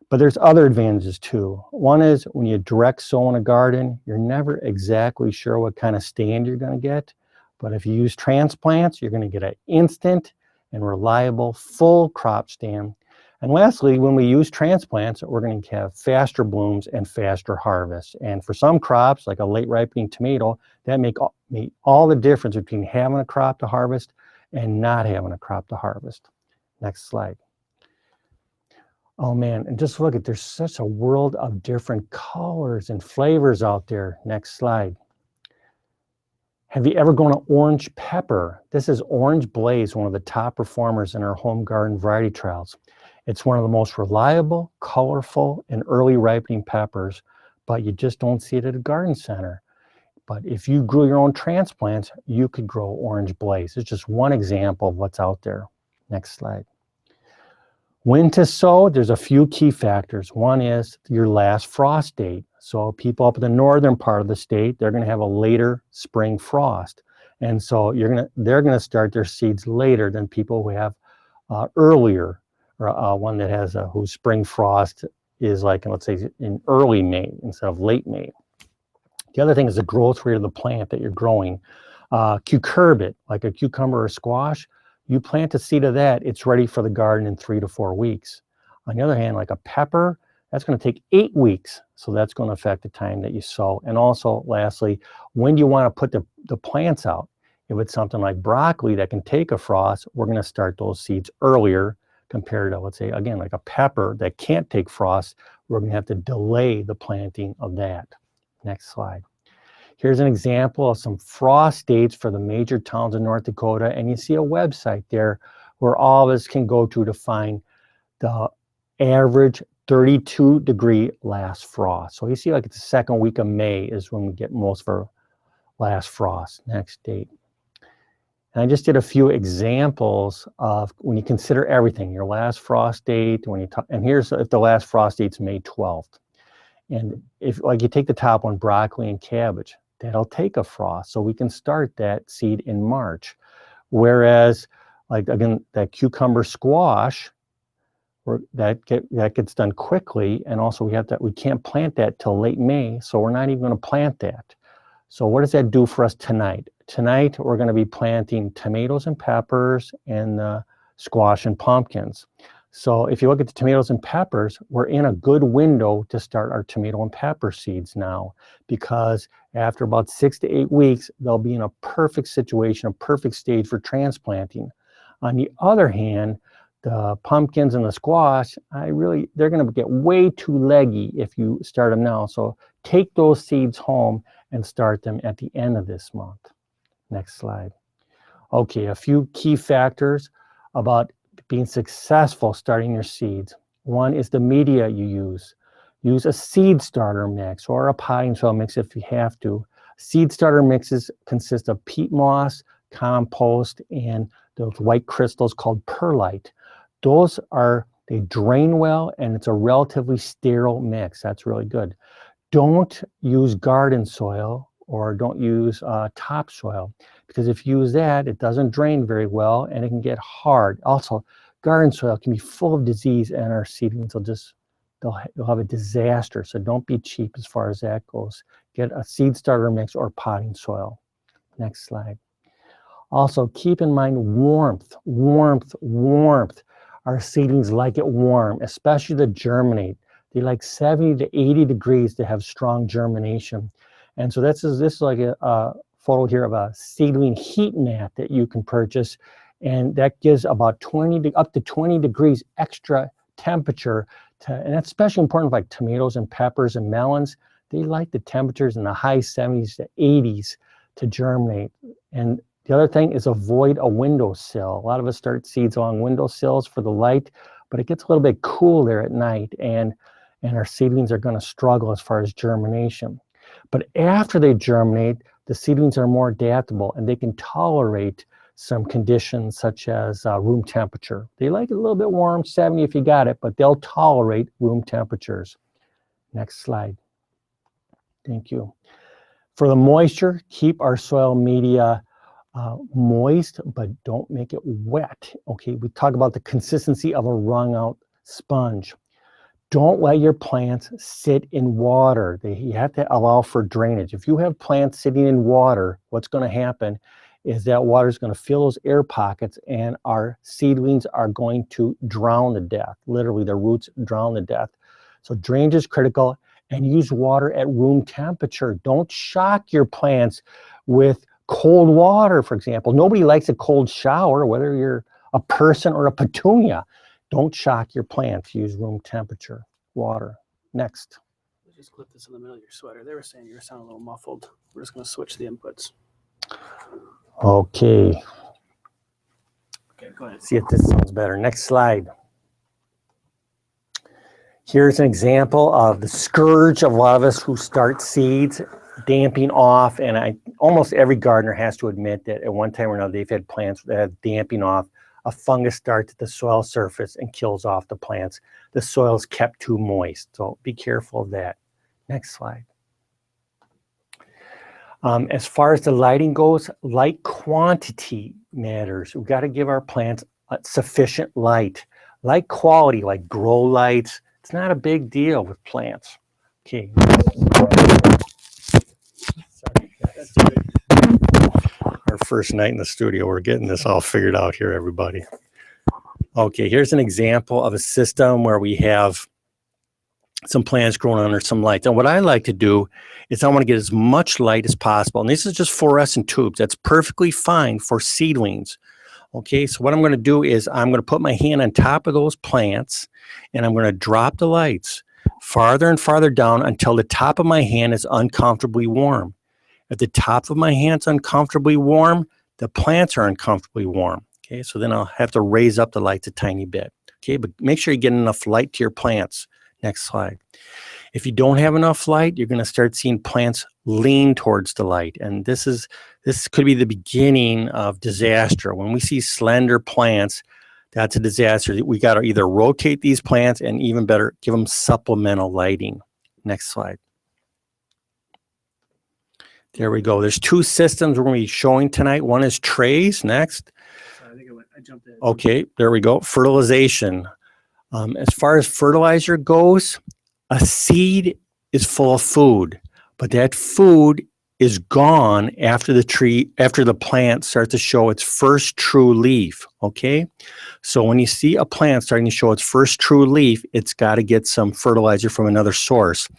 But there's other advantages too. One is when you direct sow in a garden, you're never exactly sure what kind of stand you're going to get. But if you use transplants, you're going to get an instant and reliable full crop stand. And lastly, when we use transplants, we're going to have faster blooms and faster harvests. And for some crops, like a late ripening tomato, that make all the difference between having a crop to harvest and not having a crop to harvest. Next slide. Oh man, and just look at, there's such a world of different colors and flavors out there. Next slide. Have you ever grown an orange pepper? This is Orange Blaze, one of the top performers in our home garden variety trials. It's one of the most reliable, colorful, and early ripening peppers, but you just don't see it at a garden center. But if you grew your own transplants, you could grow Orange Blaze. It's just one example of what's out there. Next slide. When to sow, there's a few key factors. One is your last frost date. So people up in the northern part of the state, they're going to have a later spring frost. And so they're going to start their seeds later than people who have earlier, or one that has whose spring frost is like, let's say, in early May instead of late May. The other thing is the growth rate of the plant that you're growing. Cucurbit, like a cucumber or squash, you plant a seed of that, it's ready for the garden in 3 to 4 weeks. On the other hand, like a pepper, that's going to take 8 weeks. So that's going to affect the time that you sow. And also, lastly, when do you want to put the plants out? If it's something like broccoli that can take a frost, we're going to start those seeds earlier compared to, let's say, again, like a pepper that can't take frost. We're going to have to delay the planting of that. Next slide. Here's an example of some frost dates for the major towns in North Dakota, and you see a website there where all of us can go to find the average 32-degree last frost. So you see, like, it's the second week of May is when we get most of our last frost. Next date. And I just did a few examples of when you consider everything, your last frost date, and here's if the last frost date's May 12th. And if, like, you take the top one, broccoli and cabbage, that'll take a frost. So we can start that seed in March. Whereas, like, again, that cucumber squash, that gets done quickly. And also we can't plant that till late May. So we're not even going to plant that. So what does that do for us tonight? Tonight, we're going to be planting tomatoes and peppers and squash and pumpkins. So if you look at the tomatoes and peppers, we're in a good window to start our tomato and pepper seeds now, because after about 6 to 8 weeks, they'll be in a perfect situation, a perfect stage for transplanting. On the other hand, the pumpkins and the squash, they're going to get way too leggy if you start them now. So take those seeds home and start them at the end of this month. Next slide. Okay, a few key factors about being successful starting your seeds. One is the media you use. Use a seed starter mix or a potting soil mix if you have to. Seed starter mixes consist of peat moss, compost, and those white crystals called perlite. They drain well, and it's a relatively sterile mix. That's really good. Don't use garden soil or don't use topsoil, because if you use that, it doesn't drain very well and it can get hard. Also, garden soil can be full of disease, and our seedlings they'll have a disaster. So don't be cheap as far as that goes. Get a seed starter mix or potting soil. Next slide. Also, keep in mind warmth, warmth, warmth. Our seedlings like it warm, especially to germinate. They like 70 to 80 degrees to have strong germination. And so this is like a photo here of a seedling heat mat that you can purchase. And that gives about up to 20 degrees extra temperature. And that's especially important for like tomatoes and peppers and melons. They like the temperatures in the high 70s to 80s to germinate. And the other thing is avoid a windowsill. A lot of us start seeds along windowsills for the light, but it gets a little bit cool there at night, and our seedlings are going to struggle as far as germination. But after they germinate, the seedlings are more adaptable and they can tolerate some conditions such as room temperature. They like it a little bit warm, 70 if you got it, but they'll tolerate room temperatures. Next slide. Thank you. For the moisture, keep our soil media moist, but don't make it wet. Okay, we talk about the consistency of a wrung out sponge. Don't let your plants sit in water. You have to allow for drainage. If you have plants sitting in water, what's going to happen is that water is going to fill those air pockets and our seedlings are going to drown to death. Literally, their roots drown to death. So drainage is critical, and use water at room temperature. Don't shock your plants with cold water, for example. Nobody likes a cold shower, whether you're a person or a petunia. Don't shock your plants. Use room temperature water. Next. Let's just clip this in the middle of your sweater. They were saying you were sounding a little muffled. We're just going to switch the inputs. Okay. Okay, go ahead. See if this sounds better. Next slide. Here's an example of the scourge of a lot of us who start seeds, damping off. And almost every gardener has to admit that at one time or another, they've had plants that have damping off. A fungus starts at the soil surface and kills off the plants. The soil is kept too moist. So be careful of that. Next slide. As far as the lighting goes, light quantity matters. We've got to give our plants sufficient light. Light quality, like grow lights, it's not a big deal with plants. Okay. Sorry, guys. Our first night in the studio, we're getting this all figured out here, everybody. Okay, here's an example of a system where we have some plants growing under some lights. And what I like to do is I want to get as much light as possible. And this is just fluorescent tubes. That's perfectly fine for seedlings. Okay, so what I'm going to do is I'm going to put my hand on top of those plants and I'm going to drop the lights farther and farther down until the top of my hand is uncomfortably warm. If the top of my hand's uncomfortably warm, the plants are uncomfortably warm. Okay, so then I'll have to raise up the lights a tiny bit. Okay, but make sure you get enough light to your plants. Next slide. If you don't have enough light, you're going to start seeing plants lean towards the light. And this could be the beginning of disaster. When we see slender plants, that's a disaster. We got to either rotate these plants and even better, give them supplemental lighting. Next slide. There we go. There's two systems we're going to be showing tonight. One is trays. Next. Sorry, I think I jumped in. Okay, there we go. Fertilization. As far as fertilizer goes, a seed is full of food, but that food is gone after the plant starts to show its first true leaf. Okay, so when you see a plant starting to show its first true leaf, it's got to get some fertilizer from another source.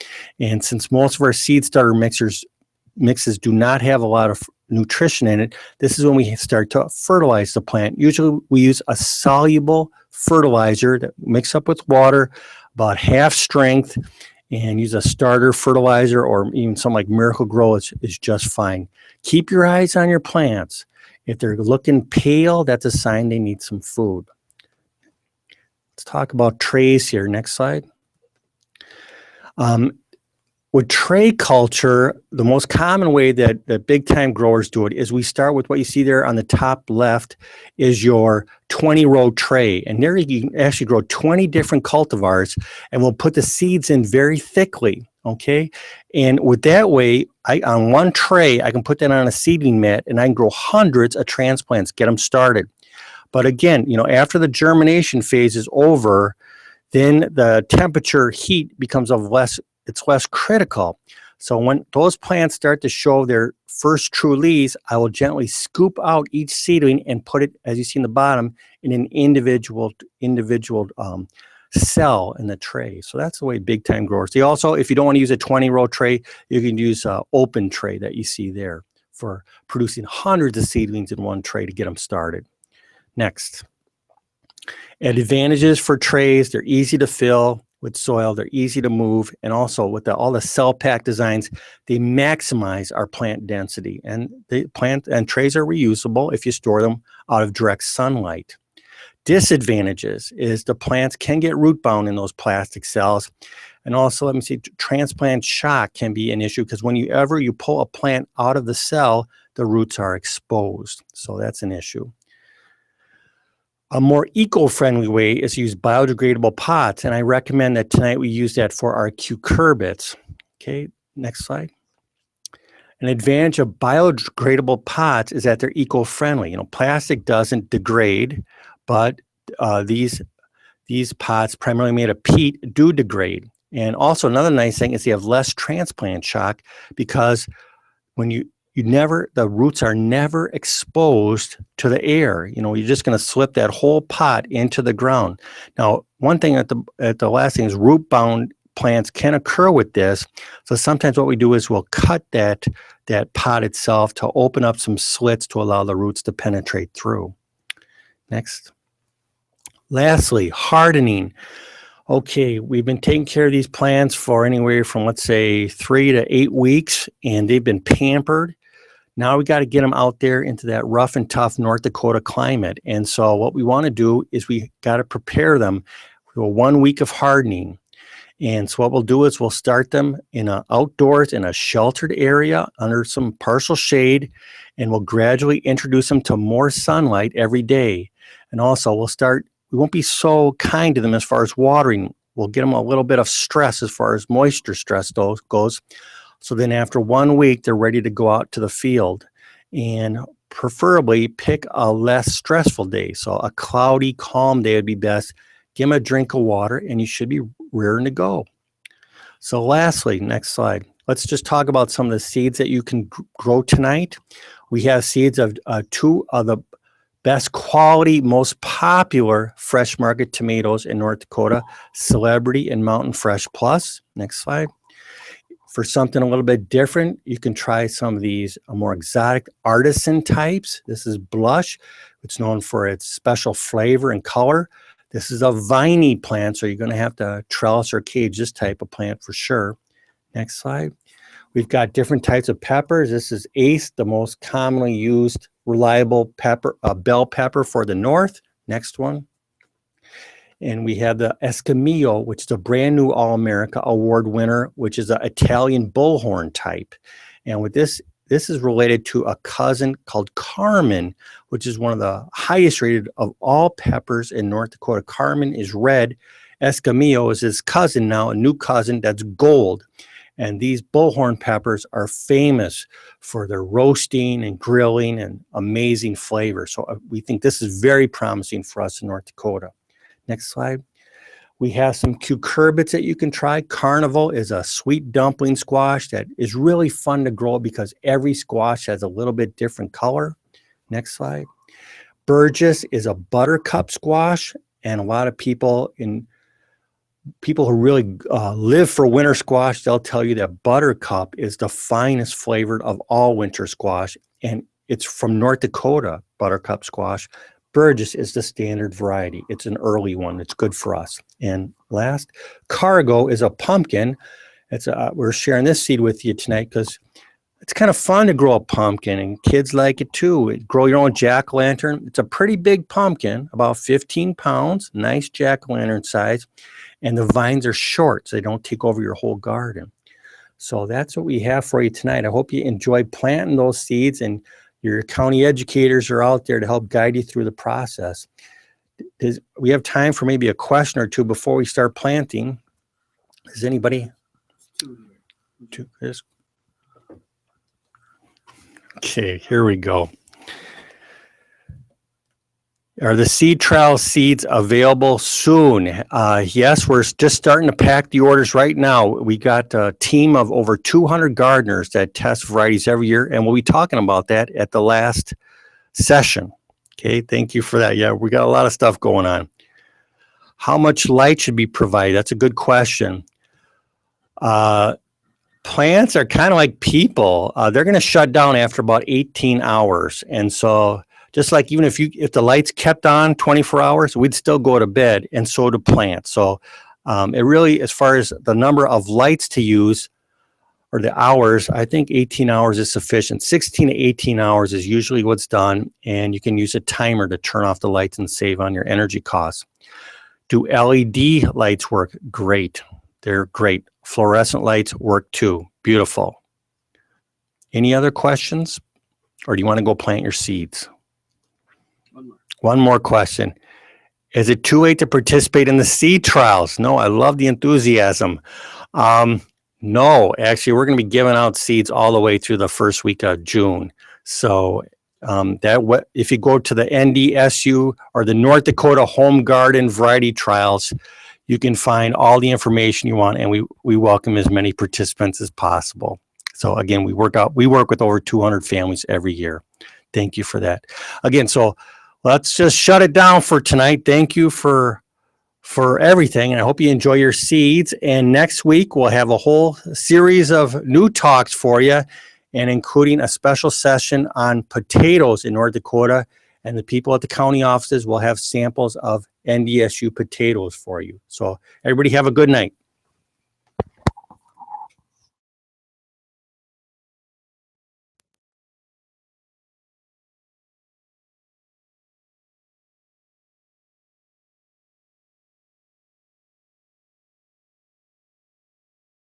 And since most of our seed starter mixes do not have a lot of nutrition in it, this is when we start to fertilize the plant. Usually we use a soluble fertilizer that mix up with water, about half strength, and use a starter fertilizer or even something like Miracle Grow is just fine. Keep your eyes on your plants. If they're looking pale, that's a sign they need some food. Let's talk about trays here. Next slide. With tray culture, the most common way that big time growers do it is we start with what you see there on the top left is your 20-row tray. And there you can actually grow 20 different cultivars and we'll put the seeds in very thickly, okay? And with that way, on one tray, I can put that on a seeding mat and I can grow hundreds of transplants, get them started. But again, after the germination phase is over, then the temperature heat becomes it's less critical. So when those plants start to show their first true leaves, I will gently scoop out each seedling and put it, as you see in the bottom, in an individual cell in the tray. So that's the way big time growers. They also, if you don't want to use a 20-row tray, you can use an open tray that you see there for producing hundreds of seedlings in one tray to get them started. Next. Advantages for trays: they're easy to fill with soil, they're easy to move, and also with all the cell pack designs, they maximize our plant density. And the plant and trays are reusable if you store them out of direct sunlight. Disadvantages is the plants can get root bound in those plastic cells. And also, let me see, transplant shock can be an issue because whenever you pull a plant out of the cell, the roots are exposed. So that's an issue. A more eco-friendly way is to use biodegradable pots, and I recommend that tonight we use that for our cucurbits. Okay, next slide. An advantage of biodegradable pots is that they're eco-friendly. You know, plastic doesn't degrade, but these pots, primarily made of peat, do degrade. And also another nice thing is they have less transplant shock because when the roots are never exposed to the air. You know, you're just going to slip that whole pot into the ground. Now, one thing at the last thing is root bound plants can occur with this. So sometimes what we do is we'll cut that pot itself to open up some slits to allow the roots to penetrate through. Next. Lastly, hardening. Okay, we've been taking care of these plants for anywhere from, let's say, 3 to 8 weeks, and they've been pampered. Now we got to get them out there into that rough and tough North Dakota climate. And so what we want to do is we got to prepare them for 1 week of hardening. And so what we'll do is we'll start them outdoors in a sheltered area under some partial shade, and we'll gradually introduce them to more sunlight every day. And also we won't be so kind to them as far as watering. We'll get them a little bit of stress as far as moisture stress goes. So then after 1 week, they're ready to go out to the field, and preferably pick a less stressful day. So a cloudy, calm day would be best. Give them a drink of water and you should be rearing to go. So lastly, next slide. Let's just talk about some of the seeds that you can grow tonight. We have seeds of 2 of the best quality, most popular fresh market tomatoes in North Dakota, Celebrity and Mountain Fresh Plus. Next slide. For something a little bit different, you can try some of these more exotic artisan types. This is Blush. It's known for its special flavor and color. This is a viney plant, so you're going to have to trellis or cage this type of plant for sure. Next slide. We've got different types of peppers. This is Ace, the most commonly used reliable pepper, bell pepper for the north. Next one. And we have the Escamillo, which is a brand new All-America Award winner, which is an Italian bullhorn type. And with this is related to a cousin called Carmen, which is one of the highest rated of all peppers in North Dakota. Carmen is red. Escamillo is his cousin now, a new cousin that's gold. And these bullhorn peppers are famous for their roasting and grilling and amazing flavor. So we think this is very promising for us in North Dakota. Next slide. We have some cucurbits that you can try. Carnival is a sweet dumpling squash that is really fun to grow because every squash has a little bit different color. Next slide. Burgess is a buttercup squash, and a lot of people who really live for winter squash, they'll tell you that buttercup is the finest flavored of all winter squash, and it's from North Dakota, buttercup squash. Burgess is the standard variety. It's an early one. It's good for us. And last, Cargo is a pumpkin. We're sharing this seed with you tonight because it's kind of fun to grow a pumpkin, and kids like it too. Grow your own jack-o'-lantern. It's a pretty big pumpkin, about 15 pounds, nice jack-o'-lantern size, and the vines are short, so they don't take over your whole garden. So that's what we have for you tonight. I hope you enjoy planting those seeds, and your county educators are out there to help guide you through the process. We have time for maybe a question or two before we start planting. Is anybody? Two. Okay, here we go. Are the seed trial seeds available soon? Yes, we're just starting to pack the orders right now. We got a team of over 200 gardeners that test varieties every year, and we'll be talking about that at the last session. Okay, thank you for that. Yeah, we got a lot of stuff going on. How much light should be provided? That's a good question. Plants are kind of like people. They're going to shut down after about 18 hours, and so just like even if the lights kept on 24 hours, we'd still go to bed, and so do plants. So it really, as far as the number of lights to use or the hours, I think 18 hours is sufficient. 16 to 18 hours is usually what's done, and you can use a timer to turn off the lights and save on your energy costs. Do LED lights work? Great. They're great. Fluorescent lights work too. Beautiful. Any other questions? Or do you want to go plant your seeds? One more question. Is it too late to participate in the seed trials? No, I love the enthusiasm. No, actually, we're going to be giving out seeds all the way through the first week of June. So if you go to the NDSU or the North Dakota Home Garden Variety Trials, you can find all the information you want, and we welcome as many participants as possible. So again, we work with over 200 families every year. Thank you for that. Again, so let's just shut it down for tonight. Thank you for everything, and I hope you enjoy your seeds. And next week, we'll have a whole series of new talks for you, and including a special session on potatoes in North Dakota. And the people at the county offices will have samples of NDSU potatoes for you. So everybody have a good night.